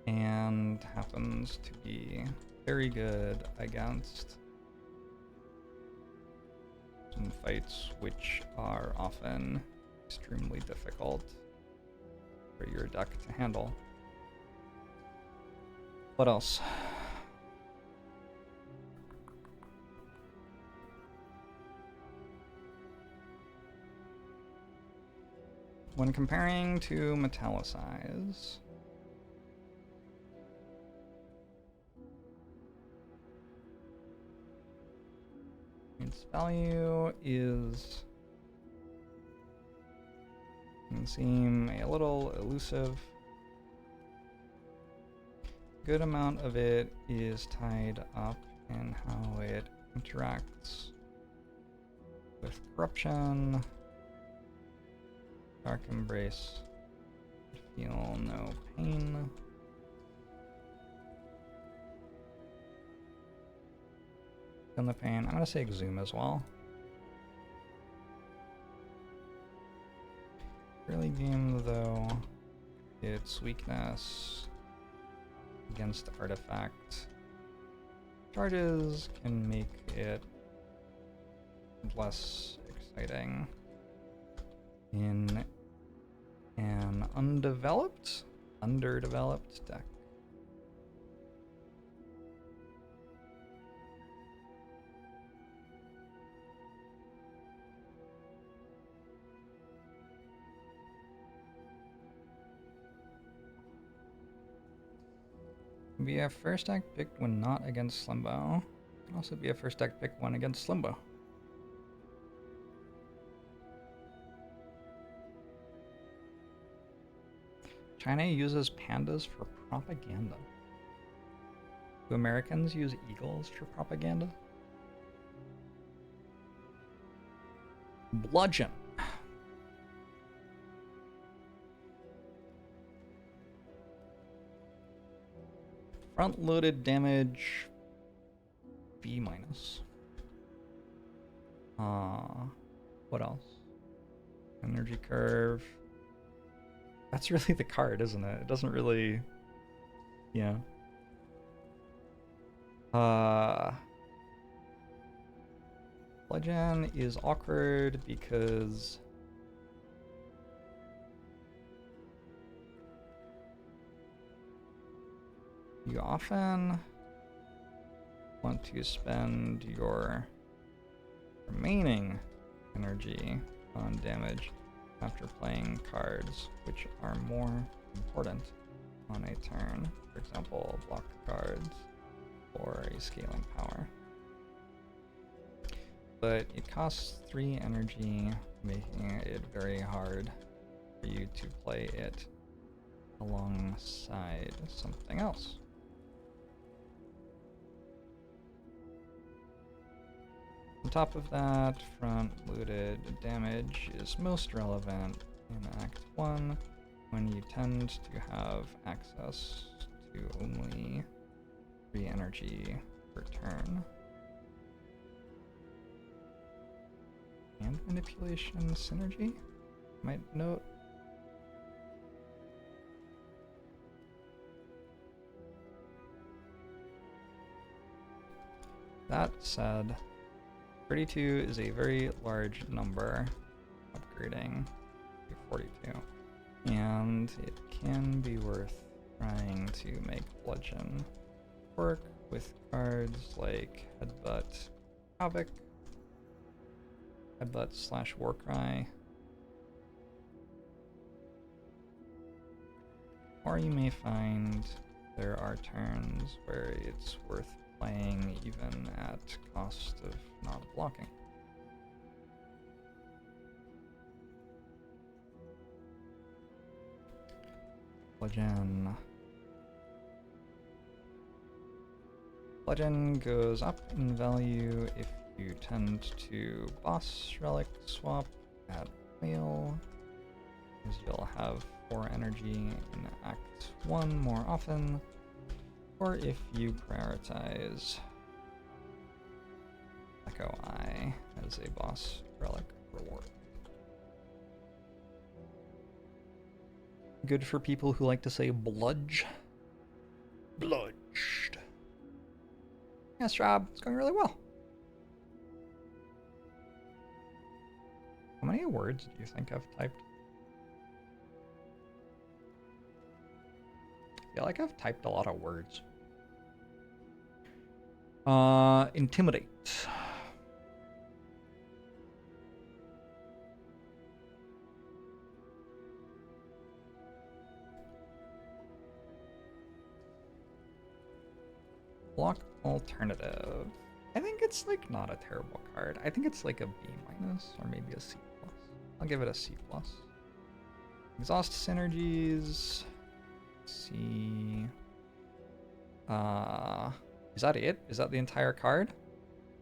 and happens to be very good against some fights which are often extremely difficult for your deck to handle. What else? When comparing to Metallicize, its value is can seem a little elusive. Good amount of it is tied up in how it interacts with Corruption. Dark Embrace. Feel no pain. Feel the pain. I'm gonna say Exhume as well. Early game though, its weakness against artifact charges can make it less exciting in an underdeveloped deck. Be a first deck picked when not against Slimbo. Can also be a first deck picked when against Slimbo. China uses pandas for propaganda. Do Americans use eagles for propaganda? Bludgeon. Front-loaded damage B-. What else? Energy curve. That's really the card, isn't it? It doesn't really... Yeah. Bludgeon is awkward because... you often want to spend your remaining energy on damage after playing cards which are more important on a turn. For example, block cards or a scaling power. But it costs 3 energy, making it very hard for you to play it alongside something else. On top of that, front-loaded damage is most relevant in Act 1, when you tend to have access to only 3 energy per turn. And manipulation synergy, might note. That said, 32 is a very large number, upgrading to 42, and it can be worth trying to make Bludgeon work with cards like Headbutt Havoc, Headbutt / Warcry, or you may find there are turns where it's worth playing even at cost of not blocking. Bludgeon. Bludgeon goes up in value if you tend to boss relic swap at whale, because you'll have 4 energy in Act 1 more often, or if you prioritize Echo Eye as a boss relic reward. Good for people who like to say bludge. Bludged. Yes, Rob, it's going really well. How many words do you think I've typed? I feel like I've typed a lot of words. Intimidate. Block alternative. I think it's like not a terrible card. I think it's like a B- or maybe a C+. I'll give it a C+. Exhaust synergies. C. Is that it? Is that the entire card?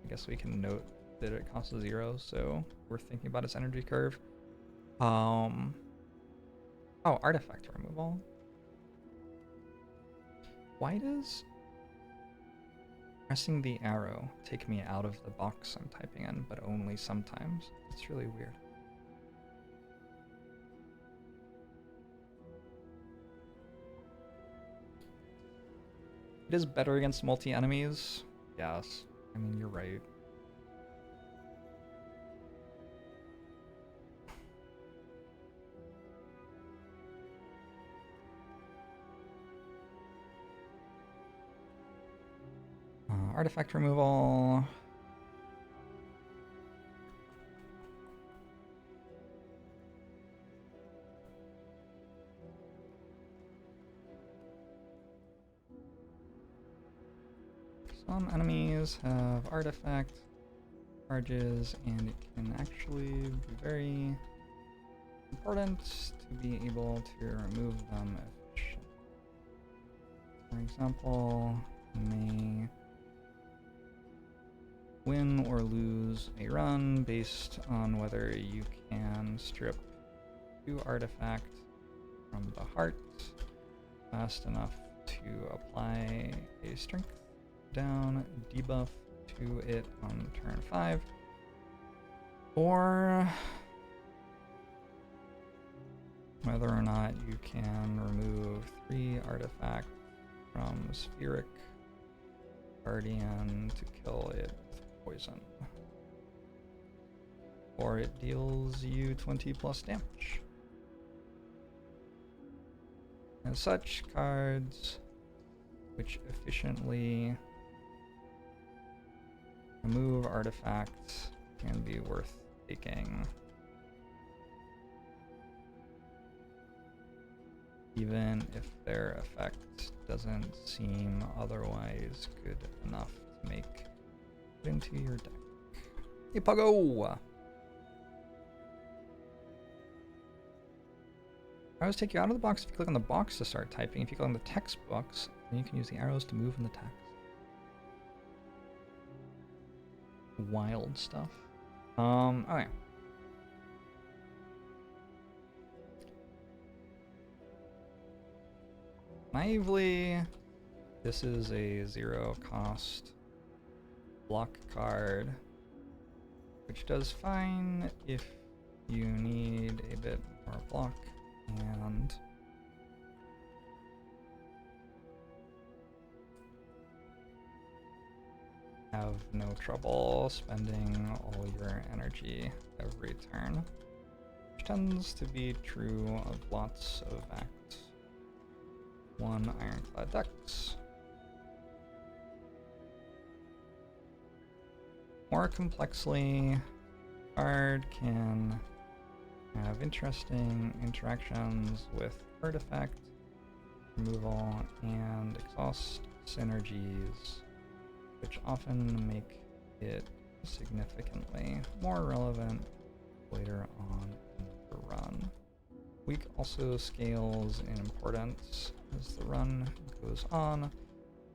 I guess we can note that it costs 0, so we're thinking about its energy curve. Oh, artifact removal. Why does pressing the arrow take me out of the box I'm typing in, but only sometimes? It's really weird. It is better against multi-enemies. Yes. I mean, you're right. Artifact removal. Some enemies have artifact charges, and it can actually be very important to be able to remove them efficiently. For example, you may win or lose a run based on whether you can strip 2 artifacts from the heart fast enough to apply a strength down debuff to it on turn 5, or whether or not you can remove 3 artifacts from Spheric Guardian to kill it with poison, or it deals you 20 plus damage. As such, cards which efficiently remove artifacts can be worth taking, even if their effect doesn't seem otherwise good enough to make it into your deck. Hey, Puggo! Arrows take you out of the box if you click on the box to start typing. If you click on the text box, then you can use the arrows to move in the text. Wild stuff. Okay. Naively, this is a 0 cost block card, which does fine if you need a bit more block and have no trouble spending all your energy every turn, which tends to be true of lots of Act 1 Ironclad decks. More complexly, card can have interesting interactions with artifact removal and exhaust synergies, which often make it significantly more relevant later on in the run. Weak also scales in importance as the run goes on.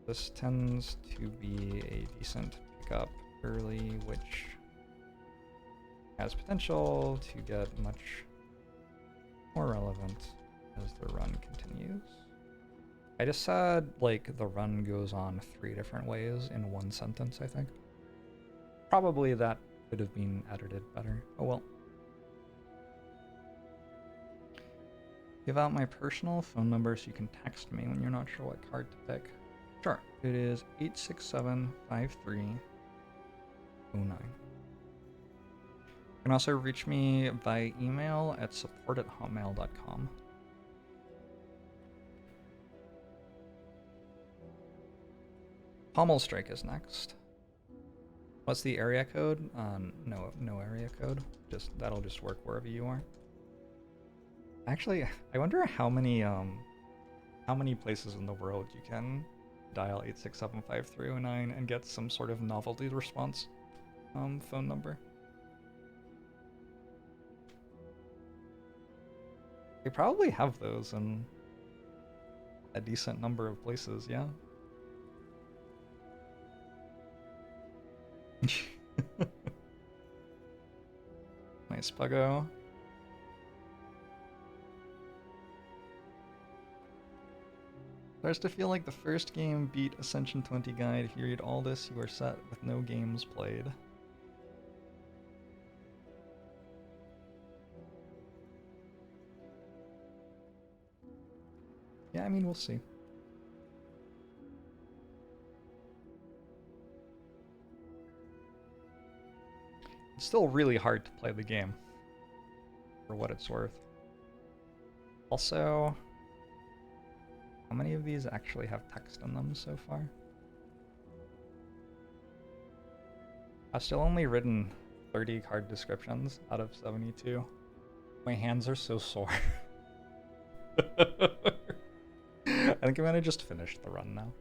This tends to be a decent pickup early, which has potential to get much more relevant as the run continues. I just said, like, the run goes on 3 different ways in one sentence, I think. Probably that could have been edited better. Oh well. Give out my personal phone number so you can text me when you're not sure what card to pick. Sure. It is 867-5309. You can also reach me via email at support@hotmail.com. Pommel Strike is next. What's the area code? No area code. That'll just work wherever you are. Actually, I wonder how many places in the world you can dial 867-5309 and get some sort of novelty response phone number. They probably have those in a decent number of places, yeah. Nice, Puggo. Starts to feel like the first game beat Ascension 20 guide. If you read all this, you are set with no games played. Yeah, I mean, we'll see. It's still really hard to play the game, for what it's worth. Also, how many of these actually have text in them so far? I've still only written 30 card descriptions out of 72. My hands are so sore. I think I'm gonna just finish the run now.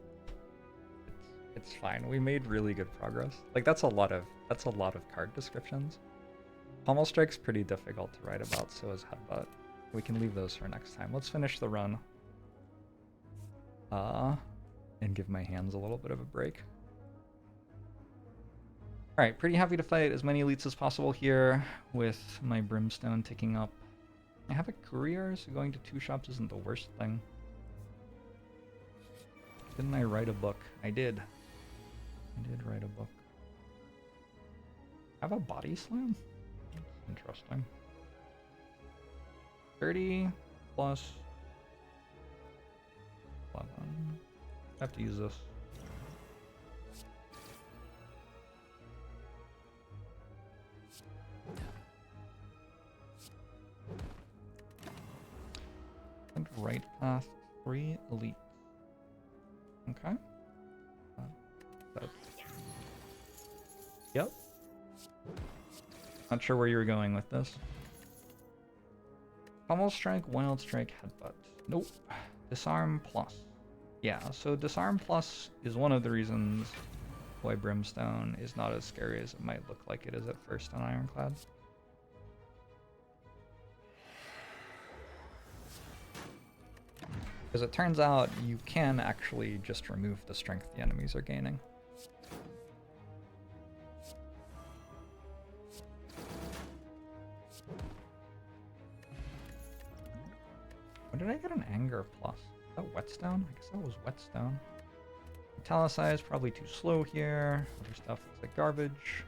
It's fine. We made really good progress. Like that's a lot of card descriptions. Pommel Strike's pretty difficult to write about, so is Headbutt. We can leave those for next time. Let's finish the run. And give my hands a little bit of a break. Alright, pretty happy to fight as many elites as possible here with my Brimstone ticking up. I have a courier, so going to 2 shops isn't the worst thing. Didn't I write a book? I did. I did write a book. I have a body slam? That's interesting. 30 plus 11. I have to use this. And right path 3 elite. Okay. Yep. Not sure where you were going with this. Pommel Strike, Wild Strike, Headbutt. Nope. Disarm Plus. Yeah, so Disarm Plus is one of the reasons why Brimstone is not as scary as it might look like it is at first on Ironclad. Because it turns out you can actually just remove the strength the enemies are gaining. When did I get an Anger Plus? Is that Whetstone? I guess that was Whetstone. Italicize, probably too slow here. Other stuff looks like garbage.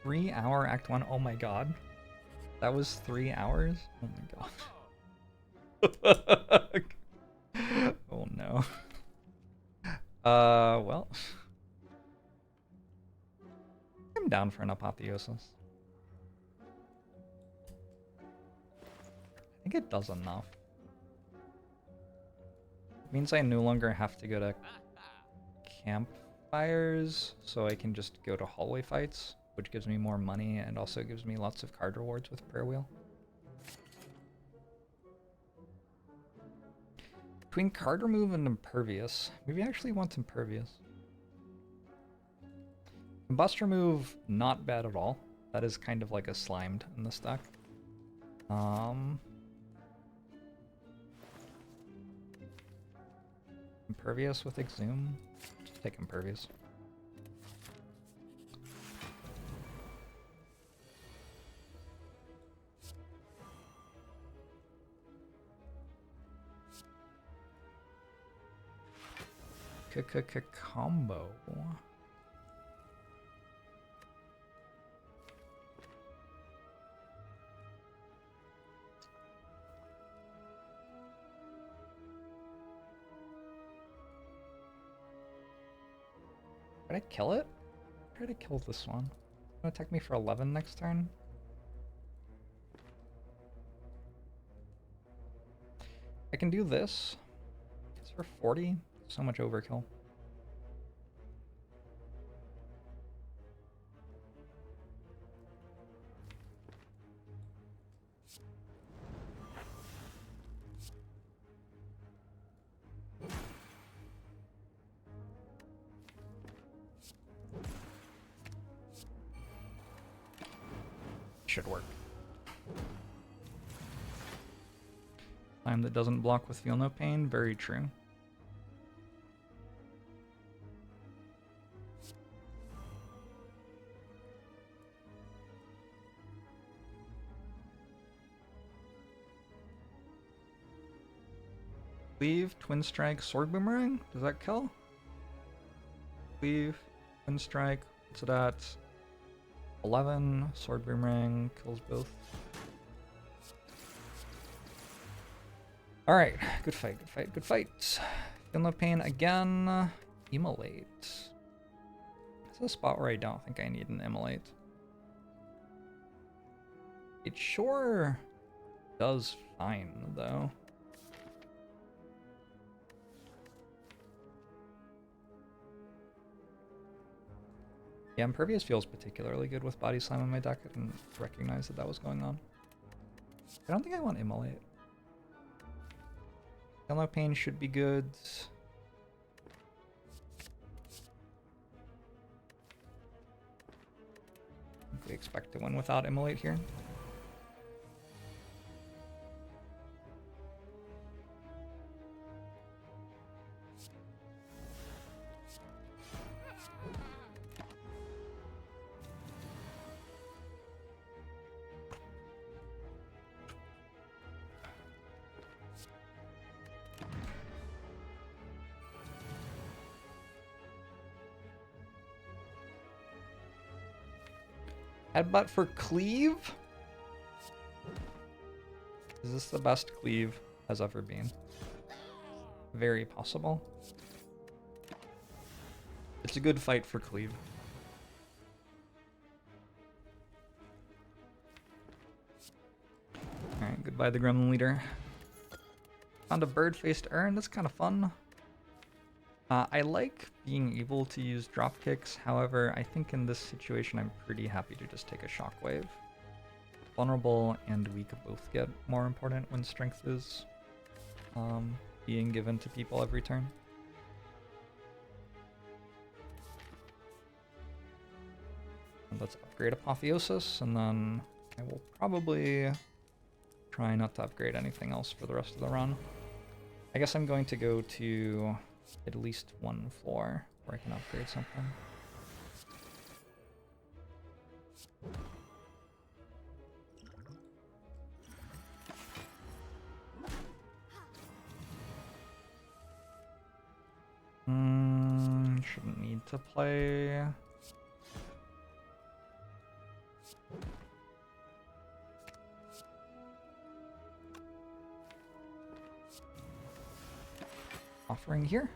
Three-hour Act 1. Oh my god. That was 3 hours? Oh my god. Oh no. Well. I'm down for an apotheosis. I think it does enough. It means I no longer have to go to campfires, so I can just go to hallway fights, which gives me more money and also gives me lots of card rewards with Prayer Wheel. Between card remove and impervious, maybe I actually want impervious. Combust remove, not bad at all. That is kind of like a slimed in the stack. Impervious with Exhume. Just take impervious. Combo. Did I kill it? Try to kill this one. Gonna attack me for 11 next turn. I can do this. It's for 40. So much overkill. Should work. Time that doesn't block with Feel No Pain, very true. Leave, Twin Strike, Sword Boomerang? Does that kill? Leave, Twin Strike, what's it at? 11, Sword Boomerang kills both. Alright, good fight, good fight, good fight. Feel no pain again. Immolate. This is a spot where I don't think I need an immolate. It sure does fine, though. Yeah, Impervious feels particularly good with Body Slam in my deck. I didn't recognize that that was going on. I don't think I want Immolate. Feel no pain should be good. We expect to win without Immolate here. Headbutt for Cleave? Is this the best Cleave has ever been? Very possible. It's a good fight for Cleave. Alright, goodbye the Gremlin Leader. Found a bird-faced urn, that's kind of fun. I like being able to use drop kicks, however, I think in this situation I'm pretty happy to just take a shockwave. Vulnerable and weak both get more important when strength is being given to people every turn. And let's upgrade Apotheosis, and then I will probably try not to upgrade anything else for the rest of the run. I guess I'm going to go to at least one floor where I can upgrade something. Shouldn't need to play. Offering here.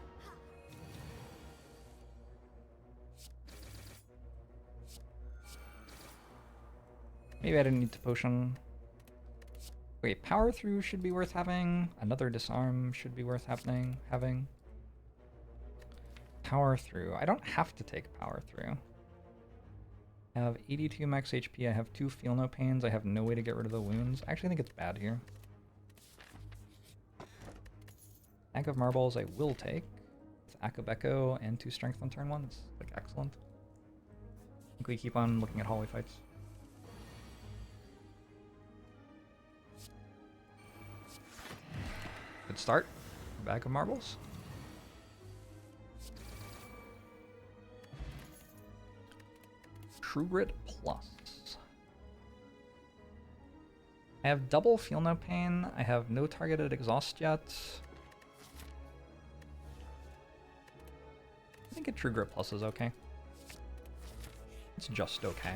Maybe I didn't need to potion. Wait, power through should be worth having. Another disarm should be worth having. Power through. I don't have to take power through. I have 82 max HP. I have 2 feel no pains. I have no way to get rid of the wounds. I actually think it's bad here. Ack of Marbles I will take. With Ack of Echo and 2 strength on turn 1. It's like excellent. I think we keep on looking at hallway fights. Good start. Bag of Marbles. True Grit Plus. I have double Feel No Pain. I have no targeted exhaust yet. I think a True Grit Plus is okay. It's just okay.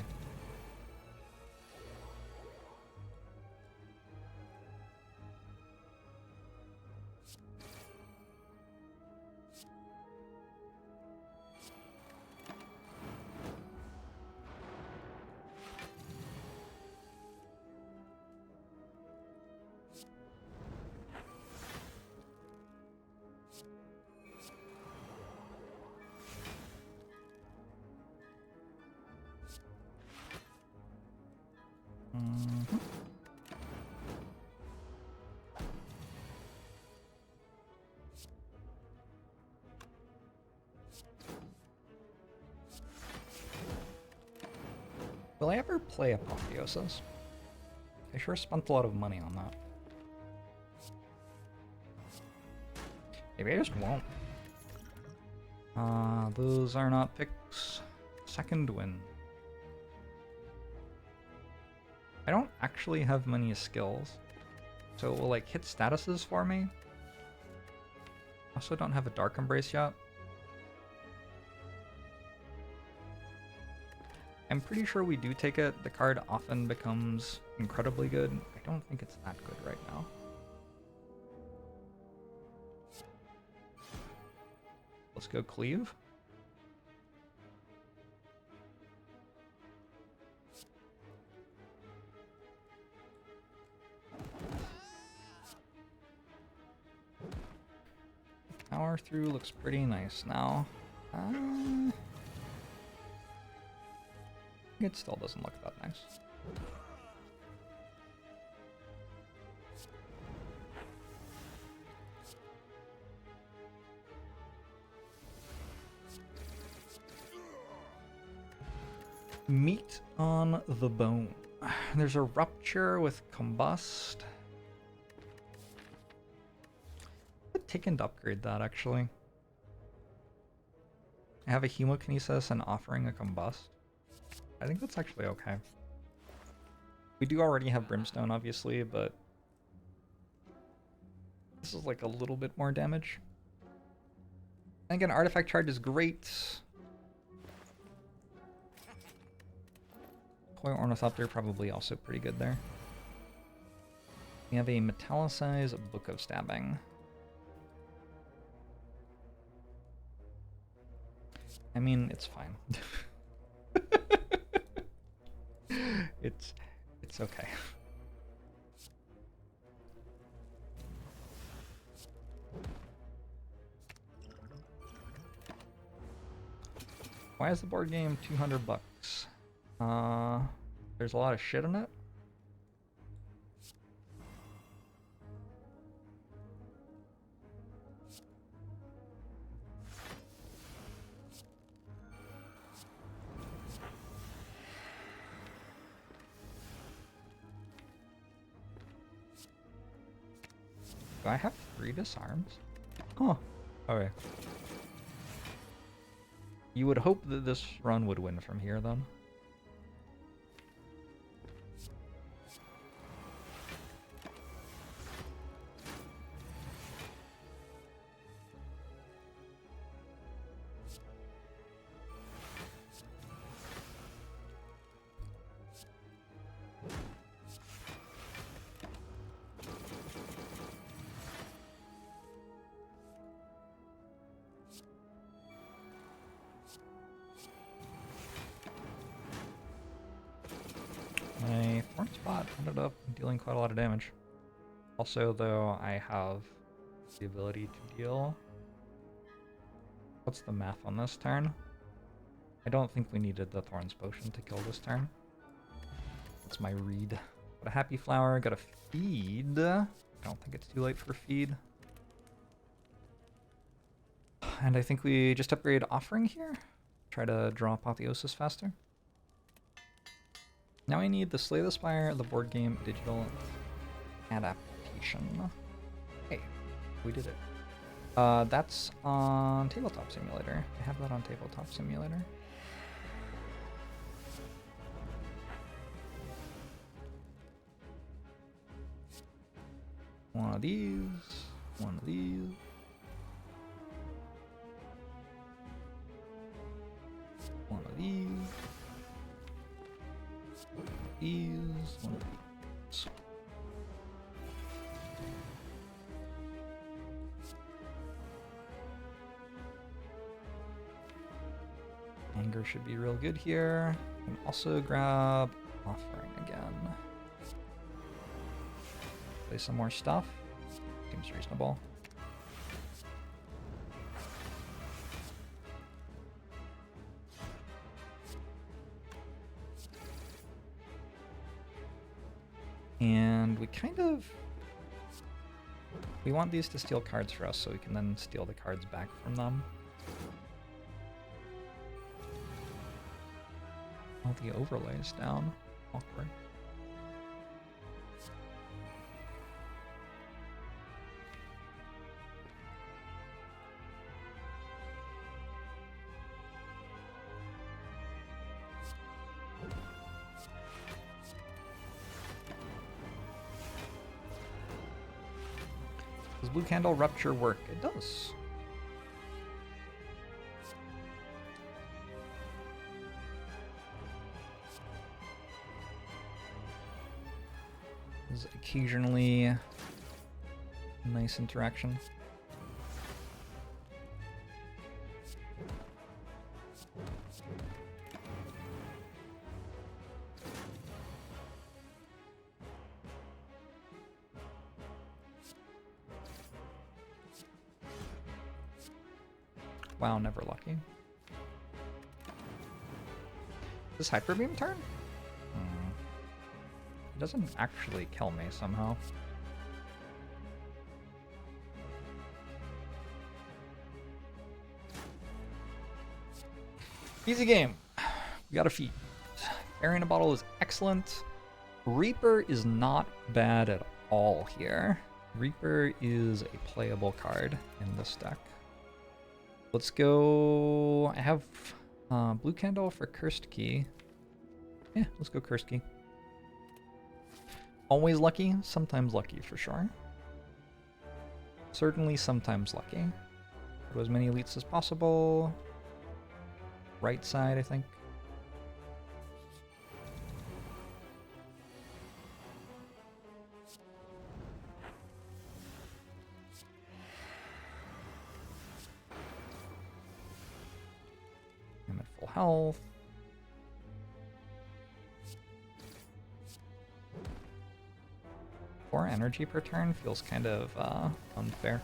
Will I ever play Apotheosis? I sure spent a lot of money on that. Maybe I just won't. Those are not picks. Second win. I don't actually have many skills, so it will like hit statuses for me. Also don't have a Dark Embrace yet. I'm pretty sure we do take it. The card often becomes incredibly good. I don't think it's that good right now. Let's go cleave. Power through looks pretty nice now. It still doesn't look that nice. Meat on the bone. There's a rupture with combust. I'd taken to upgrade that actually. I have a hemokinesis and offering a combust. I think that's actually okay. We do already have brimstone obviously, but this is like a little bit more damage. And again, artifact charge is great. Koi Ornithopter probably also pretty good there. We have a metallicized Book of Stabbing. I mean, it's fine. It's okay. Why is the board game $200? There's a lot of shit in it. Do I have 3 disarms? Huh. Okay. You would hope that this run would win from here, then. My Thorn Spot ended up dealing quite a lot of damage. Also, though, I have the ability to deal... What's the math on this turn? I don't think we needed the Thorns Potion to kill this turn. That's my read. Got a Happy Flower, got a Feed. I don't think it's too late for Feed. And I think we just upgrade Offering here. Try to draw Apotheosis faster. Now I need the Slay the Spire, the board game digital adaptation. Hey, we did it. That's on Tabletop Simulator. I have that on Tabletop Simulator. One of these, one of these. One of these. One of these, one of these. Anger should be real good here. And also grab Offering again. Play some more stuff. Seems reasonable. And we want these to steal cards for us so we can then steal the cards back from them. All the overlays down. Awkward. Does Blue Candle Rupture work? It does. There's occasionally a nice interaction. Wow, never lucky. Does Hyper Beam turn? It doesn't actually kill me somehow. Easy game. We got a feat. Fairy in a Bottle is excellent. Reaper is not bad at all here. Reaper is a playable card in this deck. Let's go... I have Blue Candle for Cursed Key. Yeah, let's go Cursed Key. Always lucky, sometimes lucky for sure. Certainly sometimes lucky. Go as many elites as possible. Right side, I think. I'm at full health. Four energy per turn feels kind of unfair.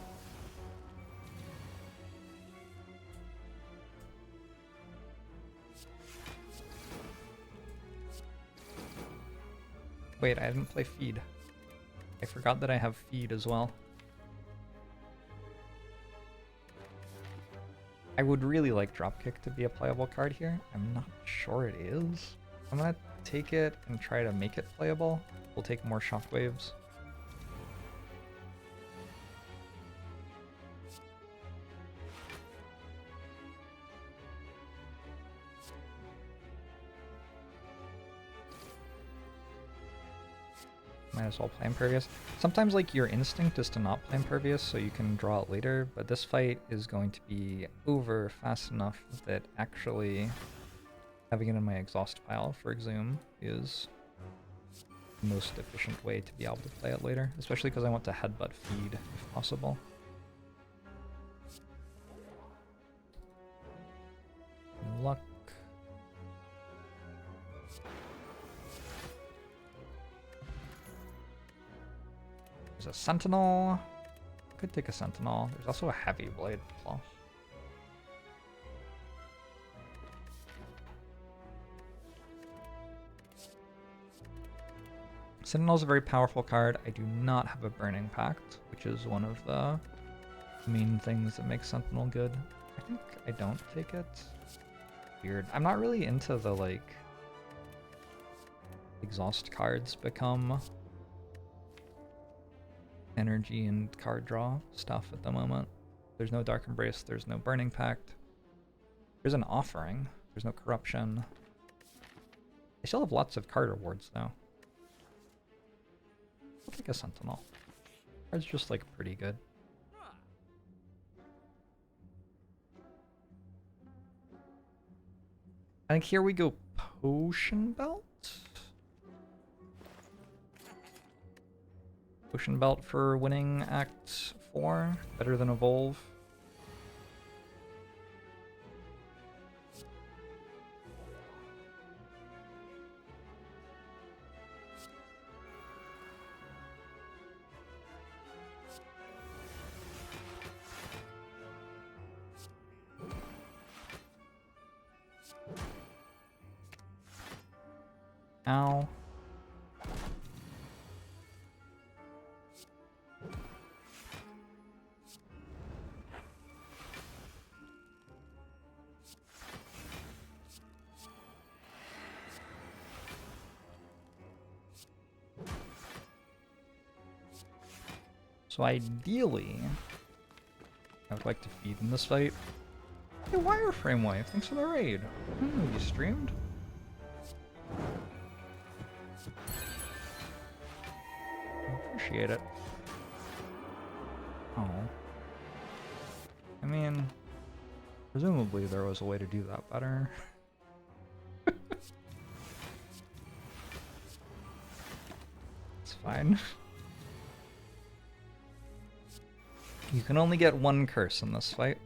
Wait, I didn't play Feed. I forgot that I have Feed as well. I would really like Dropkick to be a playable card here. I'm not sure it is. I'm gonna take it and try to make it playable. We'll take more Shockwaves. Might as well play Impervious. Sometimes like your instinct is to not play Impervious so you can draw it later, but this fight is going to be over fast enough that actually having it in my exhaust pile for Exhume is the most efficient way to be able to play it later, especially because I want to headbutt Feed if possible. Luck. There's a Sentinel. Could take a Sentinel. There's also a Heavy Blade plus. Sentinel's a very powerful card. I do not have a Burning Pact, which is one of the main things that makes Sentinel good. I think I don't take it. Weird. I'm not really into the, like, exhaust cards become energy and card draw stuff at the moment. There's no Dark Embrace, there's no Burning Pact. There's an Offering, there's no Corruption. I still have lots of card rewards though. I'll take a Sentinel. Card's just like pretty good. I think here we go Potion Belt? Potion Belt for winning Act 4, better than Evolve. Ow. So ideally, I would like to feed in this fight. Hey, Wireframe Wife, thanks for the raid. You streamed? I appreciate it. Oh. I mean, presumably there was a way to do that better. It's fine. You can only get one curse in this fight.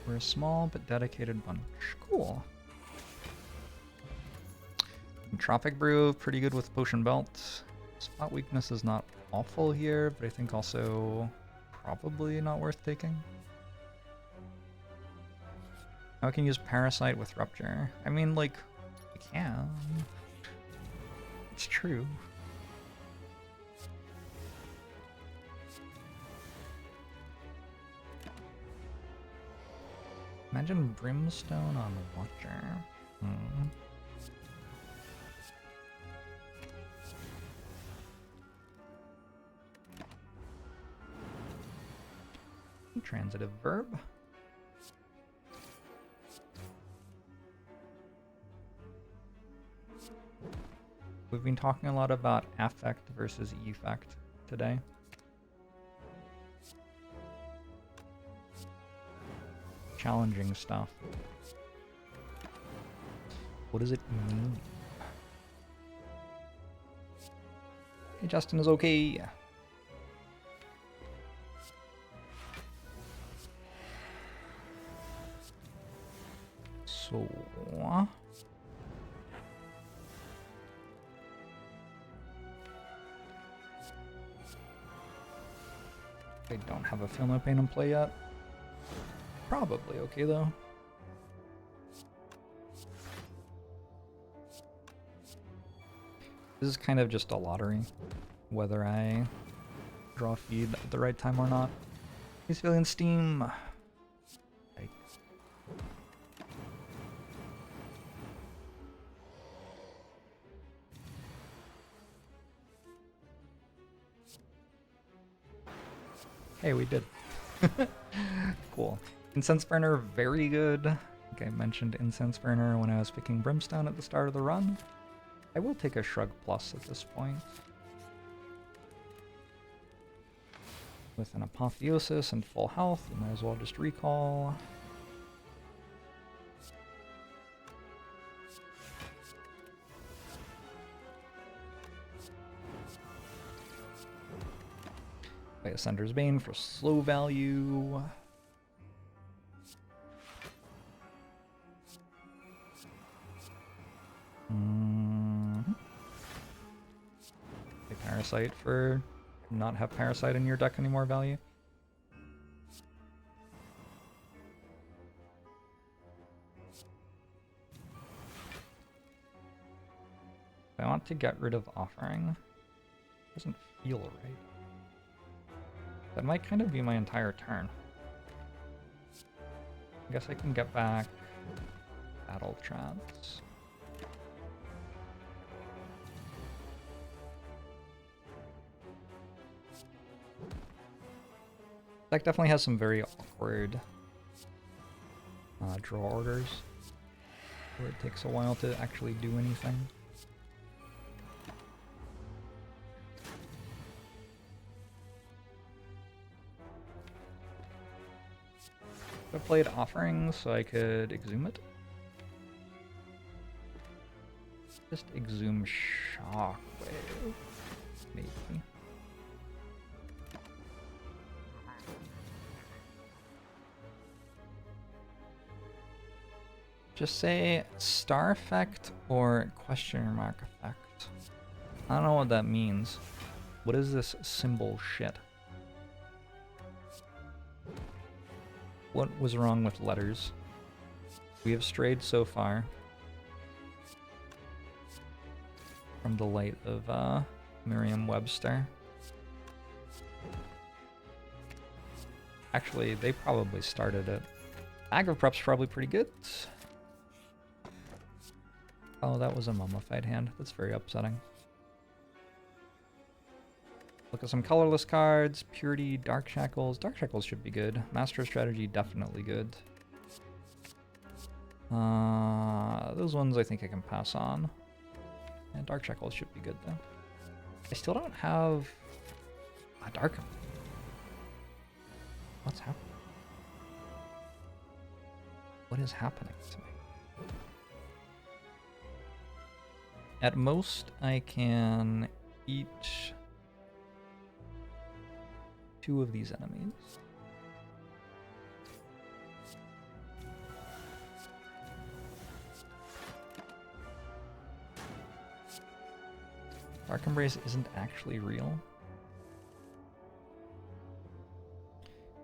We're a small but dedicated bunch. Cool. Tropic Brew, pretty good with Potion Belt. Spot weakness is not awful here, but I think also probably not worth taking. Now I can use Parasite with Rupture. I mean, like, I can. It's true. Imagine Brimstone on Watcher. Transitive verb. We've been talking a lot about affect versus effect today. Challenging stuff. What does it mean? Hey, Justin is okay. So I don't have a Feel No Pain in play yet. Probably okay though. This is kind of just a lottery, whether I draw feed at the right time or not. He's feeling steam. Right. Hey, we did. Cool. Incense Burner, very good. I think I mentioned Incense Burner when I was picking Brimstone at the start of the run. I will take a Shrug Plus at this point. With an Apotheosis and full health, you might as well just recall. Play Ascender's Bane for slow value. Play Parasite for not have Parasite in your deck anymore value. I want to get rid of Offering. Doesn't feel right. That might kind of be my entire turn. I guess I can get back Battle Trance. Deck definitely has some very awkward draw orders where it takes a while to actually do anything. I played Offering so I could Exhume it. Just Exhume Shockwave, maybe. Just say star effect or question mark effect. I don't know what that means. What is this symbol shit? What was wrong with letters? We have strayed so far from the light of Merriam-Webster. Actually, they probably started it. Bag of Prep's probably pretty good. Oh, that was a mummified hand. That's very upsetting. Look at some colorless cards. Purity, Dark Shackles. Dark Shackles should be good. Master of Strategy, definitely good. Those ones I think I can pass on. And Dark Shackles should be good though. I still don't have a Dark. What's happening? What is happening to me? At most, I can eat 2 of these enemies. Dark Embrace isn't actually real.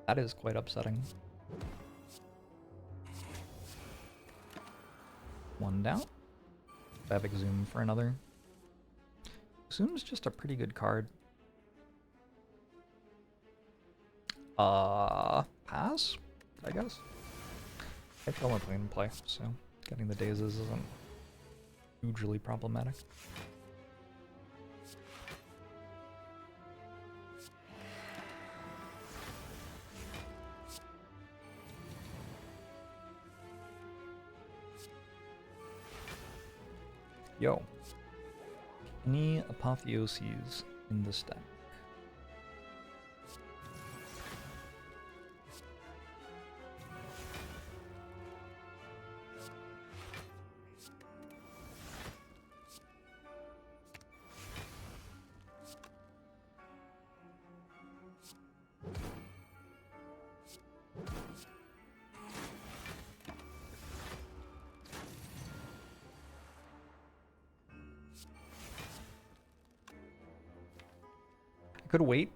That is quite upsetting. One down. Bavik Zoom for another. Zoom's just a pretty good card. Pass, I guess. I feel my plane in play, so getting the dazes isn't hugely problematic. Yo. Any apotheoses in this deck? Could wait.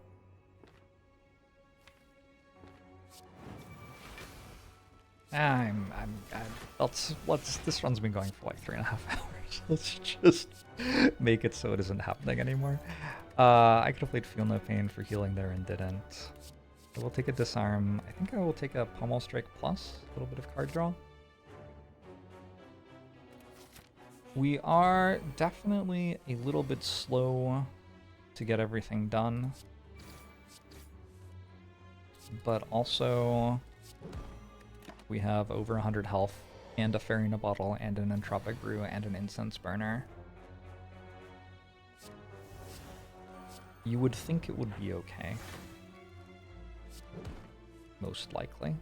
This run's been going for like 3.5 hours. Let's just make it so it isn't happening anymore. I could have played Feel No Pain for healing there and didn't. I will take a Disarm. I think I will take a Pommel Strike plus, a little bit of card draw. We are definitely a little bit slow to get everything done, but also we have over 100 health and a Fairy in a Bottle and an Entropic Brew and an Incense Burner. You would think it would be okay. Most likely.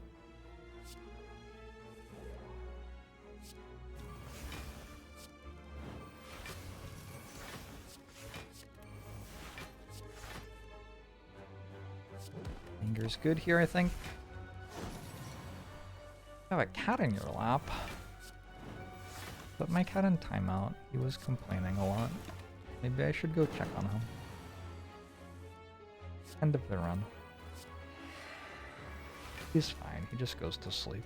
Anger's good here, I think. You have a cat in your lap. Put my cat in timeout. He was complaining a lot. Maybe I should go check on him. End of the run. He's fine. He just goes to sleep.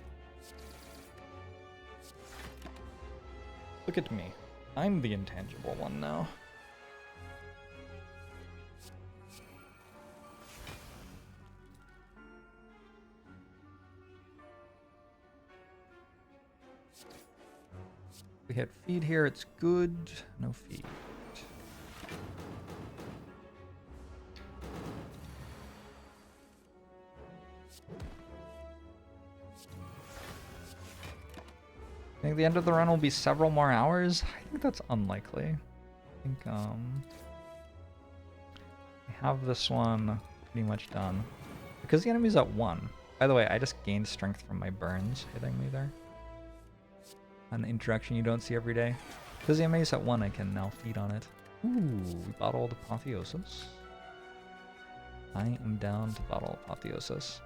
Look at me. I'm the intangible one now. We hit feed here, it's good. No feed. I think the end of the run will be several more hours. I think that's unlikely. I think I have this one pretty much done. Because the enemy's at 1. By the way, I just gained strength from my burns hitting me there. An interaction you don't see every day. Because the enemy's at 1, I can now feed on it. Ooh, we bottled Apotheosis. I am down to bottle Apotheosis.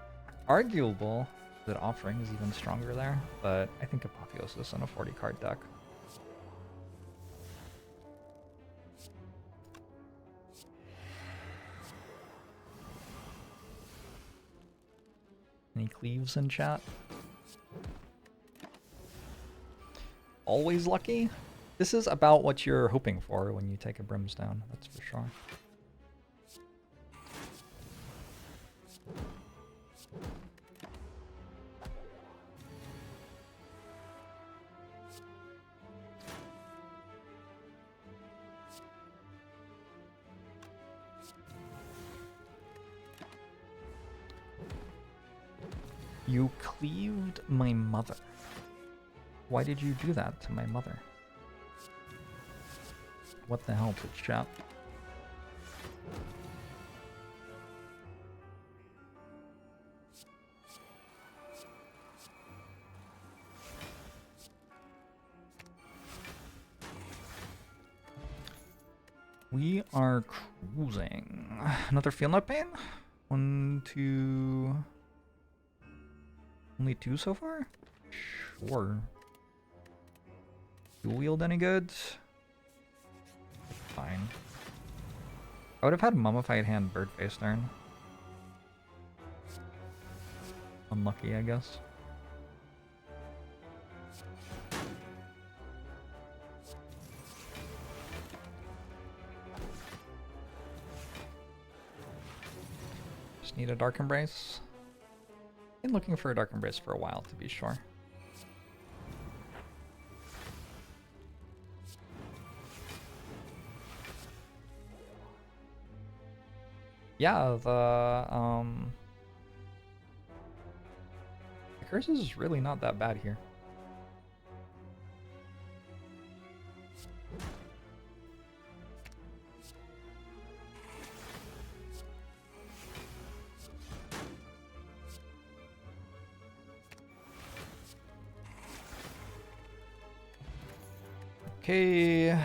Arguable that Offering is even stronger there, but I think Apotheosis in a 40 card deck. Any cleaves in chat? Always lucky? This is about what you're hoping for when you take a Brimstone, that's for sure. You cleaved my mother. Why did you do that to my mother? What the hell, Twitch chat? We are cruising. Another Feel No Pain? 1, 2... Only 2 so far? Sure. Dual wield any good? Fine. I would have had Mummified Hand Birdface turn. Unlucky, I guess. Just need a Dark Embrace. Been looking for a Dark Embrace for a while, to be sure. Yeah, the curses is really not that bad here. Okay,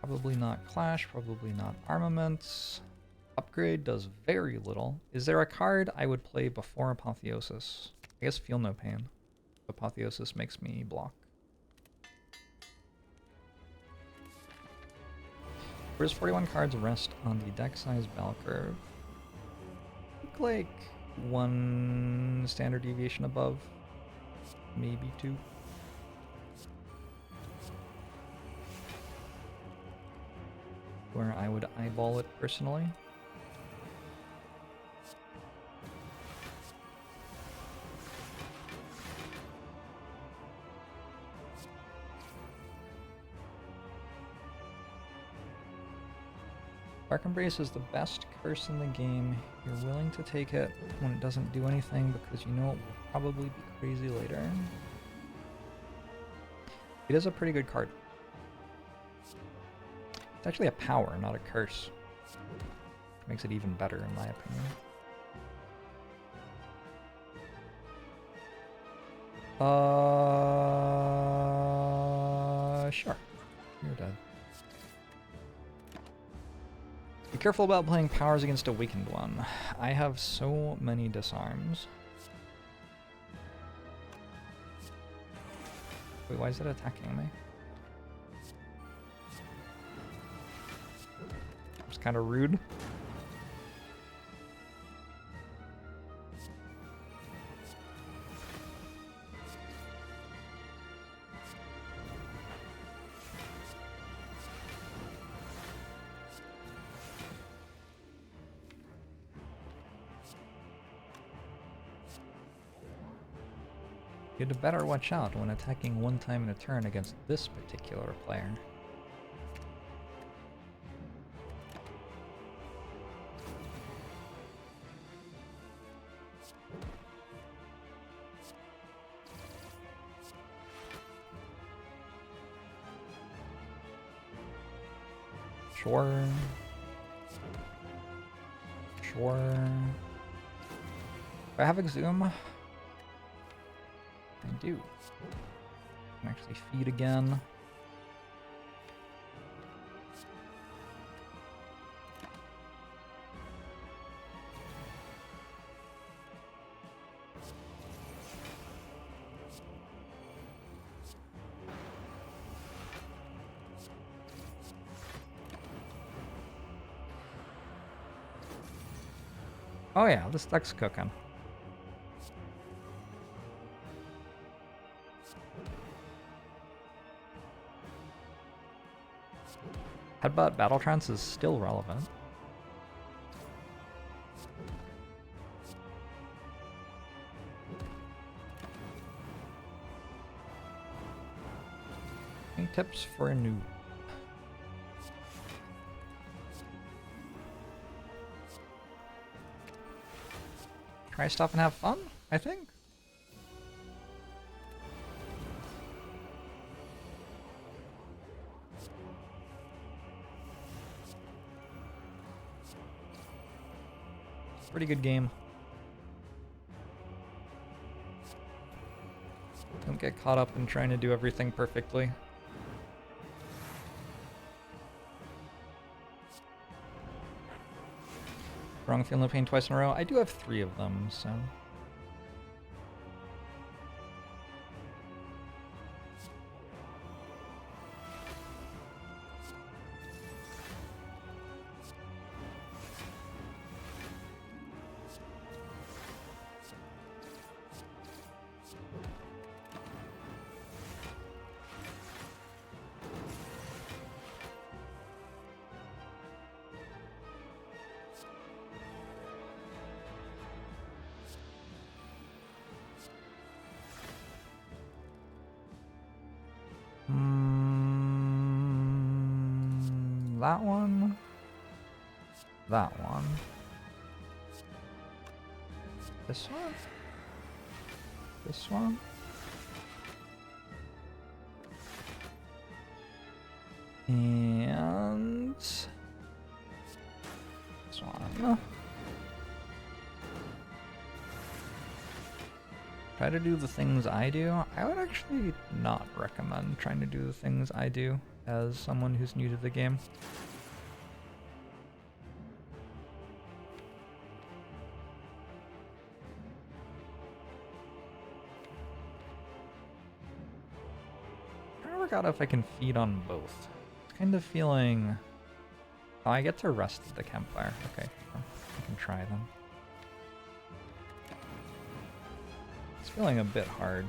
probably not Clash, probably not Armaments. Upgrade does very little. Is there a card I would play before Apotheosis? I guess Feel No Pain. Apotheosis makes me block. Where's 41 cards rest on the deck size bell curve? Look like one standard deviation above, maybe two. Where I would eyeball it personally. Dark Embrace is the best curse in the game. You're willing to take it when it doesn't do anything because you know it will probably be crazy later. It is a pretty good card. It's actually a power, not a curse. Makes it even better in my opinion. Sure. You're dead. Be careful about playing powers against a weakened one. I have so many disarms. Wait, why is it attacking me? It's kind of rude. You'd better watch out when attacking one time in a turn against this particular player. Sure. Sure. Do I have Exhume? I do. I can actually feed again. Oh yeah, this deck's cooking. Headbutt Battle Trance is still relevant. Any tips for a noob? Try stuff and have fun, I think. Pretty good game. Don't get caught up in trying to do everything perfectly. Wrong Feel No Pain twice in a row. I do have 3 of them, so. that one. That one. This one. This one. And this one. Try to do the things I do. I would actually not recommend trying to do the things I do as someone who's new to the game. I'm trying to work out if I can feed on both. It's kind of feeling... Oh, I get to rest at the campfire. Okay, I can try them. It's feeling a bit hard.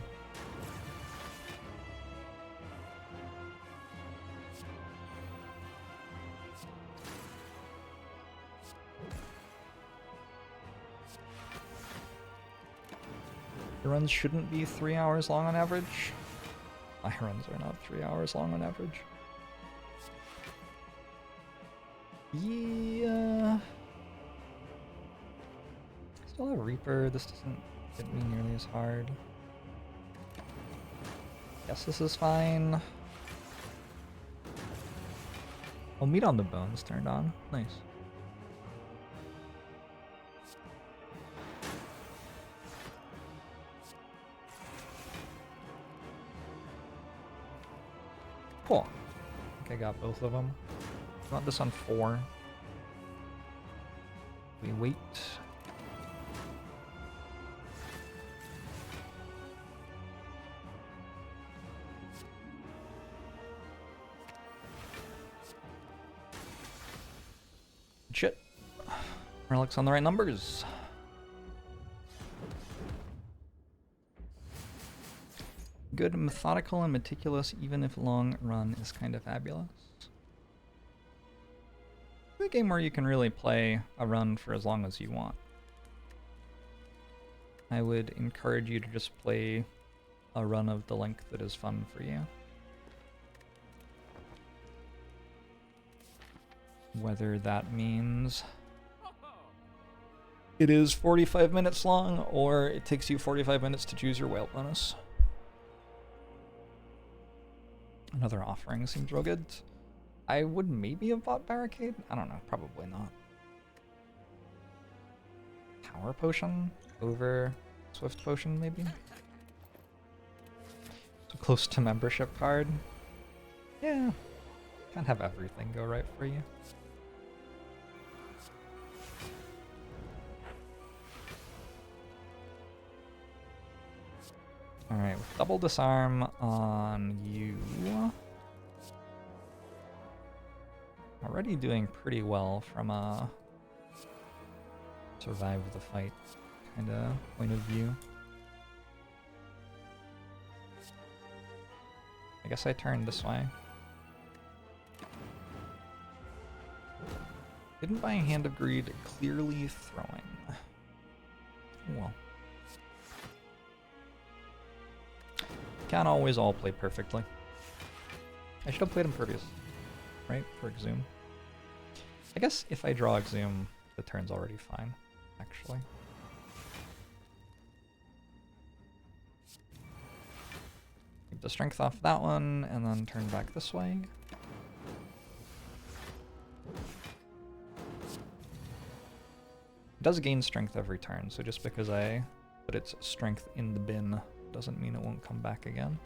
The runs shouldn't be 3 hours long on average. My runs are not 3 hours long on average. Yeah. Still have Reaper. This doesn't hit me nearly as hard. Guess this is fine. Oh, meat on the bones turned on. Nice. Cool. I think I got both of them. Got this on 4. We wait. Shit. Relic's on the right numbers. Good, methodical, and meticulous, even if long run is kind of fabulous. It's a game where you can really play a run for as long as you want. I would encourage you to just play a run of the length that is fun for you. Whether that means it is 45 minutes long, or it takes you 45 minutes to choose your whale bonus. Another offering seems real good. I would maybe have bought Barricade? I don't know, probably not. Power Potion over Swift Potion, maybe? So close to membership card. Yeah, can't have everything go right for you. Alright, with double disarm on you. Already doing pretty well from a survive the fight kind of point of view. I guess I turned this way. Didn't buy a Hand of Greed, clearly throwing. Well. Can't always all play perfectly. I should have played Impervious, right? For Exhume. I guess if I draw Exhume, the turn's already fine, actually. Keep the strength off that one, and then turn back this way. It does gain strength every turn, so just because I put its strength in the bin doesn't mean it won't come back again.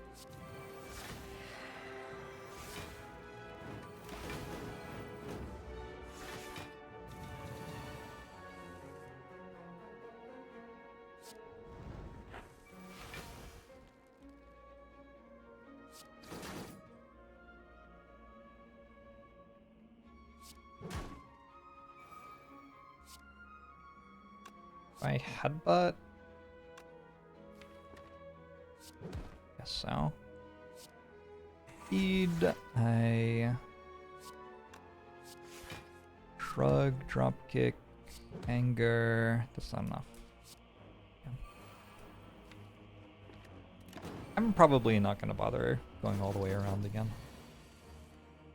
If I headbutt, guess so. Feed, I shrug, drop kick, anger. That's not enough. Yeah. I'm probably not going to bother going all the way around again.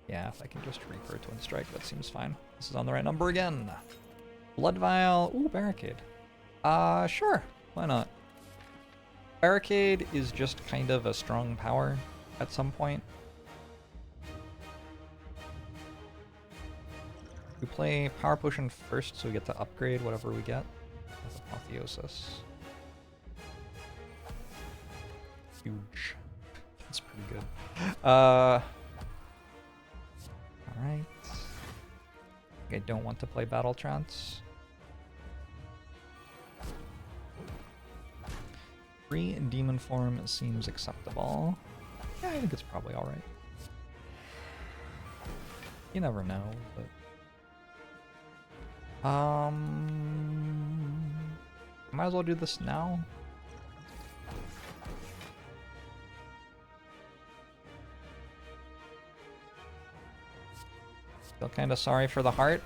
Yeah, if I can just Reaper Twin Strike, that seems fine. This is on the right number again. Blood Vial. Ooh, Barricade. Sure. Why not? Barricade is just kind of a strong power at some point. We play Power Potion first so we get to upgrade whatever we get. With Apotheosis. Huge. That's pretty good. Alright. I don't want to play Battle Trance. Free in Demon form seems acceptable. Yeah, I think it's probably alright. You never know, but... might as well do this now. Feel kind of sorry for the heart.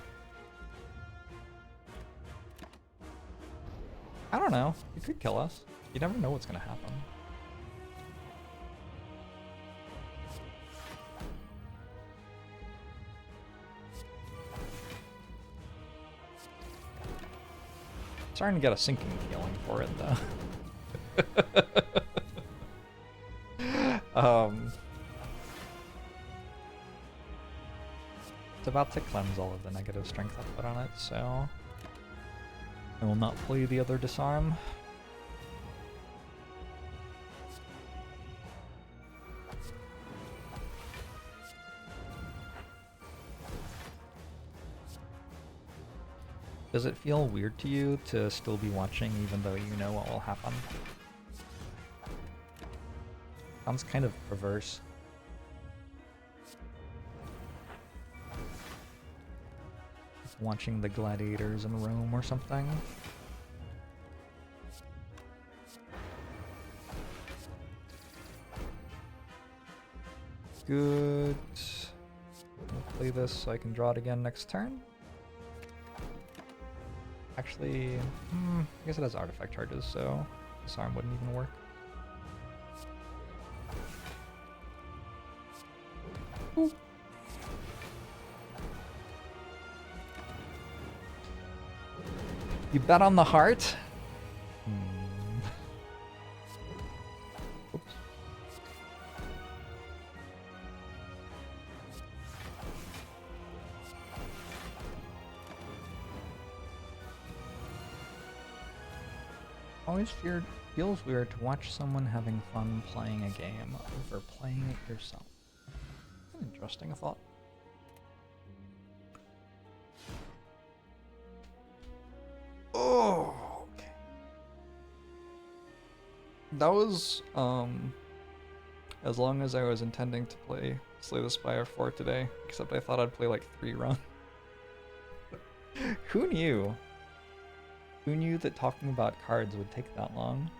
I don't know. It could kill us. You never know what's gonna happen. Starting to get a sinking feeling for it, though. It's about to cleanse all of the negative strength I put on it, so I will not play the other disarm. Does it feel weird to you to still be watching even though you know what will happen? Sounds kind of perverse. Watching the gladiators in Rome or something. Good. I'll play this so I can draw it again next turn. Actually, I guess it has artifact charges, so disarm wouldn't even work. Ooh. You bet on the heart? Oops. Always feels weird to watch someone having fun playing a game over playing it yourself. An interesting thought. Oh, okay. That was, as long as I was intending to play Slay the Spire 4 today, except I thought I'd play like 3 runs. Who knew? Who knew that talking about cards would take that long?